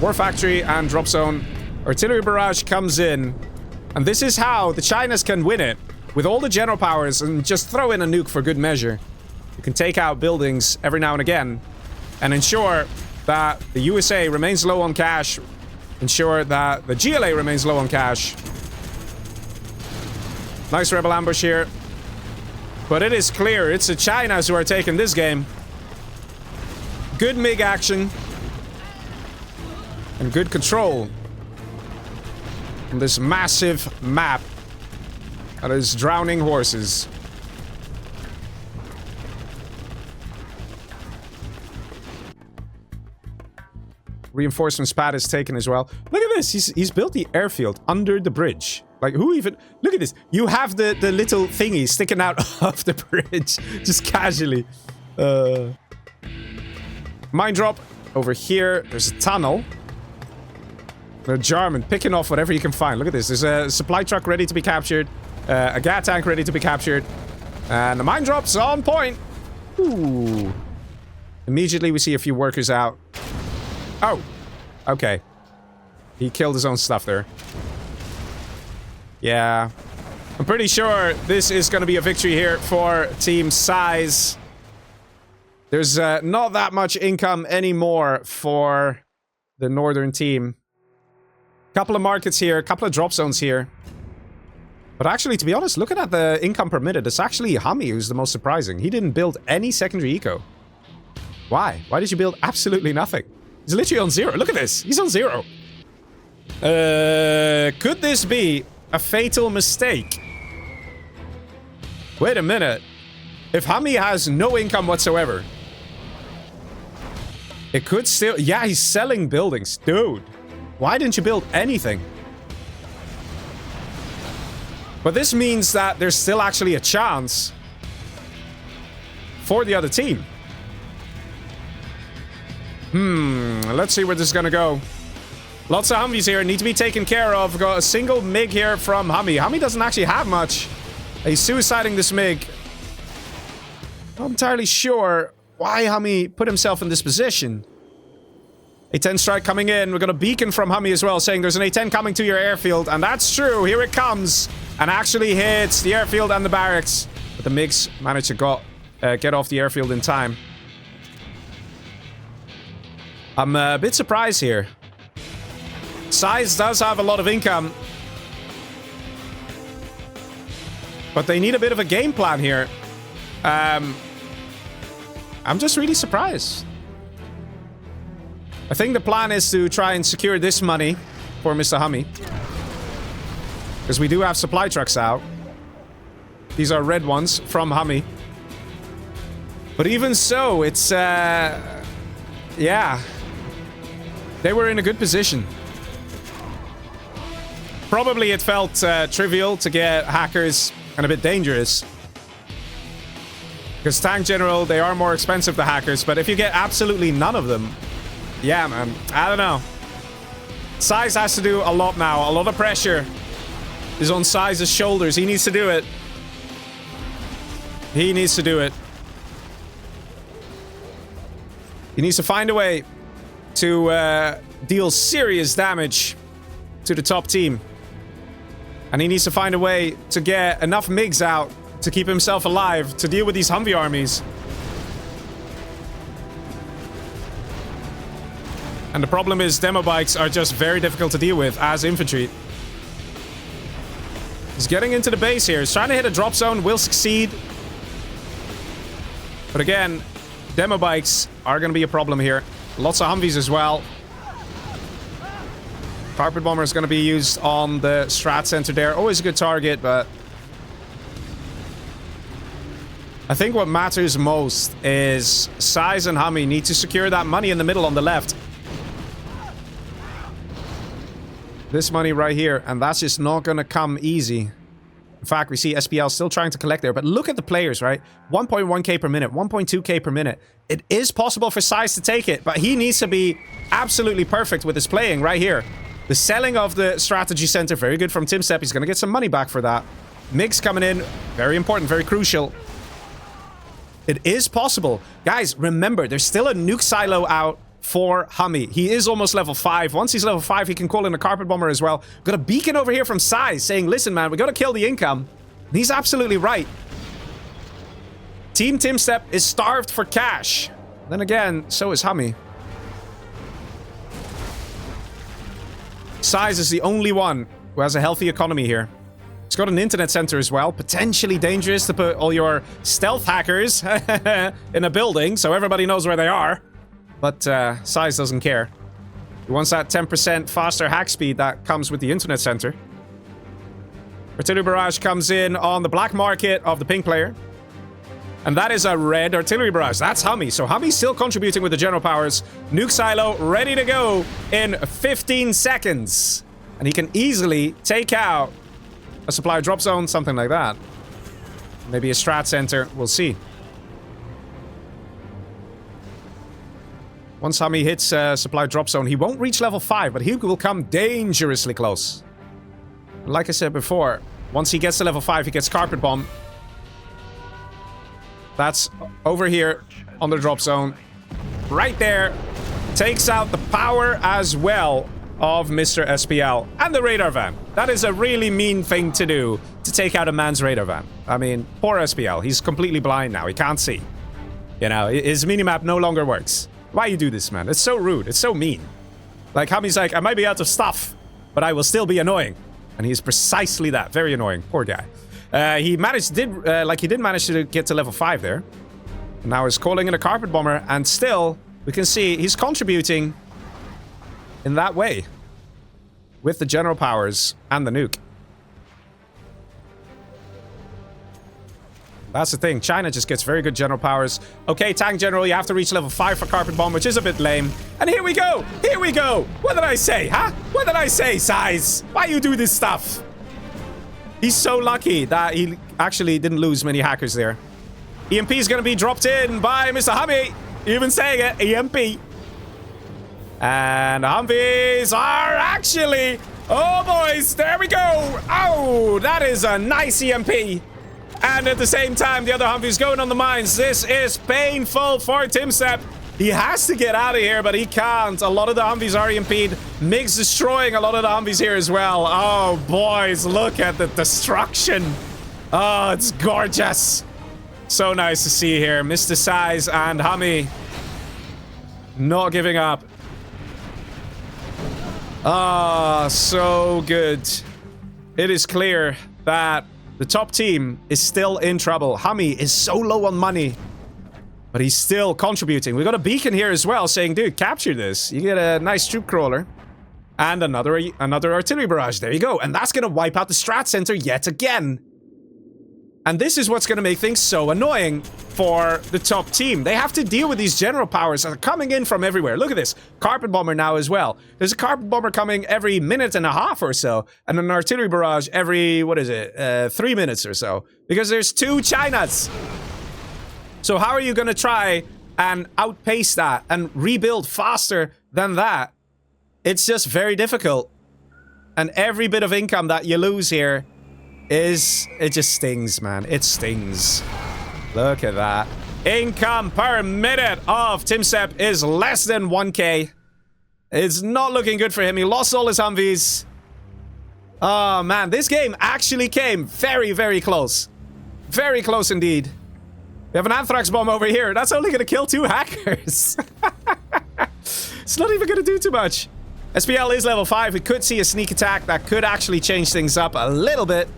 War Factory and drop zone. Artillery barrage comes in. And this is how the Chinas can win it. With all the general powers and just throw in a nuke for good measure. You can take out buildings every now and again. And ensure that the USA remains low on cash. Ensure that the GLA remains low on cash. Nice rebel ambush here. But it is clear it's the Chinas who are taking this game. Good MiG action. And good control. On this massive map. That is drowning horses. Reinforcements pad is taken as well. Look at this. He's built the airfield under the bridge. Like, who even... Look at this. You have the little thingy sticking out of the bridge. Just casually. Mine drop over here. There's a tunnel. They're German, picking off whatever you can find. Look at this. There's a supply truck ready to be captured. A gas tank ready to be captured. And the mine drop's on point. Ooh. Immediately we see a few workers out. Oh, okay. He killed his own stuff there. Yeah. I'm pretty sure this is going to be a victory here for Team Size. There's not that much income anymore for the northern team. Couple of markets here, couple of drop zones here. But actually, to be honest, looking at the income per minute, it's actually HuMMi who's the most surprising. He didn't build any secondary eco. Why? Why did you build absolutely nothing? He's literally on 0. Look at this. He's on 0. Could this be a fatal mistake? Wait a minute. If HuMMi has no income whatsoever, it could still... Yeah, he's selling buildings. Dude, why didn't you build anything? But this means that there's still actually a chance for the other team. Let's see where this is gonna go. Lots of HuMMis here need to be taken care of. We've got a single MiG here from HuMMi. HuMMi doesn't actually have much. He's suiciding this MiG. Not entirely sure why HuMMi put himself in this position. A-10 strike coming in. We've got a beacon from HuMMi as well saying there's an A-10 coming to your airfield. And that's true. Here it comes. And actually hits the airfield and the barracks. But the MiGs managed to get off the airfield in time. I'm a bit surprised here. Size does have a lot of income. But they need a bit of a game plan here. I'm just really surprised. I think the plan is to try and secure this money for Mr. HuMMi. Because we do have supply trucks out. These are red ones from HuMMi. But even so, it's... yeah. They were in a good position. Probably it felt trivial to get hackers and a bit dangerous. Because tank general, they are more expensive, the hackers. But if you get absolutely none of them... Yeah, man. I don't know. Size has to do a lot now. A lot of pressure is on Size's shoulders. He needs to do it. He needs to do it. He needs to find a way to deal serious damage to the top team. And he needs to find a way to get enough MiGs out to keep himself alive, to deal with these Humvee armies. And the problem is demo bikes are just very difficult to deal with as infantry. He's getting into the base here. He's trying to hit a drop zone, will succeed. But again, Demo bikes are going to be a problem here. Lots of Humvees as well. Carpet Bomber is going to be used on the Strat Center there. Always a good target, but I think what matters most is Size and HuMMi need to secure that money in the middle on the left. This money right here, and that's just not going to come easy. In fact, we see SPL still trying to collect there, but look at the players, right? 1.1k per minute, 1.2k per minute. It is possible for Size to take it, but he needs to be absolutely perfect with his playing right here. The selling of the strategy center, very good from TumStep. He's going to get some money back for that. Mix coming in, very important, very crucial. It is possible. Guys, remember, there's still a nuke silo out for HuMMi. He is almost level 5. Once he's level 5, he can call in a Carpet Bomber as well. Got a beacon over here from Size saying, listen, man, we got to kill the income. And he's absolutely right. Team TumStep is starved for cash. Then again, so is HuMMi. Size is the only one who has a healthy economy here. He's got an internet center as well. Potentially dangerous to put all your stealth hackers in a building so everybody knows where they are. But Size doesn't care. He wants that 10% faster hack speed that comes with the internet center. Artillery Barrage comes in on the black market of the pink player. And that is a red Artillery Barrage. That's HuMMi. So HuMMi's still contributing with the general powers. Nuke silo ready to go in 15 seconds. And he can easily take out a supply drop zone, something like that. Maybe a strat center. We'll see. Once HuMMi hits supply drop zone, he won't reach level 5, but he will come dangerously close. Like I said before, once he gets to level 5, he gets Carpet Bomb. That's over here on the drop zone. Right there. Takes out the power as well of Mr. SPL. And the radar van. That is a really mean thing to do, to take out a man's radar van. I mean, poor SPL. He's completely blind now. He can't see. You know, his minimap no longer works. Why you do this, man? It's so rude. It's so mean. Like, HuMMi's like, I might be out of stuff, but I will still be annoying. And he's precisely that. Very annoying. Poor guy. He did manage to get to level 5 there. Now he's calling in a Carpet Bomber, and still, we can see he's contributing in that way. With the general powers and the nuke. That's the thing. China just gets very good general powers. Okay, Tank General, you have to reach level 5 for Carpet Bomb, which is a bit lame. And here we go! Here we go! What did I say, huh? What did I say, Size? Why you do this stuff? He's so lucky that he actually didn't lose many hackers there. EMP is going to be dropped in by Mr. HuMMi. Even saying it, EMP. And Humvees are actually... Oh, boys, there we go. Oh, that is a nice EMP. And at the same time, the other Humvees going on the mines. This is painful for TumStep. He has to get out of here, but he can't. A lot of the Humvees are EMP'd. Mix destroying a lot of the Humvees here as well. Oh, boys, look at the destruction. Oh, it's gorgeous. So nice to see here. Mr. Size and HuMMi not giving up. Ah, so good. It is clear that the top team is still in trouble. HuMMi is so low on money, but he's still contributing. We got a beacon here as well saying, dude, capture this. You get a nice troop crawler and another artillery barrage. There you go. And that's going to wipe out the strat center yet again. And this is what's going to make things so annoying for the top team. They have to deal with these general powers that are coming in from everywhere. Look at this. Carpet Bomber now as well. There's a Carpet Bomber coming every minute and a half or so. And an artillery barrage every, 3 minutes or so. Because there's 2 Chinas. So how are you going to try and outpace that and rebuild faster than that? It's just very difficult. And every bit of income that you lose here it just stings, man. It stings. Look at that. Income per minute of TumStep is less than 1k. It's not looking good for him. He lost all his Humvees. Oh, man. This game actually came very, very close. Very close indeed. We have an Anthrax bomb over here. That's only going to kill 2 hackers. It's not even going to do too much. SPL is level 5. We could see a sneak attack that could actually change things up a little bit.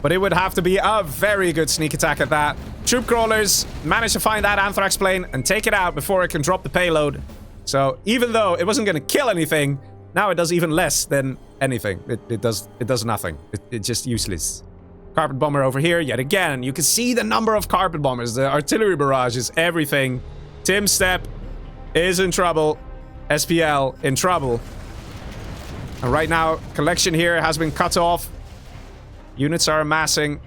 But it would have to be a very good sneak attack at that. Troop crawlers managed to find that Anthrax plane and take it out before it can drop the payload. So even though it wasn't going to kill anything, now it does even less than anything. It does nothing. It's just useless. Carpet bomber over here yet again. You can see the number of carpet bombers, the artillery barrages, everything. TumStep is in trouble. SPL in trouble. And right now, collection here has been cut off. Units are amassing.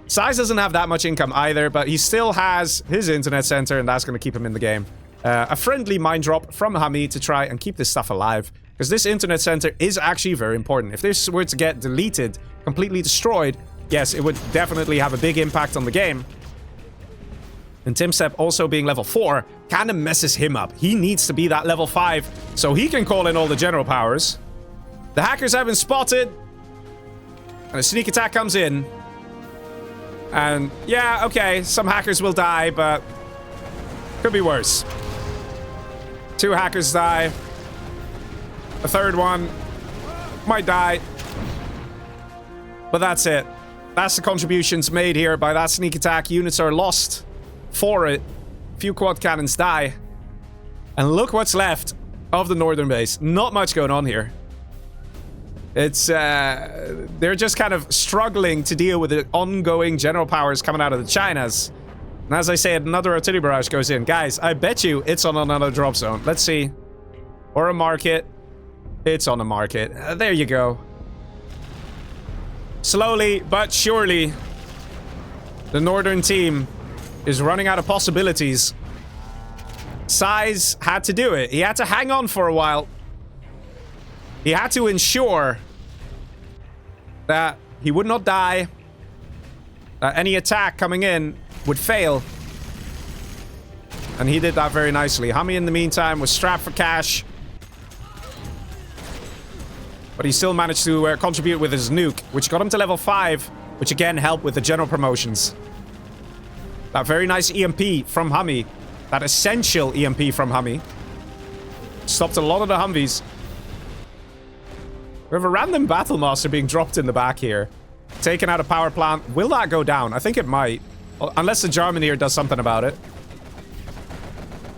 Size doesn't have that much income either, but he still has his internet center, and that's going to keep him in the game. A friendly mine drop from HuMMi to try and keep this stuff alive. Because this internet center is actually very important. If this were to get deleted, completely destroyed, yes, it would definitely have a big impact on the game. And TumStep also being level 4 kind of messes him up. He needs to be that level 5 so he can call in all the general powers. The hackers have been spotted. And a sneak attack comes in. And yeah, okay, some hackers will die, but could be worse. 2 hackers die. A third one might die. But that's it. That's the contributions made here by that sneak attack. Units are lost for it. Few quad cannons die. And look what's left of the northern base. Not much going on here. It's, they're just kind of struggling to deal with the ongoing general powers coming out of the Chinas. And as I said, another artillery barrage goes in. Guys, I bet you it's on another drop zone. Let's see. Or a market. It's on a market. There you go. Slowly but surely, the northern team is running out of possibilities. Size had to do it. He had to hang on for a while. He had to ensure that he would not die, that any attack coming in would fail. And he did that very nicely. HuMMi, in the meantime, was strapped for cash. But he still managed to contribute with his nuke, which got him to level 5, which again helped with the general promotions. That very nice EMP from HuMMi. That essential EMP from HuMMi. Stopped a lot of the Humvees. We have a random Battle Master being dropped in the back here. Taking out a power plant. Will that go down? I think it might. Unless the German here does something about it.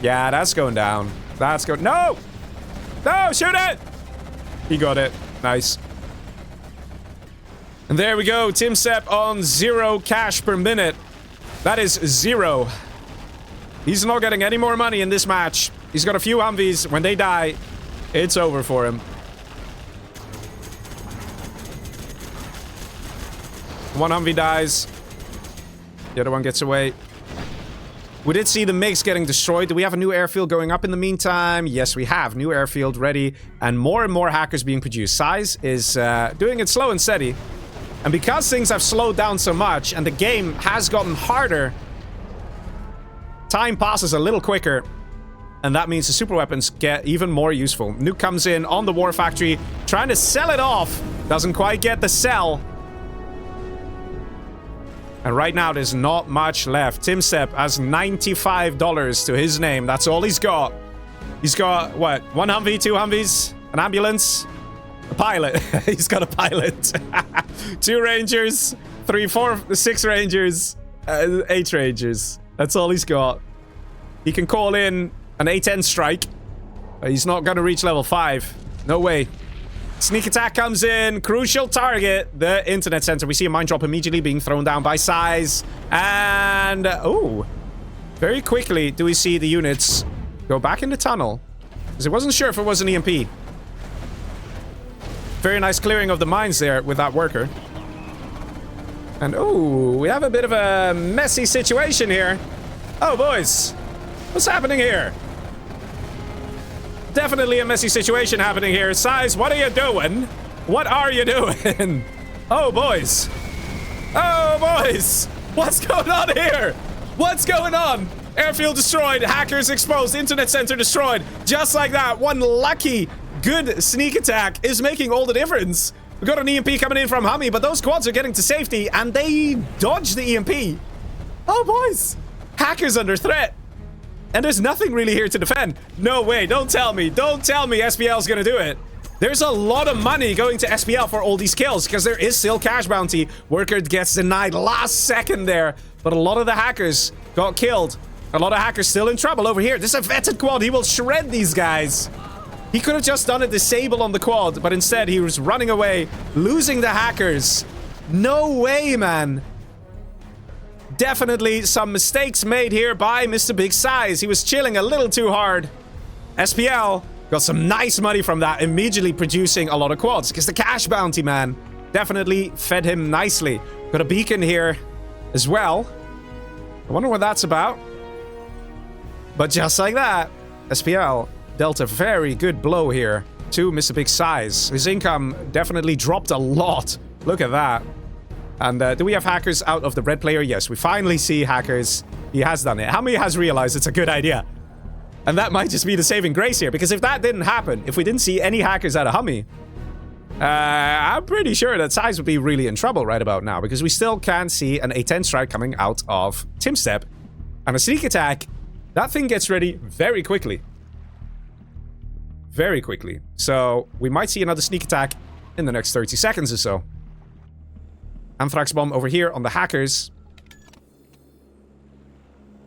Yeah, that's going down. That's going... No! No, shoot it! He got it. Nice. And there we go. TumStep on 0 cash per minute. That is 0. He's not getting any more money in this match. He's got a few Humvees. When they die, it's over for him. One Humvee dies. The other one gets away. We did see the MiGs getting destroyed. Do we have a new airfield going up in the meantime? Yes, we have. New airfield ready. And more hackers being produced. Size is doing it slow and steady. And because things have slowed down so much and the game has gotten harder, time passes a little quicker. And that means the super weapons get even more useful. Nuke comes in on the war factory, trying to sell it off. Doesn't quite get the sell. And right now, there's not much left. TumStep has $95 to his name. That's all he's got. He's got, what, 1 Humvee, 2 Humvees, an ambulance, a pilot. He's got a pilot. 2 Rangers, 3, 4, 6 Rangers, 8 Rangers. That's all he's got. He can call in an A-10 strike. He's not going to reach level 5. No way. Sneak attack comes in. Crucial target. The internet center. We see a mine drop immediately being thrown down by Size. And... oh. Very quickly do we see the units go back in the tunnel. Because I wasn't sure if it was an EMP. Very nice clearing of the mines there with that worker. And oh, we have a bit of a messy situation here. Oh, boys. What's happening here? Definitely a messy situation happening here. Size, what are you doing? What are you doing? Oh, boys. Oh, boys. What's going on here? What's going on? Airfield destroyed. Hackers exposed. Internet center destroyed. Just like that. One lucky, good sneak attack is making all the difference. We got an EMP coming in from HuMMi, but those quads are getting to safety, and they dodged the EMP. Oh, boys. Hackers under threat. And there's nothing really here to defend. No way. Don't tell me. Don't tell me SPL's gonna do it. There's a lot of money going to SPL for all these kills because there is still cash bounty. Worker gets denied last second there, but a lot of the hackers got killed. A lot of hackers still in trouble over here. This is a vetted quad. He will shred these guys. He could have just done a disable on the quad, but instead he was running away, losing the hackers. No way, man. Definitely some mistakes made here by Mr. Big Size. He was chilling a little too hard. SPL got some nice money from that, immediately producing a lot of quads. Because the cash bounty, man, definitely fed him nicely. Got a beacon here as well. I wonder what that's about. But just like that, SPL dealt a very good blow here to Mr. Big Size. His income definitely dropped a lot. Look at that. And do we have hackers out of the red player? Yes, we finally see hackers. He has done it. HuMMi has realized it's a good idea. And that might just be the saving grace here. Because if that didn't happen, if we didn't see any hackers out of HuMMi, I'm pretty sure that Size would be really in trouble right about now. Because we still can't see an A10 strike coming out of TumStep. And a sneak attack, that thing gets ready very quickly. Very quickly. So we might see another sneak attack in the next 30 seconds or so. Anthrax bomb over here on the hackers.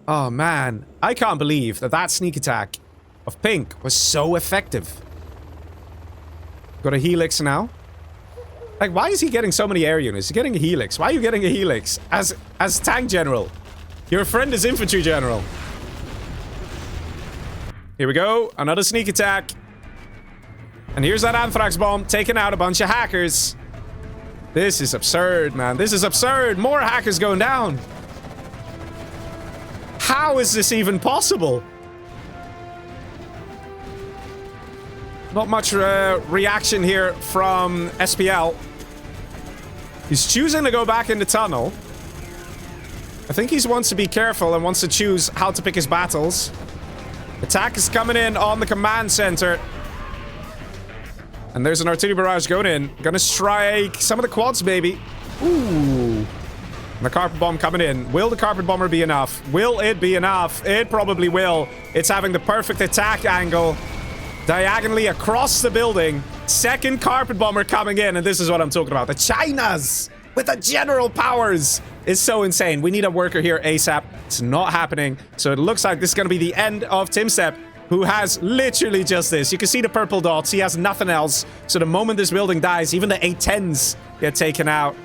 Oh, man. I can't believe that that sneak attack of Pink was so effective. Got a Helix now. Like, why is he getting so many air units? He's getting a Helix. Why are you getting a Helix? As tank general. Your friend is infantry general. Here we go. Another sneak attack. And here's that Anthrax bomb taking out a bunch of hackers. This is absurd, man. This is absurd. More hackers going down. How is this even possible? Not much reaction here from SPL. He's choosing to go back in the tunnel. I think he wants to be careful and wants to choose how to pick his battles. Attack is coming in on the command center. And there's an artillery barrage going in. Gonna strike some of the quads, maybe. Ooh. And the carpet bomb coming in. Will the carpet bomber be enough? Will it be enough? It probably will. It's having the perfect attack angle. Diagonally across the building. Second carpet bomber coming in. And this is what I'm talking about. The Chinas with the general powers is so insane. We need a worker here ASAP. It's not happening. So it looks like this is going to be the end of TumStep, who has literally just this. You can see the purple dots. He has nothing else. So the moment this building dies, even the A10s get taken out.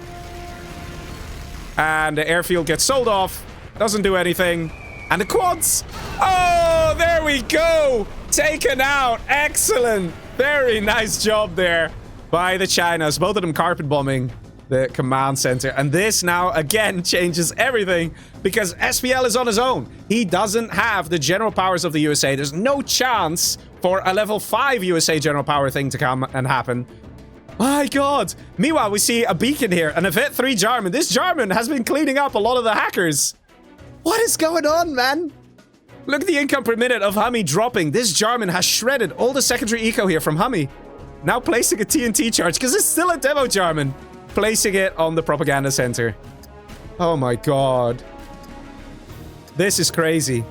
And the airfield gets sold off. Doesn't do anything. And the quads. Oh, there we go. Taken out. Excellent. Very nice job there by the Chinas. Both of them carpet bombing the command center. And this now, again, changes everything because SPL is on his own. He doesn't have the general powers of the USA. There's no chance for a level 5 USA general power thing to come and happen. My god. Meanwhile, we see a beacon here, an Event 3 Jarman. This Jarman has been cleaning up a lot of the hackers. What is going on, man? Look at the income per minute of HuMMi dropping. This Jarman has shredded all the secondary eco here from HuMMi. Now placing a TNT charge, because it's still a demo Jarman. Placing it on the propaganda center. Oh my god. This is crazy.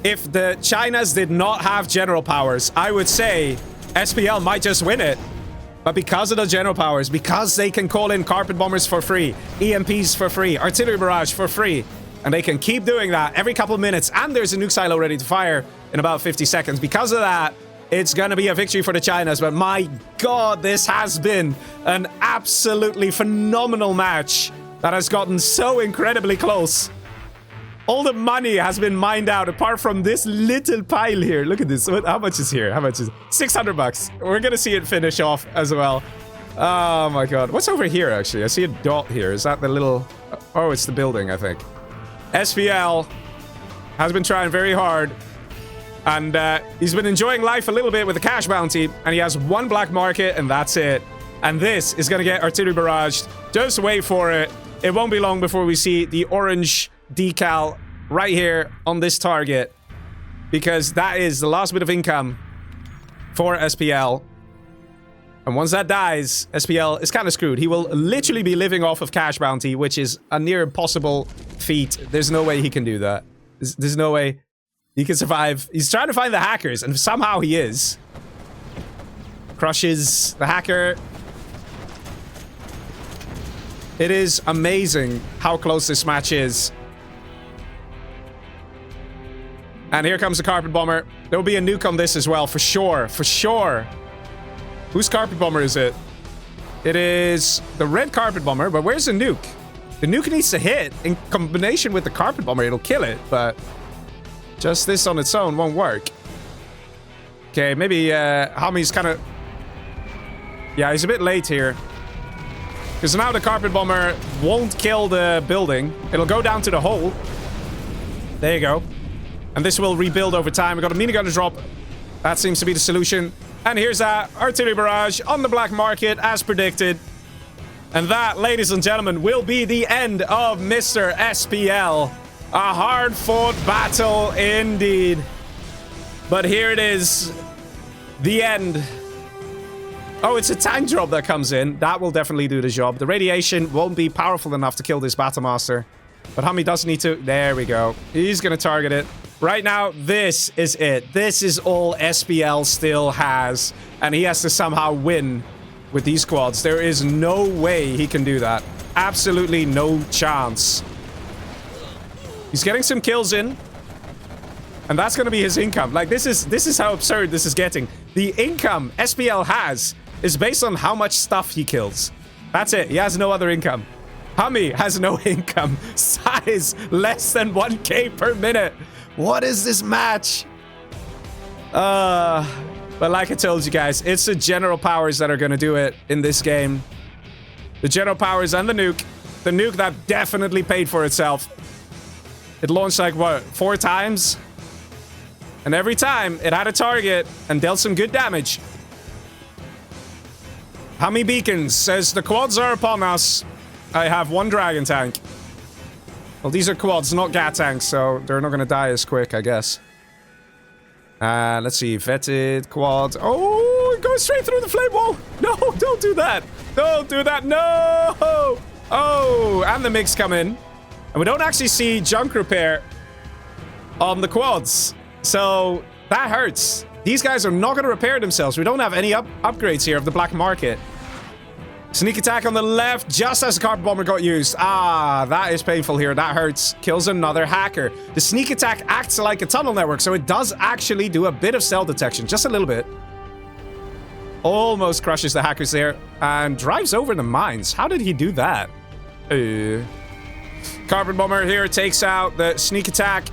If the Chinas did not have general powers, I would say SPL might just win it. But because of the general powers, because they can call in carpet bombers for free, EMPs for free, artillery barrage for free, and they can keep doing that every couple of minutes, and there's a nuke silo ready to fire in about 50 seconds. Because of that, it's gonna be a victory for the Chinas. But my god, this has been an absolutely phenomenal match that has gotten so incredibly close. All the money has been mined out apart from this little pile here. Look at this. How much is here? How much is 600 bucks? We're gonna see it finish off as well. Oh my god. What's over here, actually? I see a dot here. Is that the little... Oh, it's the building, I think. SPL has been trying very hard. And he's been enjoying life a little bit with the cash bounty. And he has one black market, and that's it. And this is gonna get artillery barraged. Just wait for it. It won't be long before we see the orange decal right here on this target, because that is the last bit of income for SPL. And once that dies, SPL is kind of screwed. He will literally be living off of cash bounty, which is a near impossible feat. There's no way he can do that. There's no way he can survive. He's trying to find the hackers, and somehow he is. Crushes the hacker. It is amazing how close this match is. And here comes the carpet bomber. There will be a nuke on this as well, for sure. For sure. Whose carpet bomber is it? It is the red carpet bomber, but where's the nuke? The nuke needs to hit. In combination with the carpet bomber, it'll kill it, but just this on its own won't work. Okay, maybe HuMMi's kind of... Yeah, he's a bit late here. Because now the carpet bomber won't kill the building. It'll go down to the hole. There you go. And this will rebuild over time. We got a minigun to drop. That seems to be the solution. And here's that artillery barrage on the black market, as predicted. And that, ladies and gentlemen, will be the end of Mr. SPL. A hard-fought battle indeed. But here it is. The end. Oh, it's a tank drop that comes in. That will definitely do the job. The radiation won't be powerful enough to kill this Battlemaster. But HuMMi does need to... There we go. He's going to target it. Right now, this is it. This is all SPL still has. And he has to somehow win with these quads. There is no way he can do that. Absolutely no chance. He's getting some kills in. And that's going to be his income. Like, this is how absurd this is getting. The income SPL has is based on how much stuff he kills. That's it. He has no other income. HuMMi has no income. Size less than 1k per minute. What is this match? But like I told you guys, it's the general powers that are going to do it in this game. The general powers and the nuke. The nuke that definitely paid for itself. It launched like, what, 4 times? And every time, it had a target and dealt some good damage. HuMMi Beacons says, the quads are upon us. I have 1 dragon tank. Well, these are quads, not gat tanks, so they're not going to die as quick, I guess. Let's see. Vetted quads. Oh, it goes straight through the flame wall. No, don't do that. Don't do that. No. Oh, and the MiGs come in. And we don't actually see junk repair on the quads. So that hurts. These guys are not going to repair themselves. We don't have any upgrades here of the black market. Sneak attack on the left, just as the carpet bomber got used. Ah, that is painful here. That hurts. Kills another hacker. The sneak attack acts like a tunnel network, so it does actually do a bit of cell detection. Just a little bit. Almost crushes the hackers there. And drives over the mines. How did he do that? Carpet bomber here takes out the sneak attack.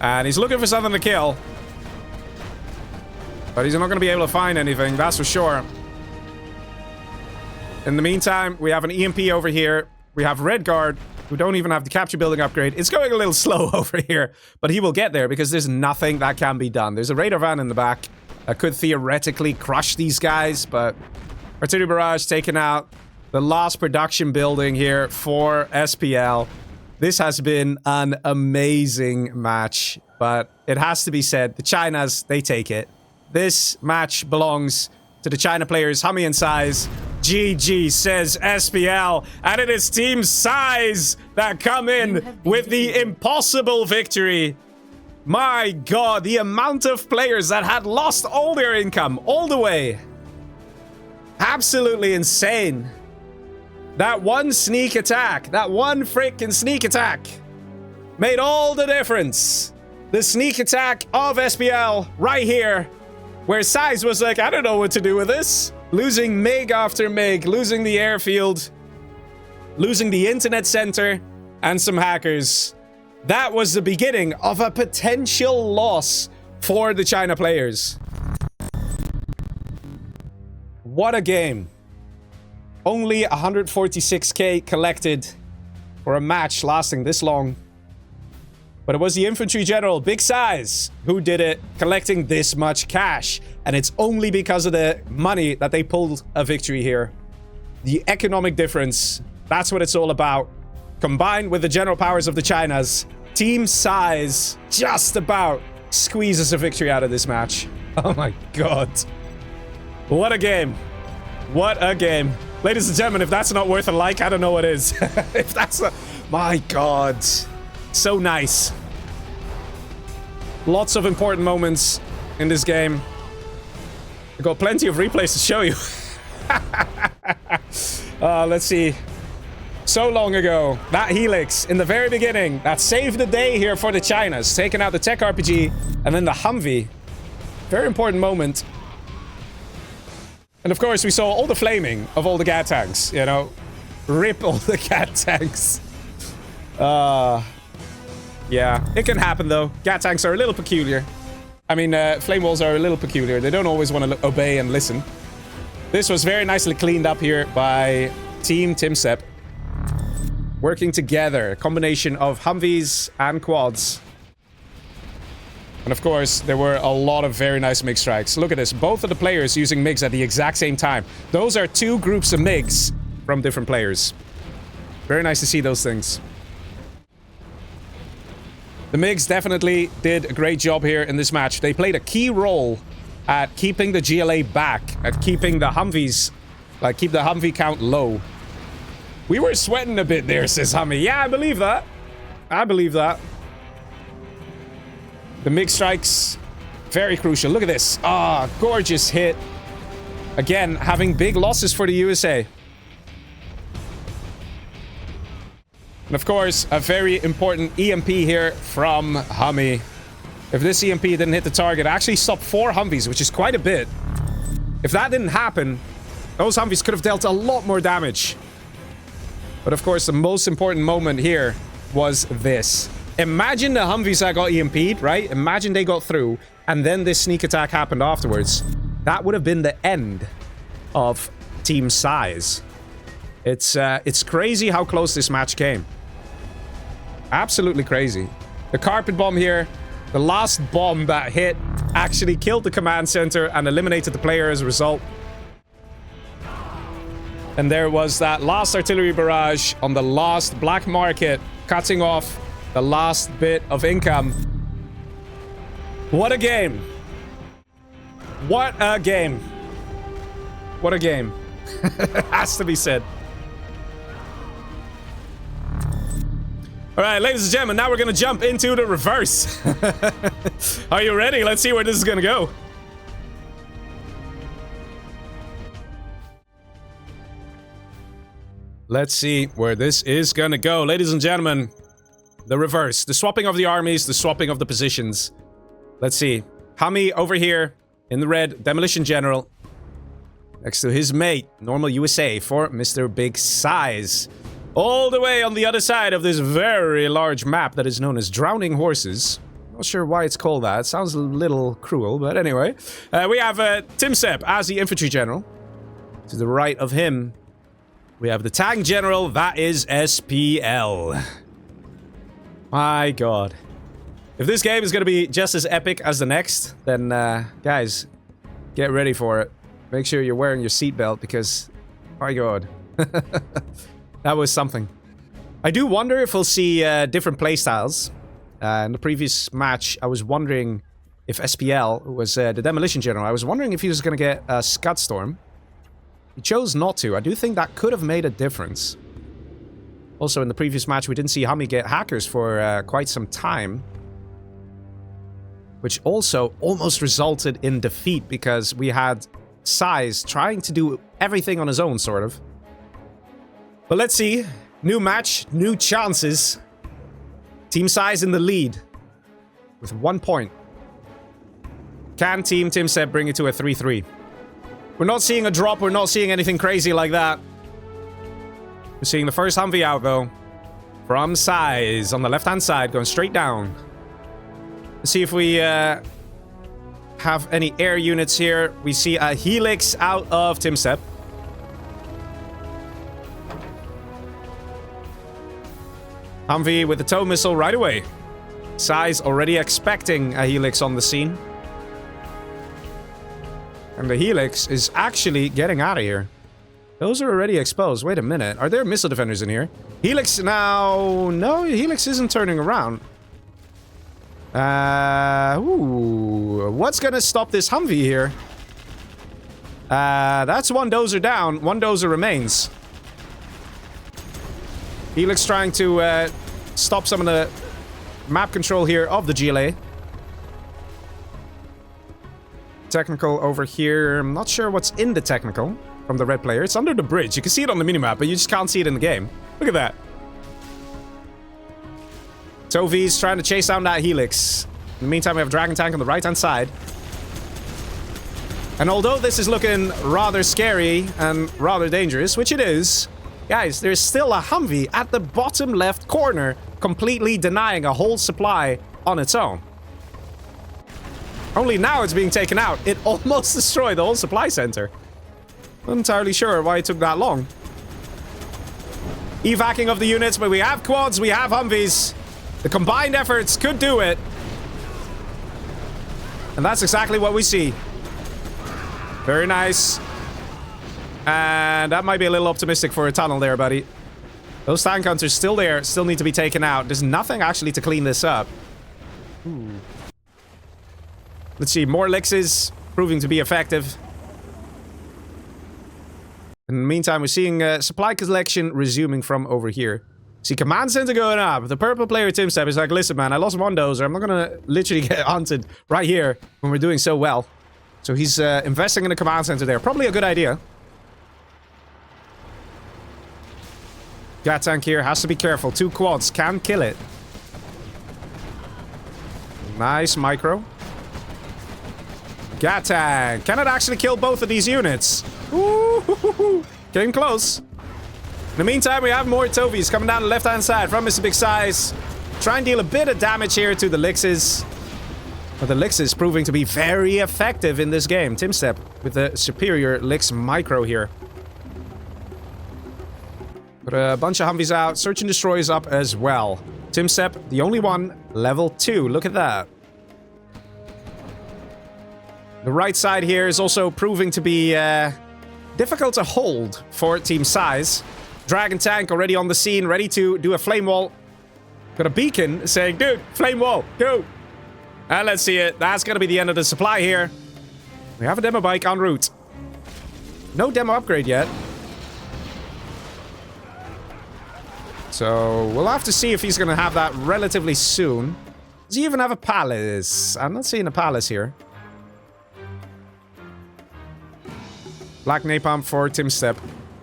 And he's looking for something to kill. But he's not going to be able to find anything, that's for sure. In the meantime, we have an EMP over here. We have Red Guard, who don't even have the capture building upgrade. It's going a little slow over here, but he will get there because there's nothing that can be done. There's a radar van in the back that could theoretically crush these guys, but artillery barrage taken out. The last production building here for SPL. This has been an amazing match, but it has to be said, the Chinas, they take it. This match belongs to the China players, HuMMi and Size. GG, says SPL, and it is Team Size that come in with the impossible victory. My god, the amount of players that had lost all their income all the way. Absolutely insane. That one sneak attack, that one freaking sneak attack made all the difference. The sneak attack of SPL right here, where Size was like, I don't know what to do with this. Losing MiG after MiG, losing the airfield, losing the internet center, and some hackers. That was the beginning of a potential loss for the China players. What a game. Only 146k collected for a match lasting this long. But it was the infantry general, Big Size, who did it, collecting this much cash. And it's only because of the money that they pulled a victory here. The economic difference, that's what it's all about. Combined with the general powers of the Chinas, Team Size just about squeezes a victory out of this match. Oh my god. What a game. What a game. Ladies and gentlemen, if that's not worth a like, I don't know what is. If that's not... My god. So nice. Lots of important moments in this game. I've got plenty of replays to show you. Let's see. So long ago, that Helix in the very beginning, that saved the day here for the Chinas, taking out the Tech RPG and then the HuMMi. Very important moment. And of course, we saw all the flaming of all the GAT tanks, you know. Rip all the GAT tanks. Yeah, it can happen though. GAT tanks are a little peculiar. I mean, flame walls are a little peculiar. They don't always want to obey and listen. This was very nicely cleaned up here by Team TumStep. Working together, a combination of Humvees and quads. And of course, there were a lot of very nice MiG strikes. Look at this, both of the players using MiGs at the exact same time. Those are two groups of MiGs from different players. Very nice to see those things. The MiGs definitely did a great job here in this match. They played a key role at keeping the GLA back, at keeping the Humvees, like keep the Humvee count low. We were sweating a bit there, says HuMMi. Yeah, I believe that. I believe that. The MiG strikes, very crucial. Look at this. Ah, gorgeous hit. Again, having big losses for the USA. And of course, a very important EMP here from HuMMi. If this EMP didn't hit the target, it actually stopped 4 Humvees, which is quite a bit. If that didn't happen, those Humvees could have dealt a lot more damage. But of course, the most important moment here was this. Imagine the Humvees that got EMP'd, right? Imagine they got through, and then this sneak attack happened afterwards. That would have been the end of Team Size. It's crazy how close this match came. Absolutely crazy. The carpet bomb here, the last bomb that hit, actually killed the command center and eliminated the player as a result. And there was that last artillery barrage on the last black market, cutting off the last bit of income. What a game. What a game. What a game. Has to be said. All right, ladies and gentlemen, now we're going to jump into the reverse. Are you ready? Let's see where this is going to go. Let's see where this is going to go. Ladies and gentlemen, the reverse. The swapping of the armies, the swapping of the positions. Let's see. HuMMi over here in the red, Demolition General. Next to his mate, Normal USA for Mr. Big Size. All the way on the other side of this very large map that is known as Drowning Horses. Not sure why it's called that. It sounds a little cruel, but anyway. We have TumStep as the Infantry General. To the right of him, we have the Tank General. That is SPL. My god. If this game is going to be just as epic as the next, then, guys, get ready for it. Make sure you're wearing your seatbelt because, my god. That was something. I do wonder if we'll see different playstyles. In the previous match, I was wondering if SPL was the Demolition General. I was wondering if he was going to get a Scud Storm. He chose not to. I do think that could have made a difference. Also, in the previous match, we didn't see HuMMi get hackers for quite some time. Which also almost resulted in defeat because we had Size trying to do everything on his own, sort of. But let's see. New match, new chances. Team Size in the lead. With 1 point. Can Team TumStep bring it to a 3-3? We're not seeing a drop. We're not seeing anything crazy like that. We're seeing the first Humvee out, though. From Size on the left-hand side, going straight down. Let's see if we have any air units here. We see a Helix out of TumStep. Humvee with the tow missile right away. Size already expecting a Helix on the scene. And the Helix is actually getting out of here. Those are already exposed. Wait a minute. Are there missile defenders in here? Helix now... No, Helix isn't turning around. Ooh. What's gonna stop this Humvee here? That's one dozer down. One dozer remains. Helix trying to stop some of the map control here of the GLA. technical over here. I'm not sure what's in the technical from the red player. It's under the bridge. You can see it on the minimap, but you just can't see it in the game. Look at that. Tovi's trying to chase down that Helix. In the meantime, we have Dragon Tank on the right-hand side. And although this is looking rather scary and rather dangerous, which it is, guys, there's still a HuMMi at the bottom left corner, completely denying a whole supply on its own. Only now it's being taken out. It almost destroyed the whole supply center. Not entirely sure why it took that long. Evacing of the units, but we have quads, we have HuMMis. The combined efforts could do it. And that's exactly what we see. Very nice. And that might be a little optimistic for a tunnel there, buddy. Those tank hunters still there, still need to be taken out. There's nothing actually to clean this up. Ooh. Let's see, more Lixes proving to be effective. In the meantime, we're seeing supply collection resuming from over here. See, command center going up. The purple player TumStep is like, listen, man, I lost one dozer. I'm not gonna literally get hunted right here when we're doing so well. So he's investing in a command center there. Probably a good idea. Gat tank here has to be careful. 2 quads can kill it. Nice micro. Gat tank. Can it actually kill both of these units? Ooh, getting close. In the meantime, we have more Tovies coming down the left-hand side from Mr. Big Size. Try and deal a bit of damage here to the Lixes. But the Lix is proving to be very effective in this game. TumStep with the superior Lix micro here. Put a bunch of HuMMis out. Search and Destroy is up as well. TumStep, the only one, level 2. Look at that. The right side here is also proving to be difficult to hold for Team Size. Dragon Tank already on the scene, ready to do a flame wall. Got a beacon saying, dude, flame wall, go. And let's see it. That's going to be the end of the supply here. We have a demo bike en route. No demo upgrade yet. So we'll have to see if he's going to have that relatively soon. Does he even have a palace? I'm not seeing a palace here. Black Napalm for TumStep.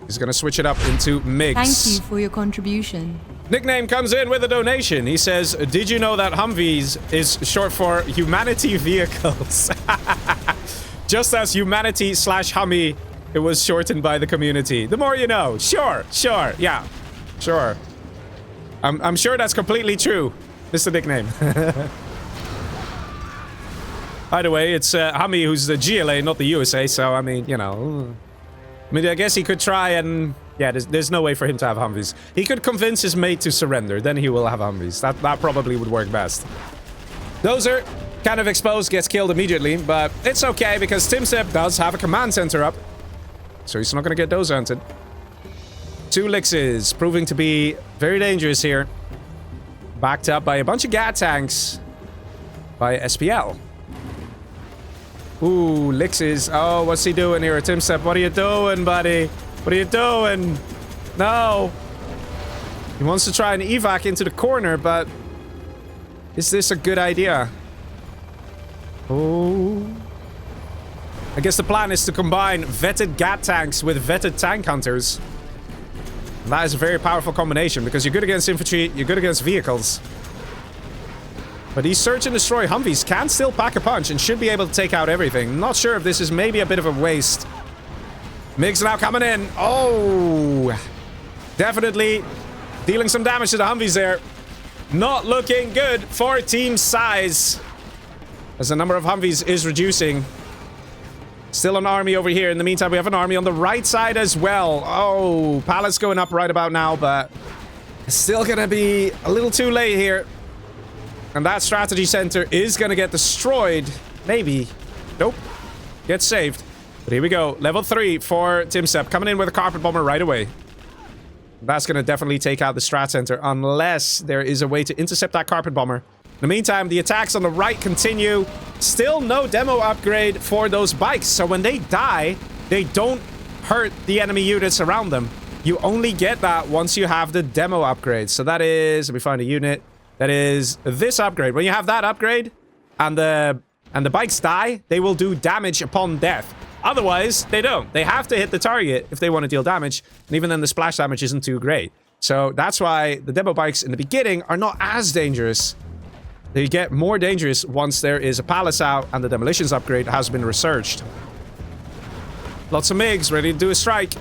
He's going to switch it up into MiGs. Thank you for your contribution. Nickname comes in with a donation. He says, did you know that HuMMis is short for Humanity Vehicles? Just as Humanity / HuMMi, it was shortened by the community. The more you know. Sure, yeah, sure. I'm sure that's completely true, Mr. Nickname. By the way, it's HuMMi who's the GLA, not the USA, so, I mean, you know. I mean, I guess he could try and... Yeah, there's no way for him to have HuMMis. He could convince his mate to surrender, then he will have HuMMis. That probably would work best. Dozer, kind of exposed, gets killed immediately, but it's okay because TumStep does have a command center up. So he's not going to get Dozer hunted. 2 Lixes, proving to be very dangerous here. Backed up by a bunch of Gat tanks. By SPL. Ooh, Lixes. Oh, what's he doing here, TumStep? What are you doing, buddy? What are you doing? No. He wants to try and evac into the corner, but... Is this a good idea? Oh. I guess the plan is to combine vetted Gat tanks with vetted tank hunters. And that is a very powerful combination, because you're good against infantry, you're good against vehicles. But these search and destroy HuMMis can still pack a punch and should be able to take out everything. Not sure if this is maybe a bit of a waste. MiGs now coming in. Oh! Definitely dealing some damage to the HuMMis there. Not looking good for Team Size. As the number of HuMMis is reducing. Still an army over here. In the meantime, we have an army on the right side as well. Oh, palace going up right about now, but it's still gonna be a little too late here. And that strategy center is gonna get destroyed. Maybe. Nope. Gets saved. But here we go. Level 3 for TumStep. Coming in with a carpet bomber right away. That's gonna definitely take out the strat center unless there is a way to intercept that carpet bomber. In the meantime, the attacks on the right continue. Still no demo upgrade for those bikes. So when they die, they don't hurt the enemy units around them. You only get that once you have the demo upgrade. So that is, let me find a unit. That is this upgrade. When you have that upgrade and the and the bikes die, they will do damage upon death. Otherwise, they don't. They have to hit the target if they want to deal damage, and even then the splash damage isn't too great. So that's why the demo bikes in the beginning are not as dangerous. They get more dangerous once there is a palace out and the demolitions upgrade has been researched. Lots of MiGs ready to do a strike.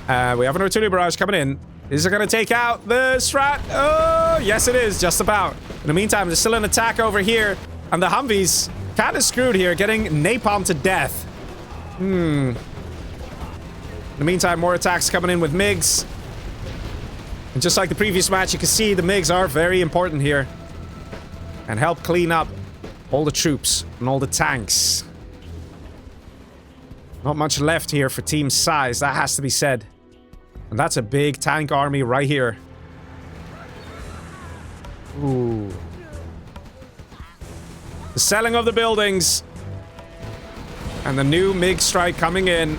We have an artillery barrage coming in. Is it going to take out the strat? Oh, yes it is, just about. In the meantime, there's still an attack over here, and the Humvees kind of screwed here, getting napalm to death. In the meantime, more attacks coming in with MiGs. And just like the previous match, you can see the MiGs are very important here. And help clean up all the troops and all the tanks. Not much left here for team size, that has to be said. And that's a big tank army right here. Ooh. The selling of the buildings. And the new MiG strike coming in.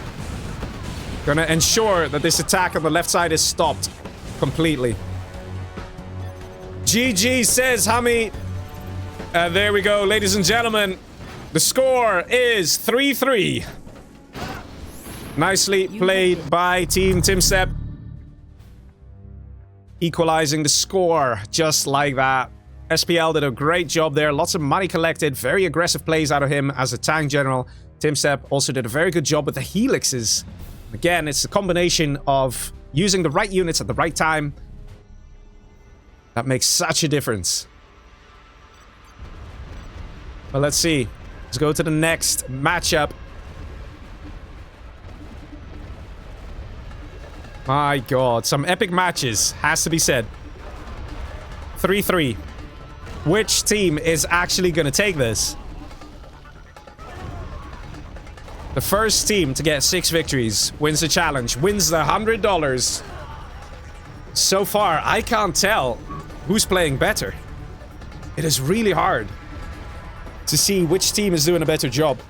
Gonna ensure that this attack on the left side is stopped completely. GG, says HuMMi. There we go, ladies and gentlemen. The score is 3-3. Nicely played by Team TumStep. Equalizing the score just like that. SPL did a great job there. Lots of money collected. Very aggressive plays out of him as a tank general. TumStep also did a very good job with the helixes. Again, it's a combination of using the right units at the right time that makes such a difference. Well, let's see. Let's go to the next matchup. My god, some epic matches, has to be said. 3-3. Which team is actually going to take this? The first team to get 6 victories wins the challenge, wins the $100. So far, I can't tell who's playing better. It is really hard to see which team is doing a better job.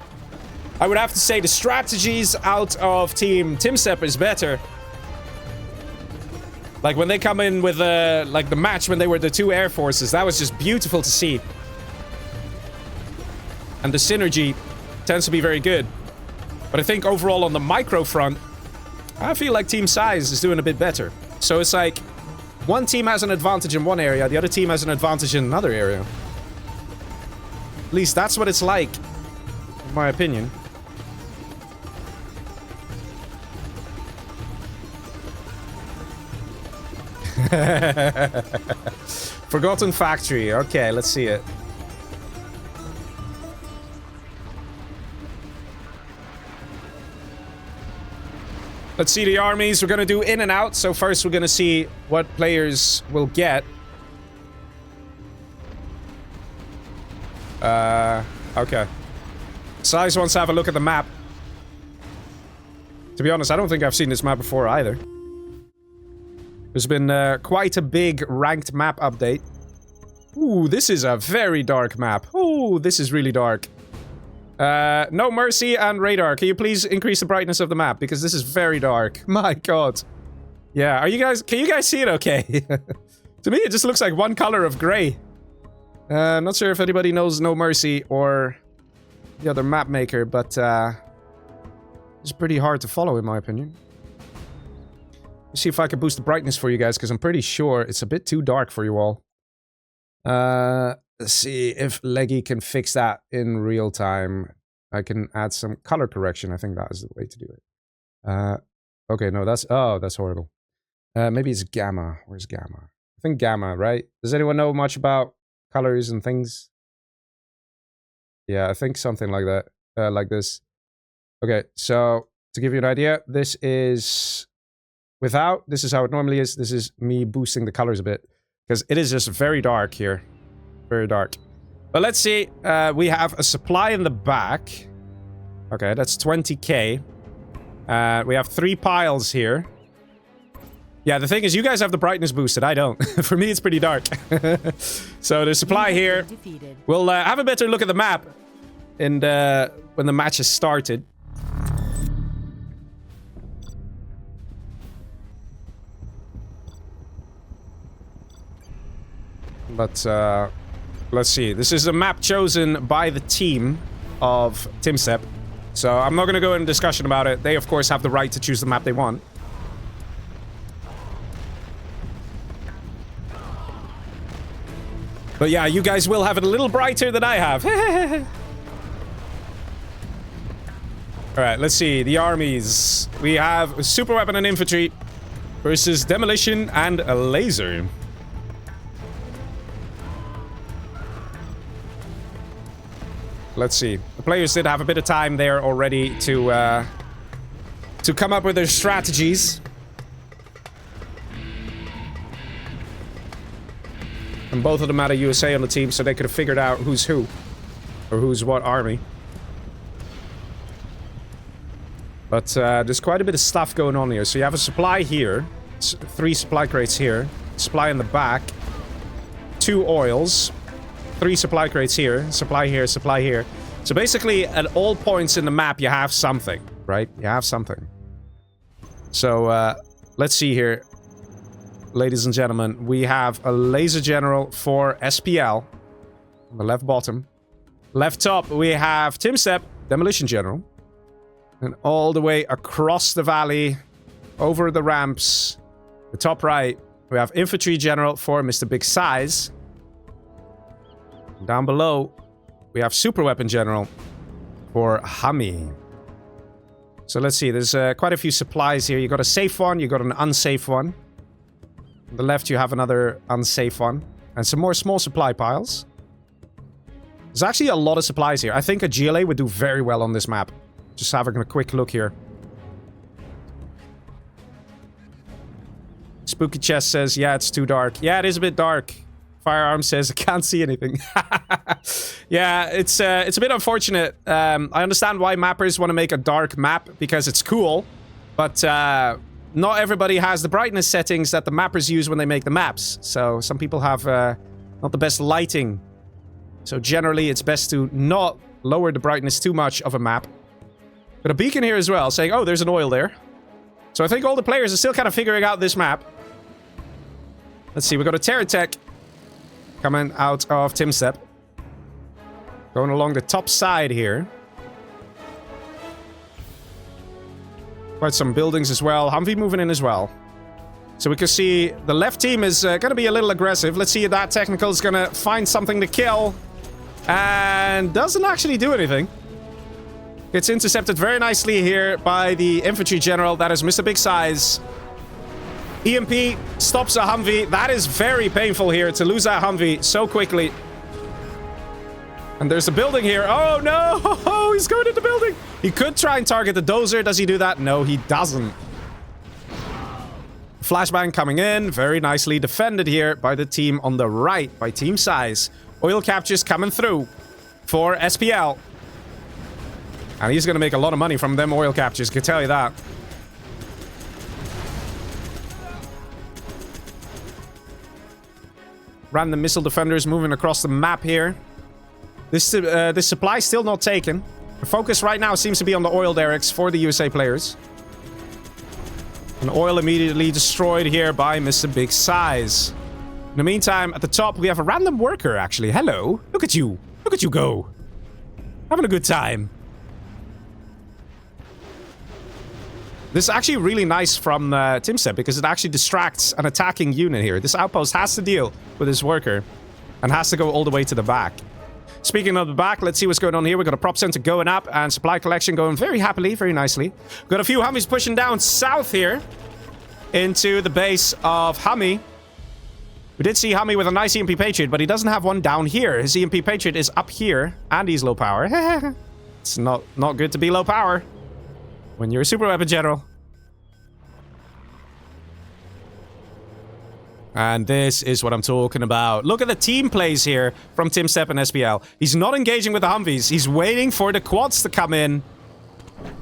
I would have to say the strategies out of Team TumStep is better. Like when they come in with like the match when they were the 2 air forces, that was just beautiful to see. And the synergy tends to be very good. But I think overall on the micro front, I feel like team size is doing a bit better. So it's like one team has an advantage in one area, the other team has an advantage in another area. At least that's what it's like, in my opinion. Forgotten Factory. Okay, let's see it. Let's see the armies. We're going to do in and out. So first we're going to see what players will get. Okay. Size wants to have a look at the map. To be honest, I don't think I've seen this map before either. There's been quite a big ranked map update. Ooh, this is a very dark map. Ooh, this is really dark. No mercy and radar. Can you please increase the brightness of the map? Because this is very dark. My god. Yeah, are you guys... Can you guys see it okay? To me, it just looks like one color of gray. Not sure if anybody knows No Mercy or the other map maker, but it's pretty hard to follow in my opinion. Let's see if I can boost the brightness for you guys, because I'm pretty sure it's a bit too dark for you all. Let's see if Leggy can fix that in real time. I can add some color correction. I think that is the way to do it. Okay, no, that's... Oh, that's horrible. Maybe it's Gamma. Where's Gamma? I think Gamma, right? Does anyone know much about colors and things? Yeah, I think something like that. Like this. Okay, so to give you an idea, this is... Without, this is how it normally is. This is me boosting the colors a bit. Because it is just very dark here. Very dark. But let's see. We have a supply in the back. Okay, that's 20k. We have 3 piles here. Yeah, the thing is, you guys have the brightness boosted. I don't. For me, it's pretty dark. So there's supply here. We'll have a better look at the map and when the match has started. But Let's see. This is a map chosen by the team of TumStep. So I'm not going to go into discussion about it. They, of course, have the right to choose the map they want. But yeah, you guys will have it a little brighter than I have. Alright, let's see. The armies. We have super weapon and infantry versus demolition and a laser. Let's see. The players did have a bit of time there already to come up with their strategies. And both of them had a USA on the team, so they could have figured out who's who. Or who's what army. But there's quite a bit of stuff going on here. So you have a supply here. 3 supply crates here. Supply in the back. 2 oils. 3 supply crates here. Supply here, supply here. So basically, at all points in the map, you have something, right? You have something. So, let's see here. Ladies and gentlemen, we have a laser general for SPL. On the left bottom. Left top, we have TumStep, demolition general. And all the way across the valley, over the ramps, the top right, we have infantry general for Mr. Big Size. Down below, we have super weapon general for HuMMi. So let's see, there's quite a few supplies here. You got a safe one, you got an unsafe one. On the left, you have another unsafe one. And some more small supply piles. There's actually a lot of supplies here. I think a GLA would do very well on this map. Just having a quick look here. Spooky Chest says, yeah, it's too dark. Yeah, it is a bit dark. Firearm says, I can't see anything. Yeah, it's a bit unfortunate. I understand why mappers want to make a dark map because it's cool. But not everybody has the brightness settings that the mappers use when they make the maps. So some people have not the best lighting. So generally, it's best to not lower the brightness too much of a map. Got a beacon here as well, saying, oh, there's an oil there. So I think all the players are still kind of figuring out this map. Let's see, we got a Terror Tech coming out of TumStep. Going along the top side here. Quite some buildings as well. HuMMi moving in as well. So we can see the left team is going to be a little aggressive. Let's see if that technical is going to find something to kill. And doesn't actually do anything. Gets intercepted very nicely here by the infantry general. That is Mr. Big Size. EMP stops a HuMMi. That is very painful here to lose that HuMMi so quickly. And there's a building here. Oh, no! Oh, he's going into the building! He could try and target the dozer. Does he do that? No, he doesn't. Flashbang coming in. Very nicely defended here by the team on the right, by Team Size. Oil captures coming through for SPL. And he's going to make a lot of money from them oil captures, I can tell you that. Random missile defenders moving across the map here. This supply still not taken. The focus right now seems to be on the oil derricks for the USA players. And oil immediately destroyed here by Mr. Big Size. In the meantime, at the top, we have a random worker, actually. Hello. Look at you. Look at you go. Having a good time. This is actually really nice from TumStep because it actually distracts an attacking unit here. This outpost has to deal with this worker and has to go all the way to the back. Speaking of the back, let's see what's going on here. We've got a prop center going up and supply collection going very happily, very nicely. We've got a few HuMMis pushing down south here into the base of HuMMi. We did see HuMMi with a nice EMP Patriot, but he doesn't have one down here. His EMP Patriot is up here and he's low power. It's not good to be low power when you're a super weapon general. And this is what I'm talking about. Look at the team plays here from TumStep and SPL. He's not engaging with the HuMMis. He's waiting for the quads to come in.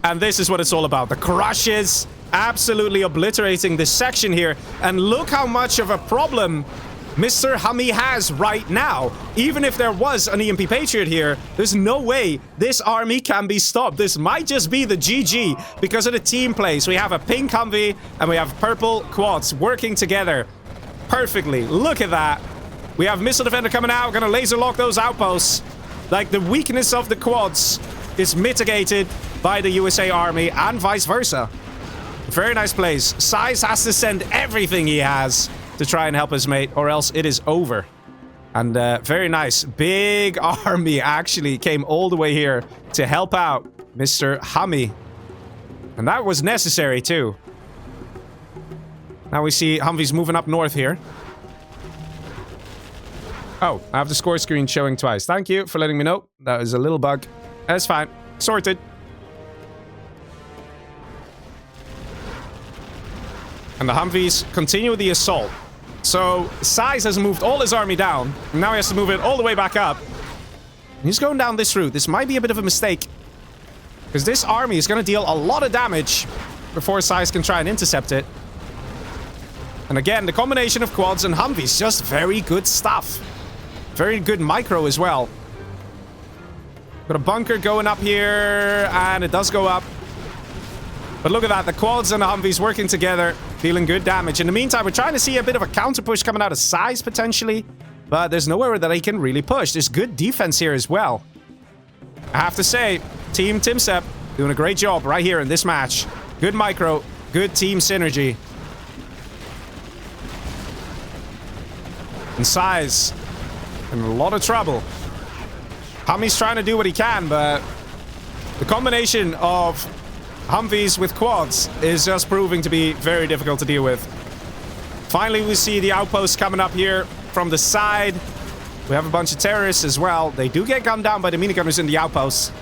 And this is what it's all about. The crushes absolutely obliterating this section here. And look how much of a problem Mr. HuMMi has right now. Even if there was an EMP Patriot here, there's no way this army can be stopped. This might just be the GG because of the team play. So we have a pink HuMMi and we have purple quads working together perfectly. Look at that. We have Missile Defender coming out. Gonna laser lock those outposts. Like, the weakness of the quads is mitigated by the USA Army and vice versa. Very nice plays. Size has to send everything he has to try and help his mate, or else it is over. And very nice. Big army actually came all the way here to help out Mr. HuMMi. And that was necessary too. Now we see Humvees moving up north here. Oh, I have the score screen showing twice. Thank you for letting me know. That was a little bug. That's fine. Sorted. And the Humvees continue the assault. So, Size has moved all his army down. And now he has to move it all the way back up. And he's going down this route. This might be a bit of a mistake. Because this army is going to deal a lot of damage before Size can try and intercept it. And again, the combination of quads and Humvees, just very good stuff. Very good micro as well. Got a bunker going up here, and it does go up. But look at that, the quads and the Humvees working together, dealing good damage. In the meantime, we're trying to see a bit of a counter push coming out of Size, potentially. But there's nowhere that he can really push. There's good defense here as well. I have to say, Team TumStep doing a great job right here in this match. Good micro, good team synergy. And Size in a lot of trouble. HuMMi's trying to do what he can, but the combination of Humvees with quads is just proving to be very difficult to deal with. Finally, we see the outpost coming up here from the side. We have a bunch of terrorists as well. They do get gunned down by the minigunners in the outposts.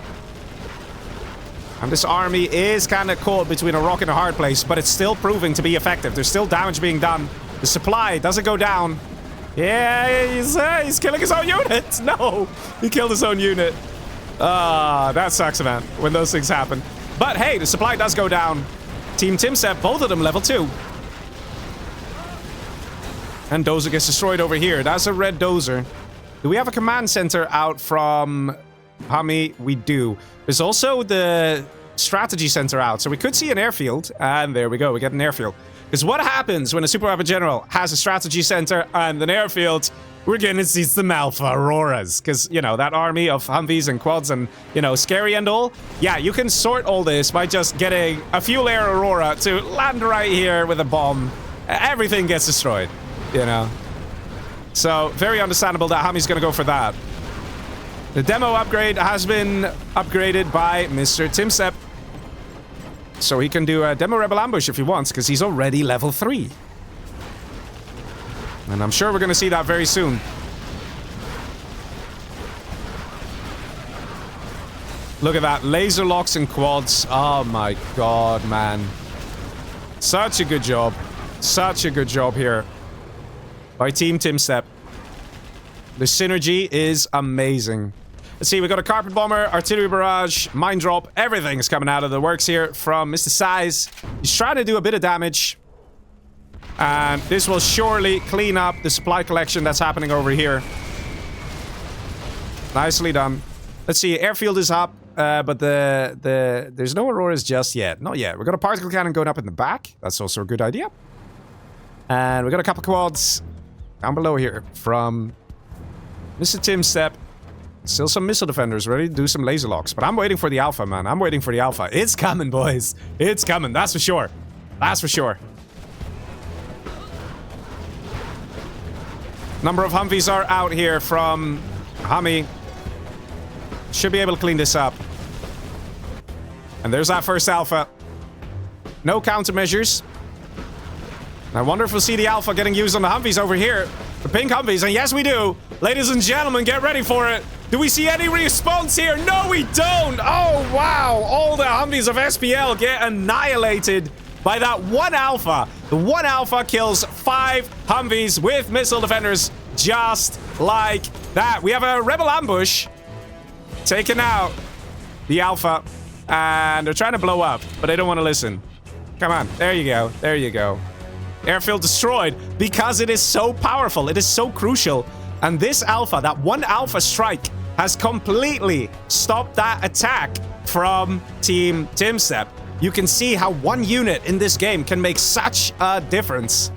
And this army is kind of caught between a rock and a hard place, but it's still proving to be effective. There's still damage being done. The supply doesn't go down. Yeah, he's killing his own unit. No, he killed his own unit. That sucks, man, when those things happen. But hey, the supply does go down. Team TumStep, both of them level 2. And Dozer gets destroyed over here. That's a red Dozer. Do we have a command center out from HuMMi? We do. There's also the strategy center out. So we could see an airfield. And there we go. We get an airfield. Because what happens when a super weapon general has a strategy center and an airfield? We're gonna see some alpha auroras. Because, you know, that army of Humvees and quads and, you know, scary and all. Yeah, you can sort all this by just getting a fuel air aurora to land right here with a bomb. Everything gets destroyed, you know. So, very understandable that HuMMi's gonna go for that. The demo upgrade has been upgraded by Mr. TumStep. So he can do a demo rebel ambush if he wants, because he's already level 3. And I'm sure we're going to see that very soon. Look at that. Laser locks and quads. Oh my god, man. Such a good job. Such a good job here by Team TumStep. The synergy is amazing. Let's see, we got a carpet bomber, artillery barrage, mine drop. Everything is coming out of the works here from Mr. Size. He's trying to do a bit of damage. And this will surely clean up the supply collection that's happening over here. Nicely done. Let's see, airfield is up, but there's no auroras just yet. Not yet. We got a particle cannon going up in the back. That's also a good idea. And we got a couple quads down below here from Mr. TumStep. Still some missile defenders ready to do some laser locks. But I'm waiting for the alpha, man. I'm waiting for the alpha. It's coming, boys. It's coming. That's for sure. That's for sure. Number of Humvees are out here from HuMMi. Should be able to clean this up. And there's that first alpha. No countermeasures. I wonder if we'll see the alpha getting used on the Humvees over here. The pink Humvees. And yes, we do. Ladies and gentlemen, get ready for it. Do we see any response here? No, we don't. Oh, wow. All the Humvees of SPL get annihilated by that one alpha. The one alpha kills 5 Humvees with missile defenders just like that. We have a rebel ambush taking out the alpha. And they're trying to blow up, but they don't want to listen. Come on. There you go. There you go. Airfield destroyed because it is so powerful. It is so crucial. And this alpha, that one alpha strike, has completely stopped that attack from Team TumStep. You can see how one unit in this game can make such a difference.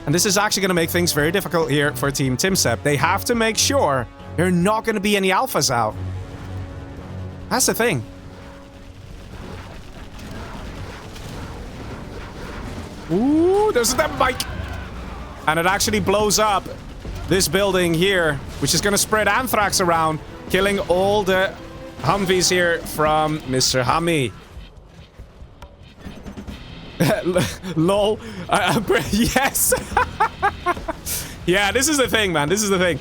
And this is actually going to make things very difficult here for Team TumStep. They have to make sure there are not going to be any alphas out. That's the thing. Ooh, there's a demo bike. And it actually blows up this building here, which is going to spread anthrax around, killing all the Humvees here from Mr. HuMMi. Lol. Yes. Yeah, this is the thing, man. This is the thing.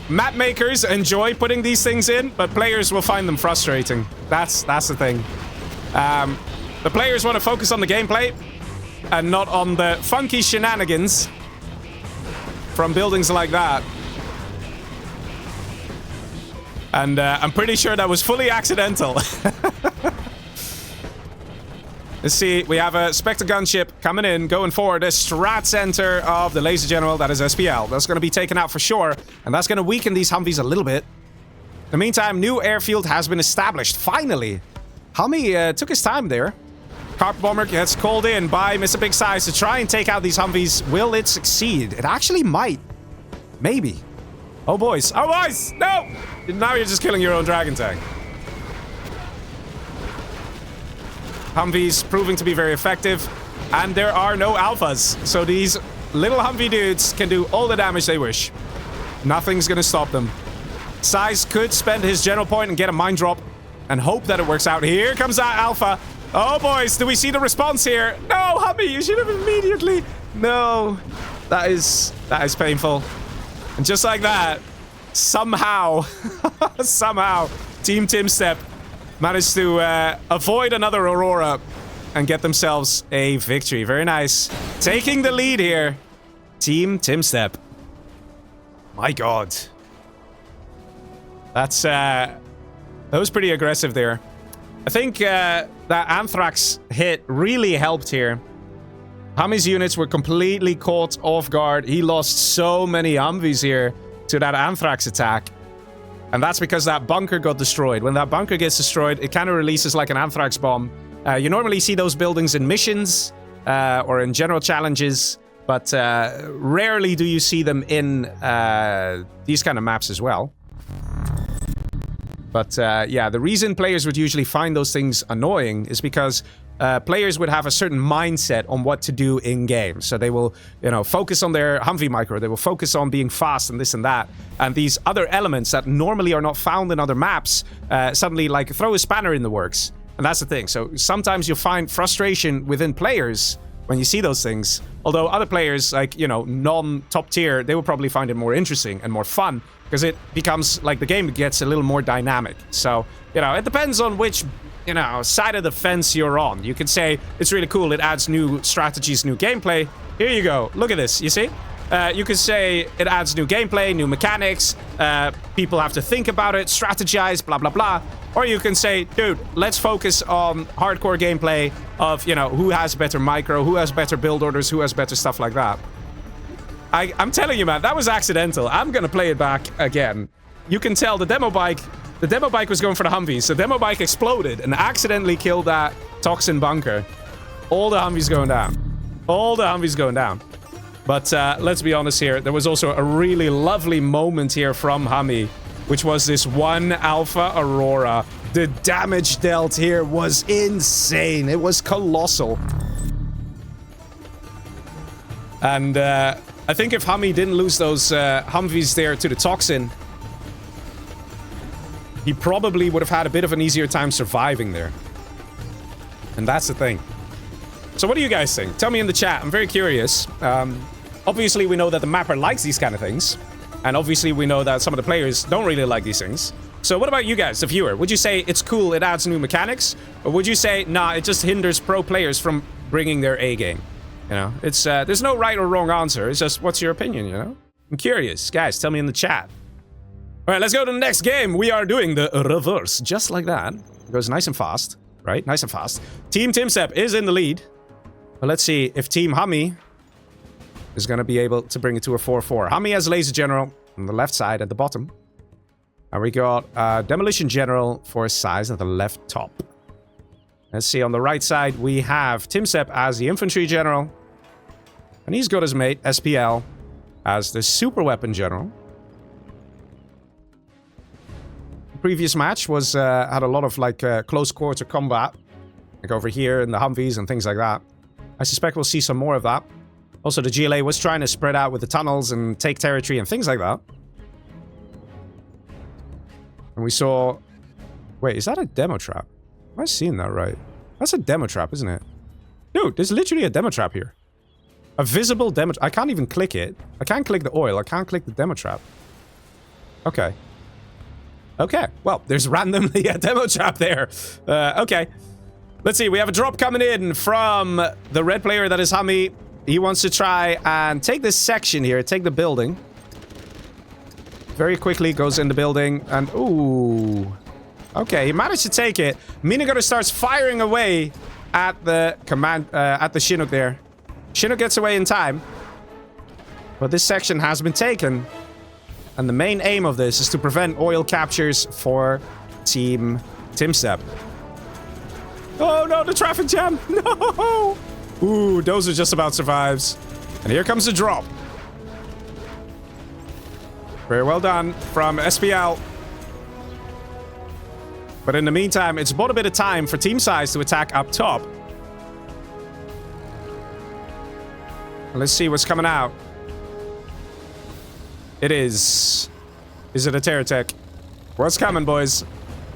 Map makers enjoy putting these things in, but players will find them frustrating. That's the thing. The players want to focus on the gameplay and not on the funky shenanigans from buildings like that. And I'm pretty sure that was fully accidental. Let's see, we have a Spectre gunship coming in, going for the strat center of the Laser General. That is SPL. That's going to be taken out for sure, and that's going to weaken these Humvees a little bit. In the meantime, new airfield has been established, finally. HuMMi took his time there. Carp Bomber gets called in by Mr. Big Size to try and take out these Humvees. Will it succeed? It actually might. Maybe. Oh, boys. Oh, boys! No! Now you're just killing your own Dragon Tank. Humvees proving to be very effective, and there are no alphas, so these little Humvee dudes can do all the damage they wish. Nothing's gonna stop them. Size could spend his general point and get a mine drop and hope that it works out. Here comes that alpha. Oh boys, do we see the response here? No, HuMMi, you should have immediately. No, that is painful. And just like that, somehow Team TumStep managed to avoid another Aurora and get themselves a victory. Very nice. Taking the lead here, Team TumStep. My God. That was pretty aggressive there. I think that Anthrax hit really helped here. HuMMi's units were completely caught off guard. He lost so many Humvees here to that Anthrax attack. And that's because that bunker got destroyed. When that bunker gets destroyed, it kind of releases like an anthrax bomb. You normally see those buildings in missions or in general challenges, but rarely do you see them in these kind of maps as well. But yeah, the reason players would usually find those things annoying is because players would have a certain mindset on what to do in-game. So they will, you know, focus on their Humvee micro. They will focus on being fast and this and that. And these other elements that normally are not found in other maps suddenly, like, throw a spanner in the works. And that's the thing. So sometimes you'll find frustration within players when you see those things. Although other players, like, you know, non-top tier, they will probably find it more interesting and more fun because it becomes, like, the game gets a little more dynamic. So, you know, it depends on which, you know, side of the fence you're on. You can say it's really cool, it adds new strategies, new gameplay. Here you go, look at this, you see? You could say it adds new gameplay, new mechanics, people have to think about it, strategize, blah, blah, blah. Or you can say, dude, let's focus on hardcore gameplay of, you know, who has better micro, who has better build orders, who has better stuff like that. I'm telling you, man, that was accidental. I'm gonna play it back again. You can tell the demo bike was going for the Humvees. The demo bike exploded and accidentally killed that toxin bunker. All the Humvees going down. All the Humvees going down. But let's be honest here, there was also a really lovely moment here from HuMMi, which was this one Alpha Aurora. The damage dealt here was insane. It was colossal. And I think if HuMMi didn't lose those Humvees there to the toxin, he probably would have had a bit of an easier time surviving there. And that's the thing. So what do you guys think? Tell me in the chat. I'm very curious. Obviously, we know that the mapper likes these kind of things. And obviously, we know that some of the players don't really like these things. So what about you guys, the viewer? Would you say it's cool, it adds new mechanics? Or would you say, nah, it just hinders pro players from bringing their A game? You know, it's there's no right or wrong answer. It's just, what's your opinion, you know? I'm curious. Guys, tell me in the chat. All right, let's go to the next game. We are doing the reverse, just like that. It goes nice and fast, right? Nice and fast. Team TumStep is in the lead. But let's see if Team HuMMi is going to be able to bring it to a 4-4. HuMMi has Laser General on the left side at the bottom. And we got Demolition General for size at the left top. Let's see, on the right side, we have TumStep as the Infantry General. And he's got his mate, SPL, as the super weapon general. The previous match was had a lot of like close quarter combat. Like over here in the Humvees and things like that. I suspect we'll see some more of that. Also, the GLA was trying to spread out with the tunnels and take territory and things like that. And we saw... Wait, is that a demo trap? Am I seeing that right? That's a demo trap, isn't it? Dude, there's literally a demo trap here. A visible demo... I can't even click it. I can't click the oil. I can't click the demo trap. Okay. Okay. Well, there's randomly a demo trap there. Okay. Let's see. We have a drop coming in from the red player that is HuMMi. He wants to try and take this section here. Take the building. Very quickly goes in the building. And, ooh... Okay, he managed to take it. Minagoto starts firing away at the at the Chinook there. Chinook gets away in time. But this section has been taken. And the main aim of this is to prevent oil captures for Team TumStep. Oh no, the traffic jam! No! Ooh, Dozer just about survives. And here comes the drop. Very well done from SPL. But in the meantime, it's bought a bit of time for Team Size to attack up top. Let's see what's coming out. It is... Is it a Terratech? What's coming, boys?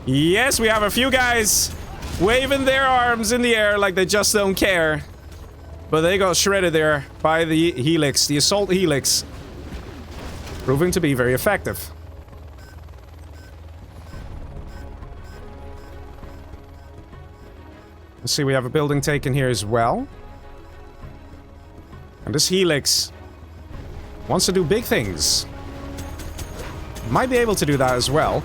Yes, we have a few guys waving their arms in the air like they just don't care. But they got shredded there by the Helix, the Assault Helix. Proving to be very effective. Let's see, we have a building taken here as well. And this Helix wants to do big things. Might be able to do that as well.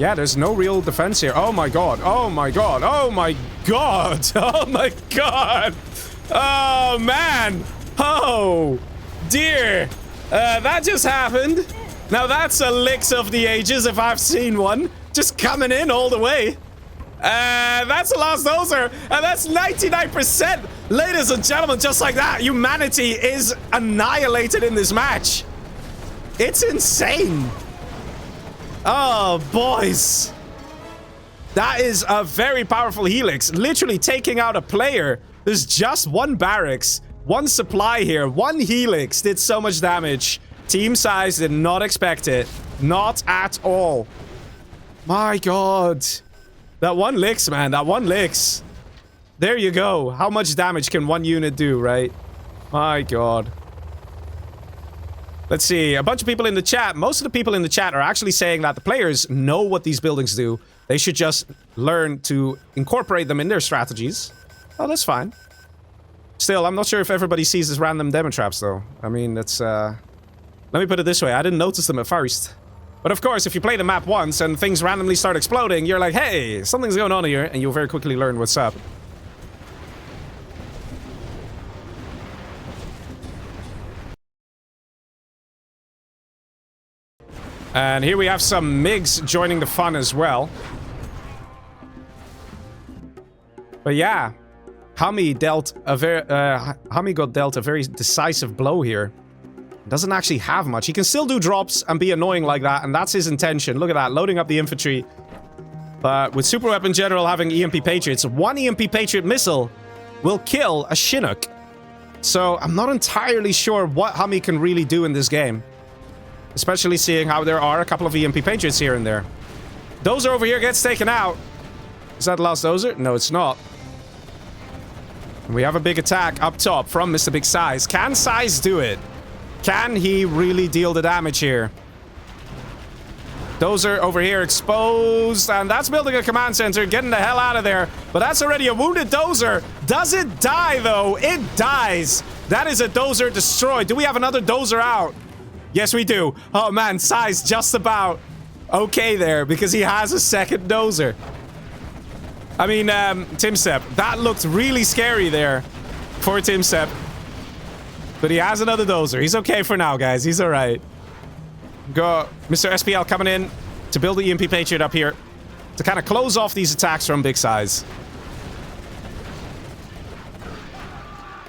Yeah, there's no real defense here. Oh my god. Oh my god. Oh my god. Oh my god. Oh man. Oh dear. That just happened. Now that's a licks of the ages if I've seen one. Just coming in all the way. That's the last dozer, and that's 99%. Ladies and gentlemen, just like that, humanity is annihilated in this match. It's insane. Oh, boys. That is a very powerful Helix. Literally taking out a player. There's just one barracks, one supply here, one Helix did so much damage. Team Size did not expect it. Not at all. My god. That one licks, man. That one licks. There you go. How much damage can one unit do, right? My god. Let's see. A bunch of people in the chat. Most of the people in the chat are actually saying that the players know what these buildings do. They should just learn to incorporate them in their strategies. Oh, that's fine. Still, I'm not sure if everybody sees these random demo traps, though. I mean, it's, Let me put it this way. I didn't notice them at first. But of course, if you play the map once and things randomly start exploding, you're like, hey, something's going on here, and you'll very quickly learn what's up. And here we have some MiGs joining the fun as well. But yeah, HuMMi got dealt a very decisive blow here. Doesn't actually have much. He can still do drops and be annoying like that, and that's his intention. Look at that, loading up the infantry. But with Super Weapon General having EMP Patriots, one EMP Patriot missile will kill a Chinook. So I'm not entirely sure what HuMMi can really do in this game. Especially seeing how there are a couple of EMP Patriots here and there. Dozer over here gets taken out. Is that the last Dozer? No, it's not. We have a big attack up top from Mr. Big Size. Can Size do it? Can he really deal the damage here? Dozer over here exposed, and that's building a command center, getting the hell out of there. But that's already a wounded Dozer. Does it die, though? It dies. That is a Dozer destroyed. Do we have another Dozer out? Yes, we do. Oh, man, Size just about okay there, because he has a second Dozer. I mean, TumStep, that looked really scary there for TumStep. But he has another Dozer. He's okay for now, guys. He's alright. Go, Mr. SPL coming in to build the EMP Patriot up here to kind of close off these attacks from Big Size.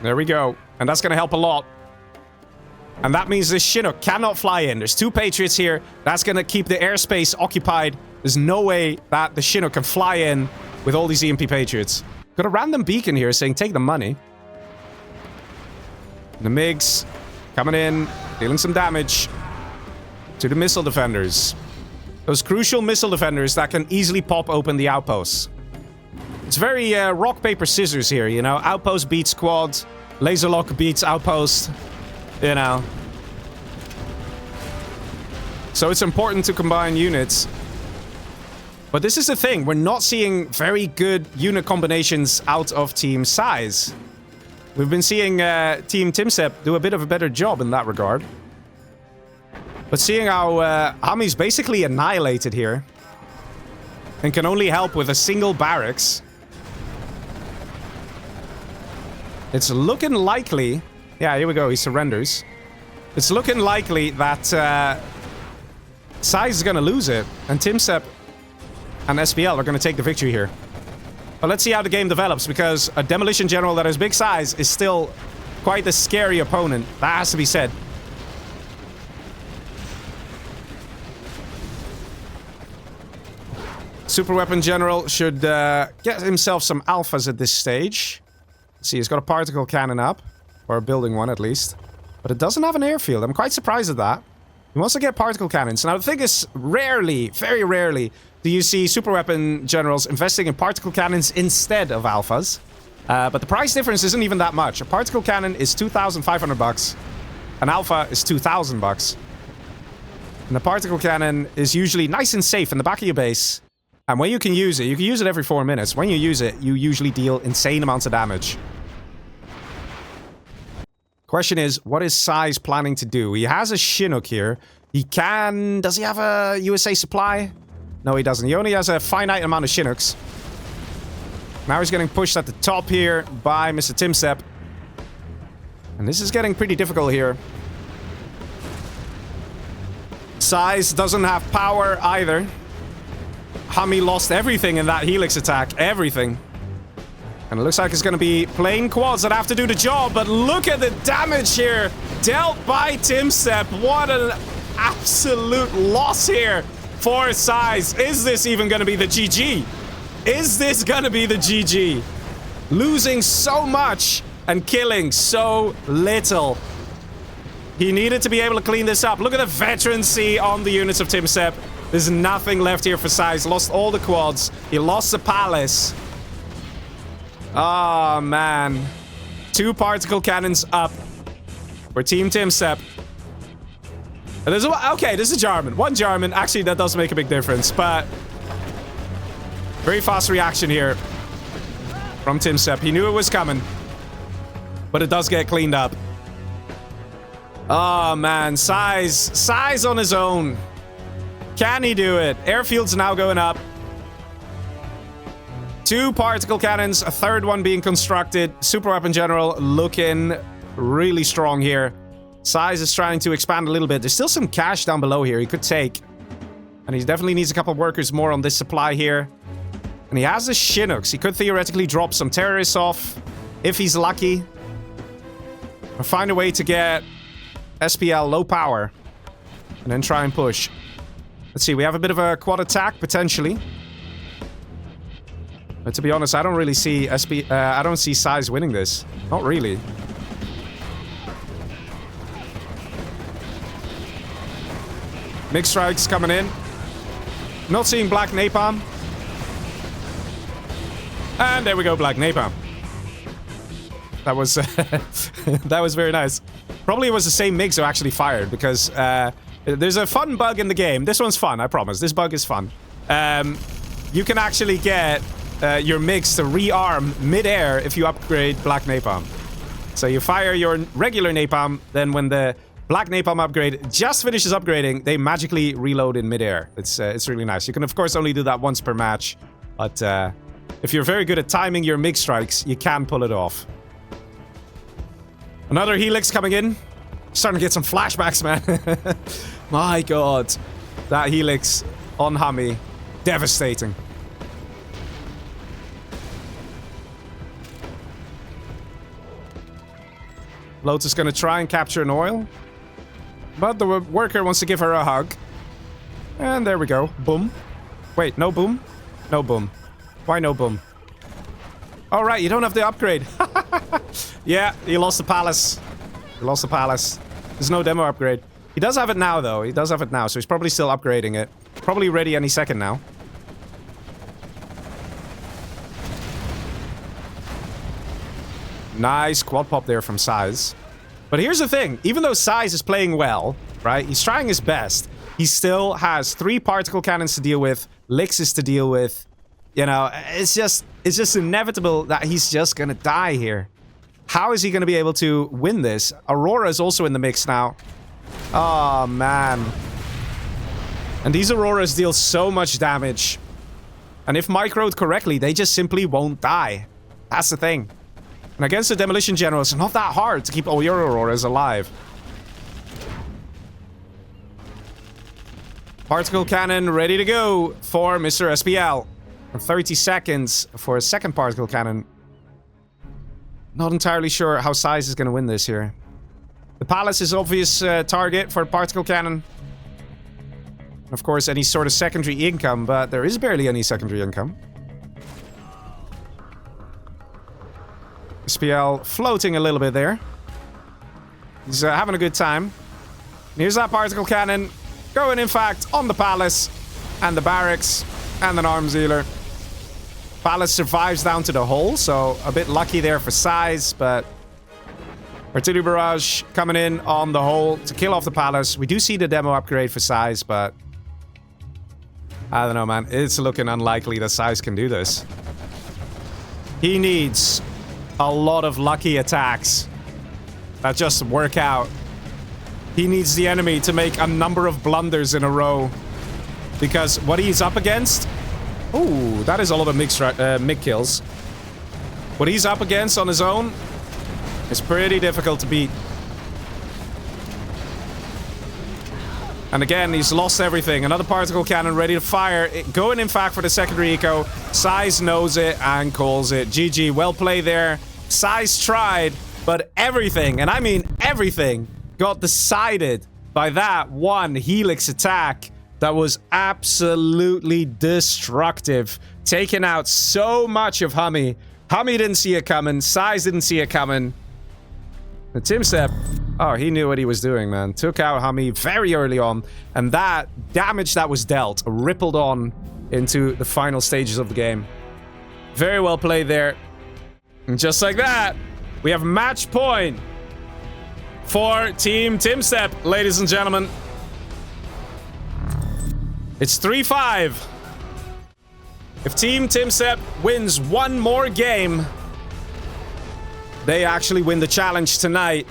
There we go. And that's going to help a lot. And that means this Chinook cannot fly in. There's 2 Patriots here. That's going to keep the airspace occupied. There's no way that the Chinook can fly in with all these EMP Patriots. Got a random beacon here saying take the money. The MiGs coming in, dealing some damage to the missile defenders. Those crucial missile defenders that can easily pop open the outposts. It's very rock, paper, scissors here, you know. Outpost beats quad. Laser lock beats outpost. You know. So it's important to combine units. But this is the thing. We're not seeing very good unit combinations out of Team Size. We've been seeing Team TumStep do a bit of a better job in that regard. But seeing how HuMMi's basically annihilated here and can only help with a single barracks, it's looking likely... Yeah, here we go. He surrenders. It's looking likely that Size is going to lose it, and TumStep and SPL are going to take the victory here. But let's see how the game develops, because a Demolition General that has big size is still quite a scary opponent. That has to be said. Super Weapon General should get himself some alphas at this stage. Let's see, he's got a particle cannon up. Or building one, at least. But it doesn't have an airfield. I'm quite surprised at that. He wants to get particle cannons. Now, the thing is, rarely, very rarely, do you see super weapon generals investing in particle cannons instead of alphas. But the price difference isn't even that much. A particle cannon is 2,500 bucks. An alpha is 2,000 bucks. And the particle cannon is usually nice and safe in the back of your base. And when you can use it every 4 minutes. When you use it, you usually deal insane amounts of damage. Question is, what is Size planning to do? He has a Chinook here. Does he have a USA supply? No, he doesn't. He only has a finite amount of Chinooks. Now he's getting pushed at the top here by Mr. TumStep. And this is getting pretty difficult here. Size doesn't have power either. HuMMi lost everything in that Helix attack. Everything. And it looks like it's going to be plain quads that have to do the job. But look at the damage here dealt by TumStep. What an absolute loss here for Size. Is this even going to be the GG? Is this going to be the GG? Losing so much and killing so little. He needed to be able to clean this up. Look at the veterancy on the units of TumStep. There's nothing left here for Size. Lost all the quads. He lost the palace. Oh, man. 2 particle cannons up for Team TumStep. Okay, this is German. 1 German. Actually, that does make a big difference, but... very fast reaction here from TumStep. He knew it was coming, but it does get cleaned up. Oh, man. Size on his own. Can he do it? Airfield's now going up. 2 particle cannons, a 3rd one being constructed. Super Weapon General looking really strong here. Size is trying to expand a little bit. There's still some cash down below here he could take. And he definitely needs a couple workers more on this supply here. And he has the Chinooks. He could theoretically drop some terrorists off if he's lucky. Or find a way to get SPL low power. And then try and push. Let's see, we have a bit of a quad attack, potentially. But to be honest, I don't really see I don't see Size winning this. Not really. MiG strikes coming in. Not seeing Black Napalm. And there we go, Black Napalm. That was that was very nice. Probably it was the same MiGs who actually fired, because there's a fun bug in the game. This one's fun, I promise. This bug is fun. You can actually get your MiGs to rearm mid-air if you upgrade Black Napalm. So you fire your regular Napalm, then when the Black Napalm upgrade just finishes upgrading, they magically reload in mid-air. It's really nice. You can, of course, only do that once per match. But if you're very good at timing your MiG strikes, you can pull it off. Another Helix coming in. Starting to get some flashbacks, man. My god. That Helix on HuMMi. Devastating. Lotus gonna try and capture an oil. But the worker wants to give her a hug. And there we go. Boom. Wait, no boom? No boom. Why no boom? Alright, you don't have the upgrade. Yeah, he lost the palace. He lost the palace. There's no demo upgrade. He does have it now, though. He does have it now, so he's probably still upgrading it. Probably ready any second now. Nice quad pop there from Size. But here's the thing. Even though Size is playing well, right? He's trying his best. He still has 3 particle cannons to deal with. Lixes to deal with. You know, it's just inevitable that he's just gonna die here. How is he gonna be able to win this? Aurora is also in the mix now. Oh, man. And these Auroras deal so much damage. And if microed correctly, they just simply won't die. That's the thing. And against the Demolition General, it's not that hard to keep all your Auroras alive. Particle Cannon ready to go for Mr. SPL. 30 seconds for a second Particle Cannon. Not entirely sure how Size is going to win this here. The Palace is obvious target for Particle Cannon. Of course, any sort of secondary income, but there is barely any secondary income. SPL floating a little bit there. He's having a good time. And here's that Particle Cannon. Going, in fact, on the Palace. And the Barracks. And an Arms Dealer. Palace survives down to the hole, so a bit lucky there for Size, but... Artillery Barrage coming in on the hole to kill off the Palace. We do see the demo upgrade for Size, but... I don't know, man. It's looking unlikely that Size can do this. He needs a lot of lucky attacks that just work out. He needs the enemy to make a number of blunders in a row. Because what he's up against... Ooh, that is a lot of mid kills. What he's up against on his own is pretty difficult to beat. And again, he's lost everything. Another Particle Cannon ready to fire. Going, in fact, for the secondary eco. Size knows it and calls it. GG, well played there. Size tried, but everything, and I mean everything, got decided by that one Helix attack. That was absolutely destructive. Taking out so much of HuMMi. HuMMi didn't see it coming. Size didn't see it coming. The TumStep, oh, he knew what he was doing, man. Took out HuMMi very early on. And that damage that was dealt rippled on into the final stages of the game. Very well played there. And just like that, we have match point for Team TumStep, ladies and gentlemen. It's 3-5. If Team TumStep wins one more game, they actually win the challenge tonight.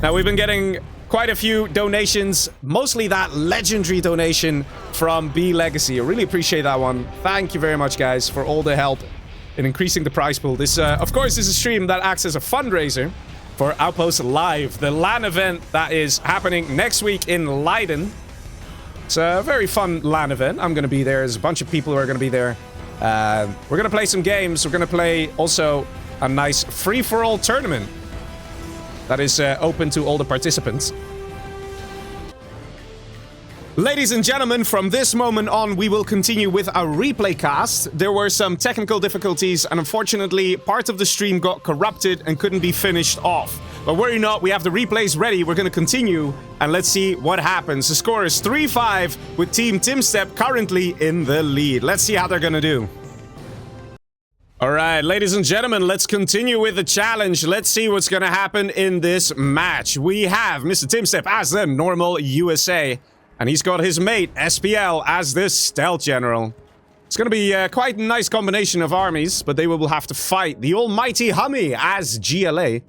Now, we've been getting quite a few donations, mostly that legendary donation from B Legacy. I really appreciate that one. Thank you very much, guys, for all the help in increasing the prize pool. This, of course, is a stream that acts as a fundraiser for Outpost Live, the LAN event that is happening next week in Leiden. It's a very fun LAN event. I'm going to be there. There's a bunch of people who are going to be there. We're going to play some games. We're going to play also a nice free-for-all tournament that is open to all the participants. Ladies and gentlemen, from this moment on, we will continue with a replay cast. There were some technical difficulties, and unfortunately, part of the stream got corrupted and couldn't be finished off. But worry not, we have the replays ready. We're going to continue, and let's see what happens. The score is 3-5, with Team TumStep currently in the lead. Let's see how they're going to do. All right, ladies and gentlemen, let's continue with the challenge. Let's see what's going to happen in this match. We have Mr. TumStep as the normal USA. And he's got his mate, SPL, as the stealth general. It's going to be quite a nice combination of armies, but they will have to fight the almighty HuMMi as GLA.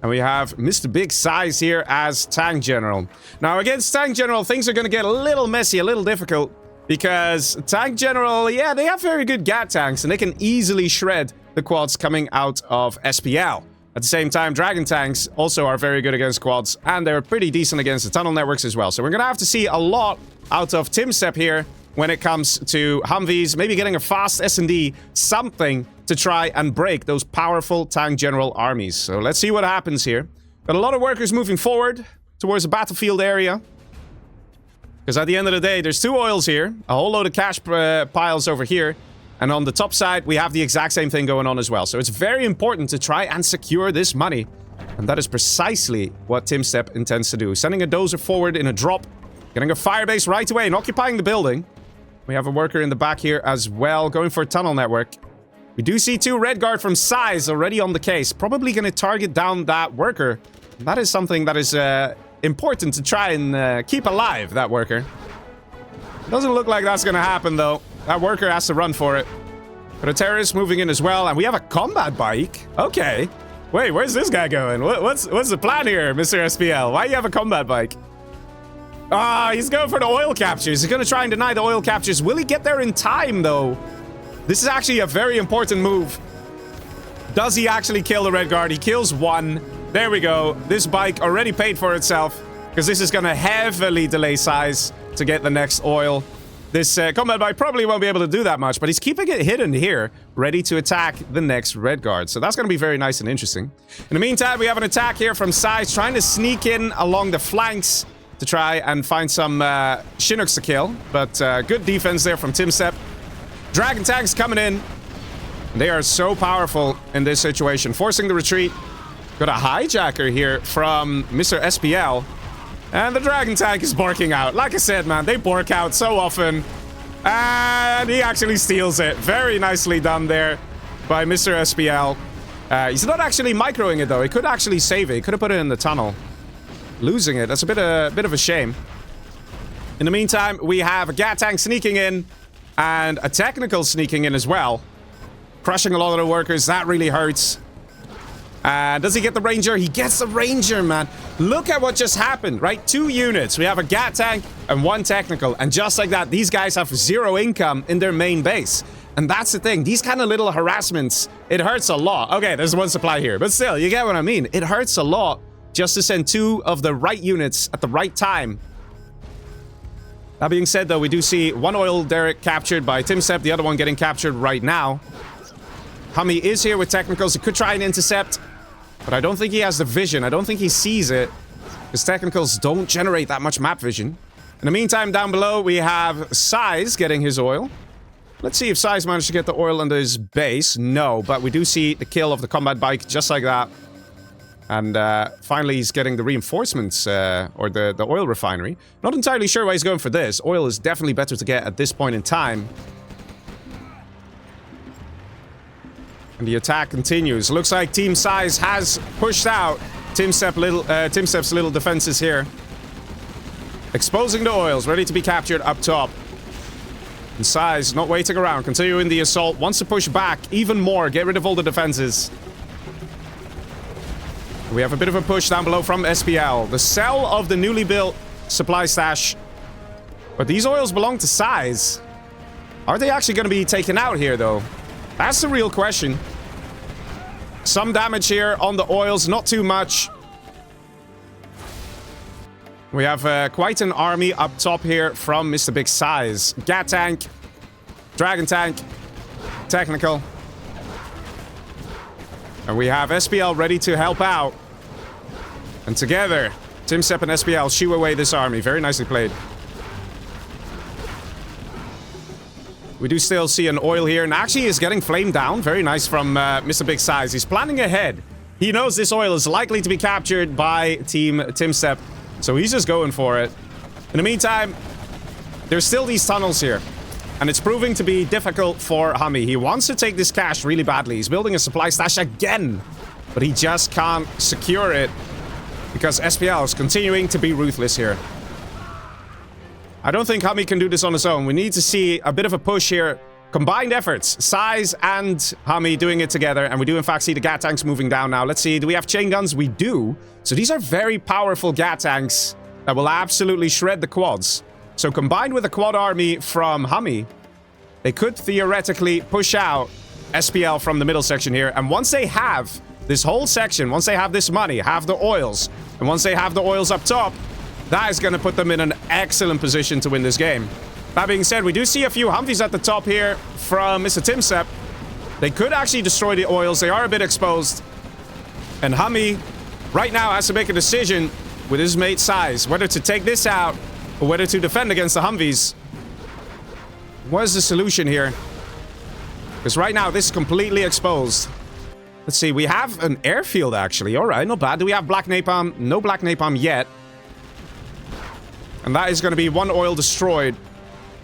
And we have Mr. Big Size here as tank general. Now, against tank general, things are going to get a little messy, a little difficult. Because tank general, yeah, they have very good GAT tanks, and they can easily shred the quads coming out of SPL. At the same time, Dragon tanks also are very good against quads, and they're pretty decent against the tunnel networks as well. So we're going to have to see a lot out of TumStep here when it comes to Humvees, maybe getting a fast S&D, something to try and break those powerful tank general armies. So let's see what happens here. Got a lot of workers moving forward towards the battlefield area. Because at the end of the day, there's 2 oils here. A whole load of cash piles over here. And on the top side, we have the exact same thing going on as well. So it's very important to try and secure this money. And that is precisely what TumStep intends to do. Sending a dozer forward in a drop. Getting a firebase right away and occupying the building. We have a worker in the back here as well, going for a tunnel network. We do see 2 red guard from Size already on the case. Probably going to target down that worker. That is something that is important to try and keep alive, that worker. Doesn't look like that's going to happen, though. That worker has to run for it. But a terrorist moving in as well. And we have a combat bike. Okay. Wait, where's this guy going? What's the plan here, Mr. SPL? Why do you have a combat bike? Ah, he's going for the oil captures. He's going to try and deny the oil captures. Will he get there in time, though? This is actually a very important move. Does he actually kill the red guard? He kills 1. There we go. This bike already paid for itself. Because this is going to heavily delay Size to get the next oil. This combat bike probably won't be able to do that much. But he's keeping it hidden here. Ready to attack the next red guard. So that's going to be very nice and interesting. In the meantime, we have an attack here from Size. Trying to sneak in along the flanks. To try and find some Chinooks to kill. But good defense there from TumStep. Dragon tanks coming in. They are so powerful in this situation. Forcing the retreat. Got a hijacker here from Mr. SPL. And the dragon tank is borking out. Like I said, man, they bork out so often. And he actually steals it. Very nicely done there by Mr. SPL. He's not actually microing it, though. He could actually save it. He could have put it in the tunnel. Losing it. That's a bit of a shame. In the meantime, we have a Gat tank sneaking in. And a technical sneaking in as well. Crushing a lot of the workers. That really hurts. Does he get the ranger? He gets the ranger, man. Look at what just happened, right? 2 units. We have a Gat tank and 1 technical. And just like that, these guys have 0 income in their main base. And that's the thing. These kind of little harassments, it hurts a lot. Okay, there's 1 supply here. But still, you get what I mean. It hurts a lot just to send 2 of the right units at the right time. That being said, though, we do see 1 oil derrick captured by TumStep. The other one getting captured right now. HuMMi is here with technicals. He could try and intercept. But I don't think he has the vision. I don't think he sees it. Because technicals don't generate that much map vision. In the meantime, down below, we have Size getting his oil. Let's see if Size managed to get the oil under his base. No, but we do see the kill of the combat bike just like that. And finally, he's getting the reinforcements, or the oil refinery. Not entirely sure why he's going for this. Oil is definitely better to get at this point in time. And the attack continues. Looks like Team Size has pushed out TumStep's little defenses here. Exposing the oils, ready to be captured up top. And Size not waiting around, continuing the assault. Wants to push back even more, get rid of all the defenses. We have a bit of a push down below from SPL. The cell of the newly built supply stash. But these oils belong to Size. Are they actually going to be taken out here, though? That's the real question. Some damage here on the oils, not too much. We have quite an army up top here from Mr. Big Size. Gat tank, dragon tank, technical. And we have SPL ready to help out. And together, TumStep and SPL shoo away this army. Very nicely played. We do still see an oil here, and actually is getting flamed down. Very nice from Mr. Big Size. He's planning ahead. He knows this oil is likely to be captured by Team TumStep, so he's just going for it. In the meantime, there's still these tunnels here, and it's proving to be difficult for HuMMi. He wants to take this cash really badly. He's building a supply stash again, but he just can't secure it because SPL is continuing to be ruthless here. I don't think HuMMi can do this on his own. We need to see a bit of a push here. Combined efforts. Size and HuMMi doing it together. And we do in fact see the Gat tanks moving down now. Let's see. Do we have chain guns? We do. So these are very powerful Gat tanks that will absolutely shred the quads. So combined with the quad army from HuMMi, they could theoretically push out SPL from the middle section here. And once they have this whole section, once they have this money, have the oils, and once they have the oils up top, that is going to put them in an excellent position to win this game. That being said, we do see a few Humvees at the top here from Mr. TumStep. They could actually destroy the oils. They are a bit exposed. And HuMMi right now has to make a decision with his mate Size, whether to take this out or whether to defend against the Humvees. What is the solution here? Because right now, this is completely exposed. Let's see, we have an airfield, actually. All right, not bad. Do we have black napalm? No black napalm yet. And that is going to be one oil destroyed.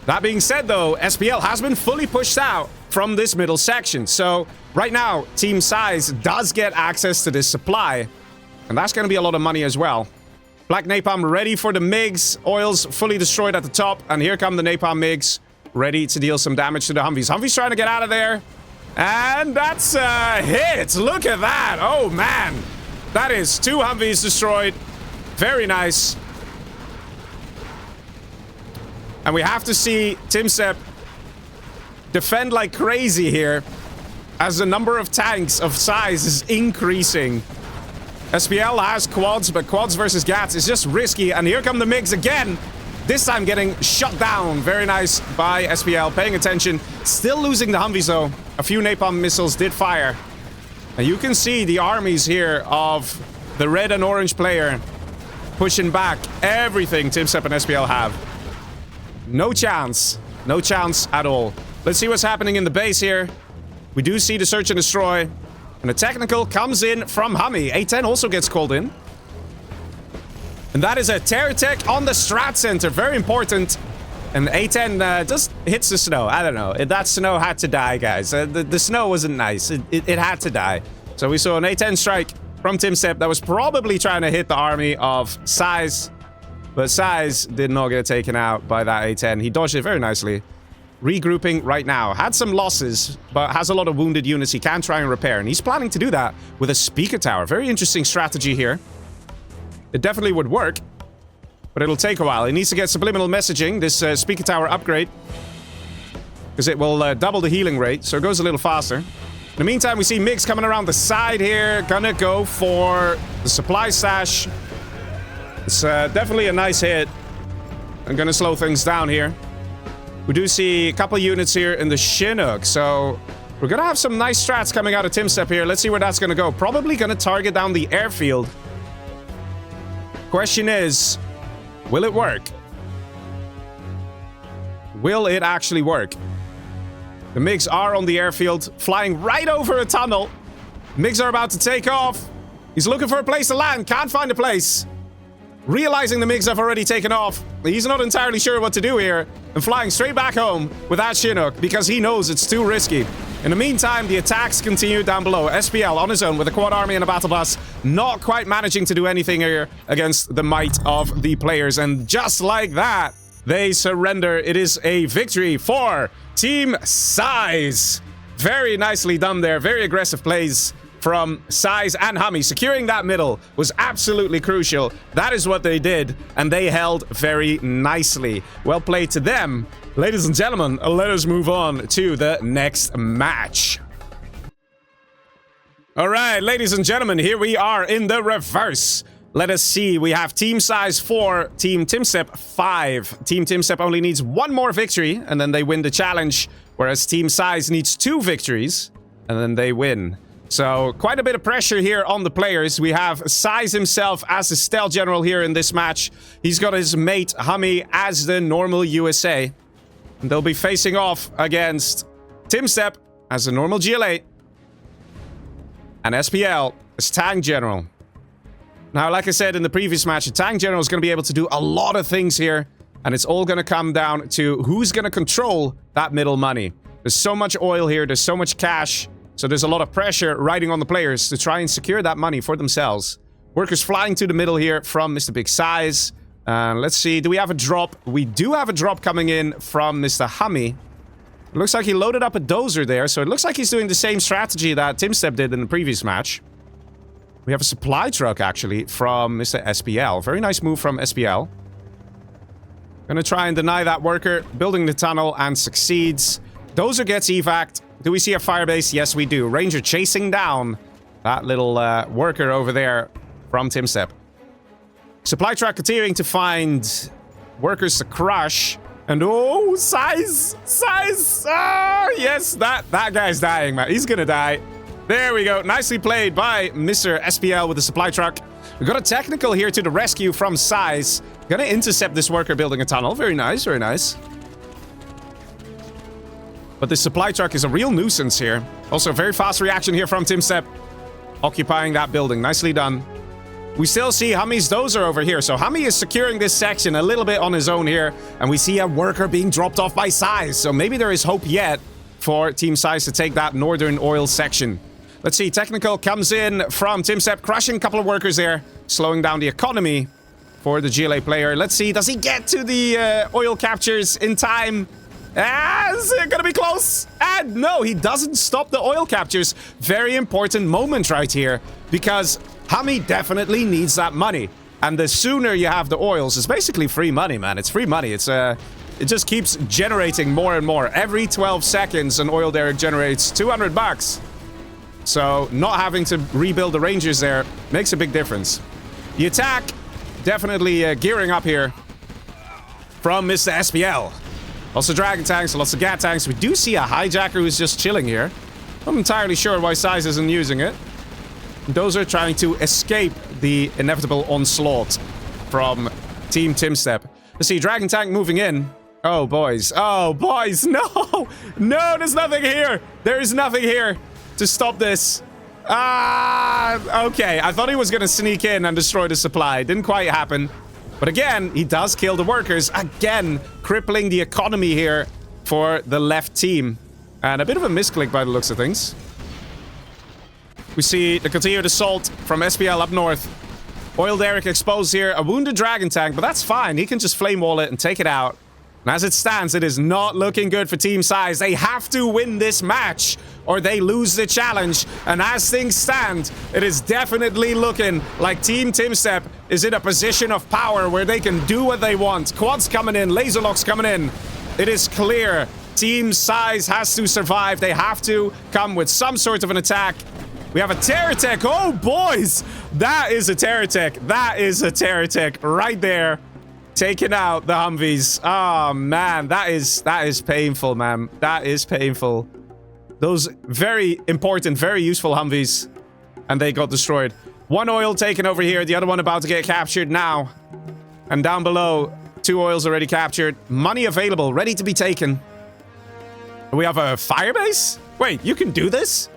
That being said, though, SPL has been fully pushed out from this middle section. So right now, Team Size does get access to this supply. And that's going to be a lot of money as well. Black napalm ready for the MiGs. Oils fully destroyed at the top. And here come the napalm MiGs, ready to deal some damage to the Humvees. Humvees trying to get out of there. And that's a hit. Look at that. Oh, man. That is 2 Humvees destroyed. Very nice. And we have to see TumStep defend like crazy here as the number of tanks of Size is increasing. SPL has quads, but quads versus GATs is just risky. And here come the MiGs again. This time getting shut down. Very nice by SPL. Paying attention. Still losing the Humvees, though. A few napalm missiles did fire. And you can see the armies here of the red and orange player pushing back everything TumStep and SPL have. No chance. No chance at all. Let's see what's happening in the base here. We do see the search and destroy. And the technical comes in from HuMMi. A10 also gets called in. And that is a terror tech on the strat center. Very important. And A10 just hits the snow. I don't know. That snow had to die, guys. The snow wasn't nice. It had to die. So we saw an A10 strike from TumStep that was probably trying to hit the army of Size. But Size did not get taken out by that A10. He dodged it very nicely. Regrouping right now. Had some losses, but has a lot of wounded units he can try and repair. And he's planning to do that with a speaker tower. Very interesting strategy here. It definitely would work, but it'll take a while. He needs to get subliminal messaging, this speaker tower upgrade, because it will double the healing rate, so it goes a little faster. In the meantime, we see MiGs coming around the side here. Gonna go for the supply stash. It's definitely a nice hit. I'm gonna slow things down here. We do see a couple units here in the Chinook, so we're gonna have some nice strats coming out of TumStep here. Let's see where that's gonna go. Probably gonna target down the airfield. Question is, will it work? Will it actually work? The MiGs are on the airfield, flying right over a tunnel. MiGs are about to take off. He's looking for a place to land, can't find a place. Realizing the MiGs have already taken off, he's not entirely sure what to do here, and flying straight back home with that Chinook because he knows it's too risky. In the meantime, the attacks continue down below. SPL on his own with a quad army and a battle bus, not quite managing to do anything here against the might of the players. And just like that, they surrender. It is a victory for Team Size. Very nicely done there. Very aggressive plays from Size and HuMMi. Securing that middle was absolutely crucial. That is what they did, and they held very nicely. Well played to them. Ladies and gentlemen, let us move on to the next match. All right, ladies and gentlemen, here we are in the reverse. Let us see. We have Team Size 4, Team TumStep 5. Team TumStep only needs 1 more victory, and then they win the challenge, whereas Team Size needs 2 victories, and then they win. So, quite a bit of pressure here on the players. We have Size himself as the stealth general here in this match. He's got his mate HuMMi as the normal USA. And they'll be facing off against TumStep as the normal GLA. And SPL as tank general. Now, like I said in the previous match, the tank general is going to be able to do a lot of things here. And it's all going to come down to who's going to control that middle money. There's so much oil here. There's so much cash. So there's a lot of pressure riding on the players to try and secure that money for themselves. Workers flying to the middle here from Mr. Big Size. Let's see. Do we have a drop? We do have a drop coming in from Mr. HuMMi. It looks like he loaded up a dozer there. So it looks like he's doing the same strategy that TumStep did in the previous match. We have a supply truck, actually, from Mr. SPL. Very nice move from SPL. Gonna try and deny that worker. Building the tunnel and succeeds. Dozer gets evac'd. Do we see a firebase? Yes, we do. Ranger chasing down that little worker over there from TumStep. Supply truck continuing to find workers to crush. And oh, Size! Size! Oh, yes, that guy's dying, man. He's gonna die. There we go. Nicely played by Mr. SPL with the supply truck. We got a technical here to the rescue from Size. Gonna intercept this worker building a tunnel. Very nice, very nice. But this supply truck is a real nuisance here. Also, very fast reaction here from TumStep. Occupying that building. Nicely done. We still see HuMMi's dozer over here. So HuMMi is securing this section a little bit on his own here. And we see a worker being dropped off by Size. So maybe there is hope yet for Team Size to take that northern oil section. Let's see. Technical comes in from TumStep, crushing a couple of workers there. Slowing down the economy for the GLA player. Let's see. Does he get to the oil captures in time? Is it gonna be close? And no, he doesn't stop the oil captures. Very important moment right here. Because HuMMi definitely needs that money. And the sooner you have the oils, it's basically free money, man. It's free money. It's it just keeps generating more and more. Every 12 seconds, an oil derrick generates 200 bucks. So not having to rebuild the Rangers there makes a big difference. The attack definitely gearing up here from Mr. SPL. Also Dragon tanks, lots of Gat tanks. We do see a hijacker who's just chilling here. Not entirely sure why Size isn't using it. Those are trying to escape the inevitable onslaught from Team TumStep. Let's see, Dragon tank moving in. Oh, boys. Oh, boys. No! No, there's nothing here. There is nothing here to stop this. Okay. I thought he was going to sneak in and destroy the supply. Didn't quite happen. But again, he does kill the workers. Again, crippling the economy here for the left team. And a bit of a misclick by the looks of things. We see the continued assault from SPL up north. Oil derrick exposed here. A wounded Dragon tank, but that's fine. He can just flame wall it and take it out. And as it stands, it is not looking good for Team Size. They have to win this match or they lose the challenge. And as things stand, it is definitely looking like Team TumStep is in a position of power where they can do what they want. Quads coming in, laser locks coming in. It is clear Team Size has to survive. They have to come with some sort of an attack. We have a terror tech. Oh, boys. That is a terror tech. That is a terror tech right there. Taking out the Humvees. Oh, man. That is painful, man. That is painful. Those very important, very useful Humvees. And they got destroyed. One oil taken over here. The other one about to get captured now. And down below, 2 oils already captured. Money available, ready to be taken. We have a firebase? Wait, you can do this?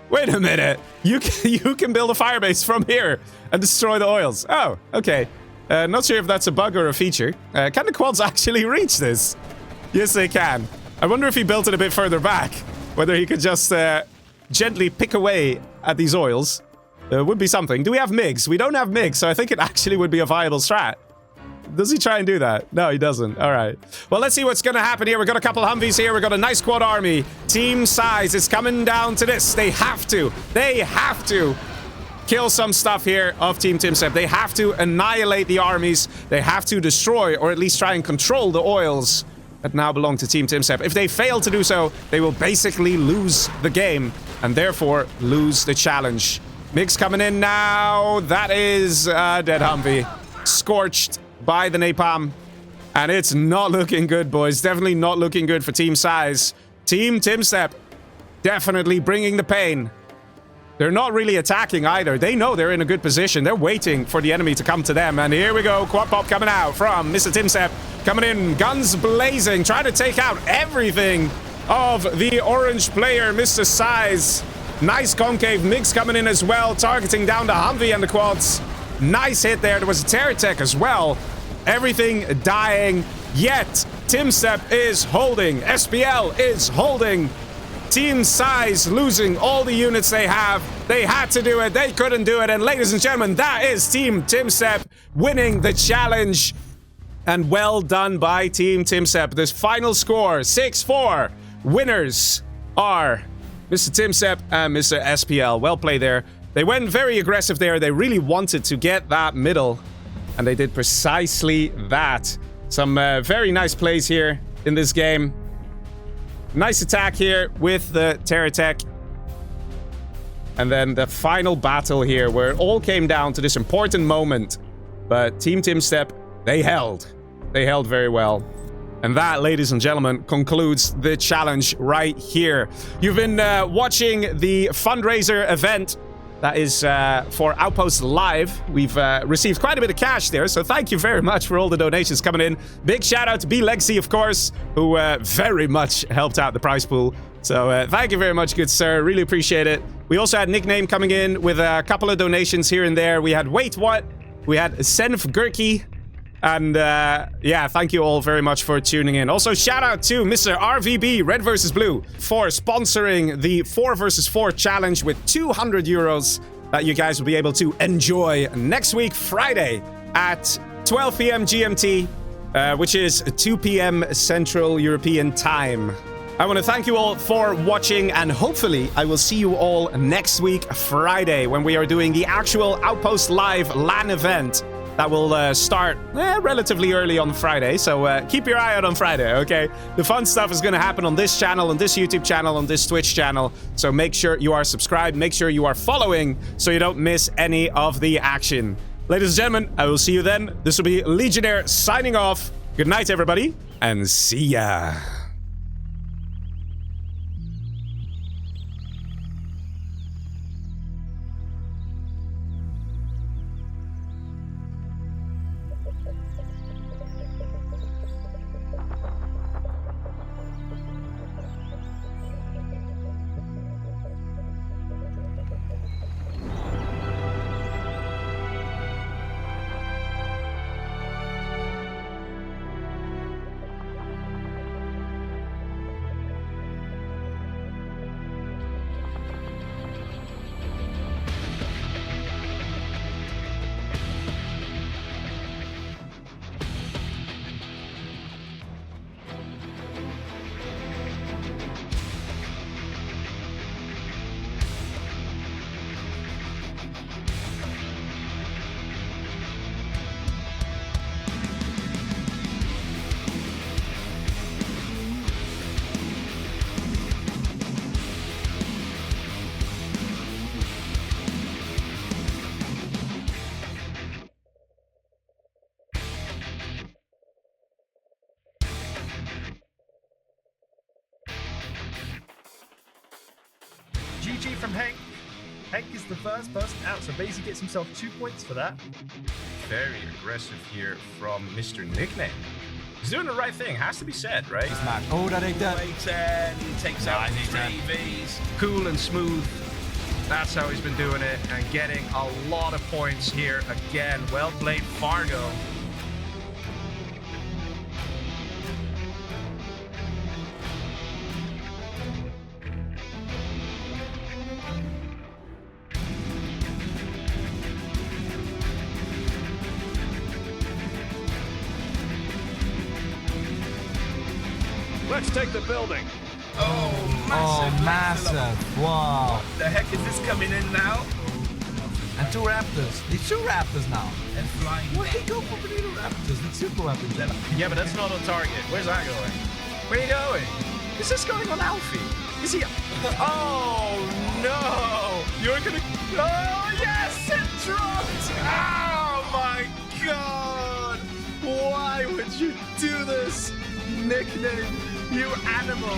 Wait a minute. You can build a firebase from here and destroy the oils. Oh, okay. Not sure if that's a bug or a feature. Can the quads actually reach this? Yes, they can. I wonder if he built it a bit further back. Whether he could just gently pick away at these oils. Would be something. Do we have MiGs? We don't have MiGs, so I think it actually would be a viable strat. Does he try and do that? No, he doesn't. All right. Well, let's see what's going to happen here. We've got a couple Humvees here. We've got a nice quad army. Team Size is coming down to this. They have to kill some stuff here of Team TumStep. They have to annihilate the armies. They have to destroy, or at least try and control the oils that now belong to Team TumStep. If they fail to do so, they will basically lose the game and therefore lose the challenge. MiGs coming in now. That is a dead Humvee. Scorched by the napalm. And it's not looking good, boys. Definitely not looking good for Team Size. Team TumStep definitely bringing the pain. They're not really attacking either. They know they're in a good position. They're waiting for the enemy to come to them. And here we go. Quad pop coming out from Mr. TumStep. Coming in, guns blazing, trying to take out everything of the orange player, Mr. Size. Nice concave. MiGs coming in as well, targeting down the Humvee and the quads. Nice hit there. There was a terror tech as well. Everything dying. Yet, TumStep is holding. SPL is holding. Team Size losing all the units they have. They had to do it. They couldn't do it. And ladies and gentlemen, that is Team TumStep winning the challenge. And well done by Team TumStep. This final score, 6-4. Winners are Mr. TumStep and Mr. SPL. Well played there. They went very aggressive there. They really wanted to get that middle. And they did precisely that. Some very nice plays here in this game. Nice attack here with the terror tech. And then the final battle here where it all came down to this important moment. But Team TumStep, they held. They held very well. And that, ladies and gentlemen, concludes the challenge right here. You've been watching the Fundraiser event That is for Outpost Live. We've received quite a bit of cash there, so thank you very much for all the donations coming in. Big shout out to B Legacy, of course, who very much helped out the prize pool. So thank you very much, good sir. Really appreciate it. We also had Nickname coming in with a couple of donations here and there. We had Wait What? We had Senf Gurky. And yeah, thank you all very much for tuning in. Also, shout out to Mr. RVB, Red vs. Blue, for sponsoring the 4 vs. 4 challenge with 200 euros that you guys will be able to enjoy next week, Friday, at 12 p.m. GMT, which is 2 p.m. Central European Time. I want to thank you all for watching, and hopefully I will see you all next week, Friday, when we are doing the actual Outpost Live LAN event. That will start relatively early on Friday, so keep your eye out on Friday, okay? The fun stuff is going to happen on this channel, on this YouTube channel, on this Twitch channel, so make sure you are subscribed, make sure you are following, so you don't miss any of the action. Ladies and gentlemen, I will see you then. This will be Legionnaire signing off. Good night, everybody, and see ya. GG from Hank. Hank is the first person out, so Basie gets himself 2 points for that. Very aggressive here from Mr. Nickname. He's doing the right thing, has to be said, right? He's not. Oh, that ain't that. Takes out 3 Vs. Cool and smooth. That's how he's been doing it, and getting a lot of points here again. Well played, Fargo. Let's take the building. Oh, massive. Oh, massive. Wow. What the heck is this coming in now? And 2 raptors. These 2 raptors now. And flying. Where he go for the raptors? The super weapons. Yeah, but that's not on target. Where's that going? Where are you going? Is this going on Alfie? Is he... Oh, no! You're gonna... Oh, yes! It dropped! Oh, my God! Why would you do this? Nickname, you animal!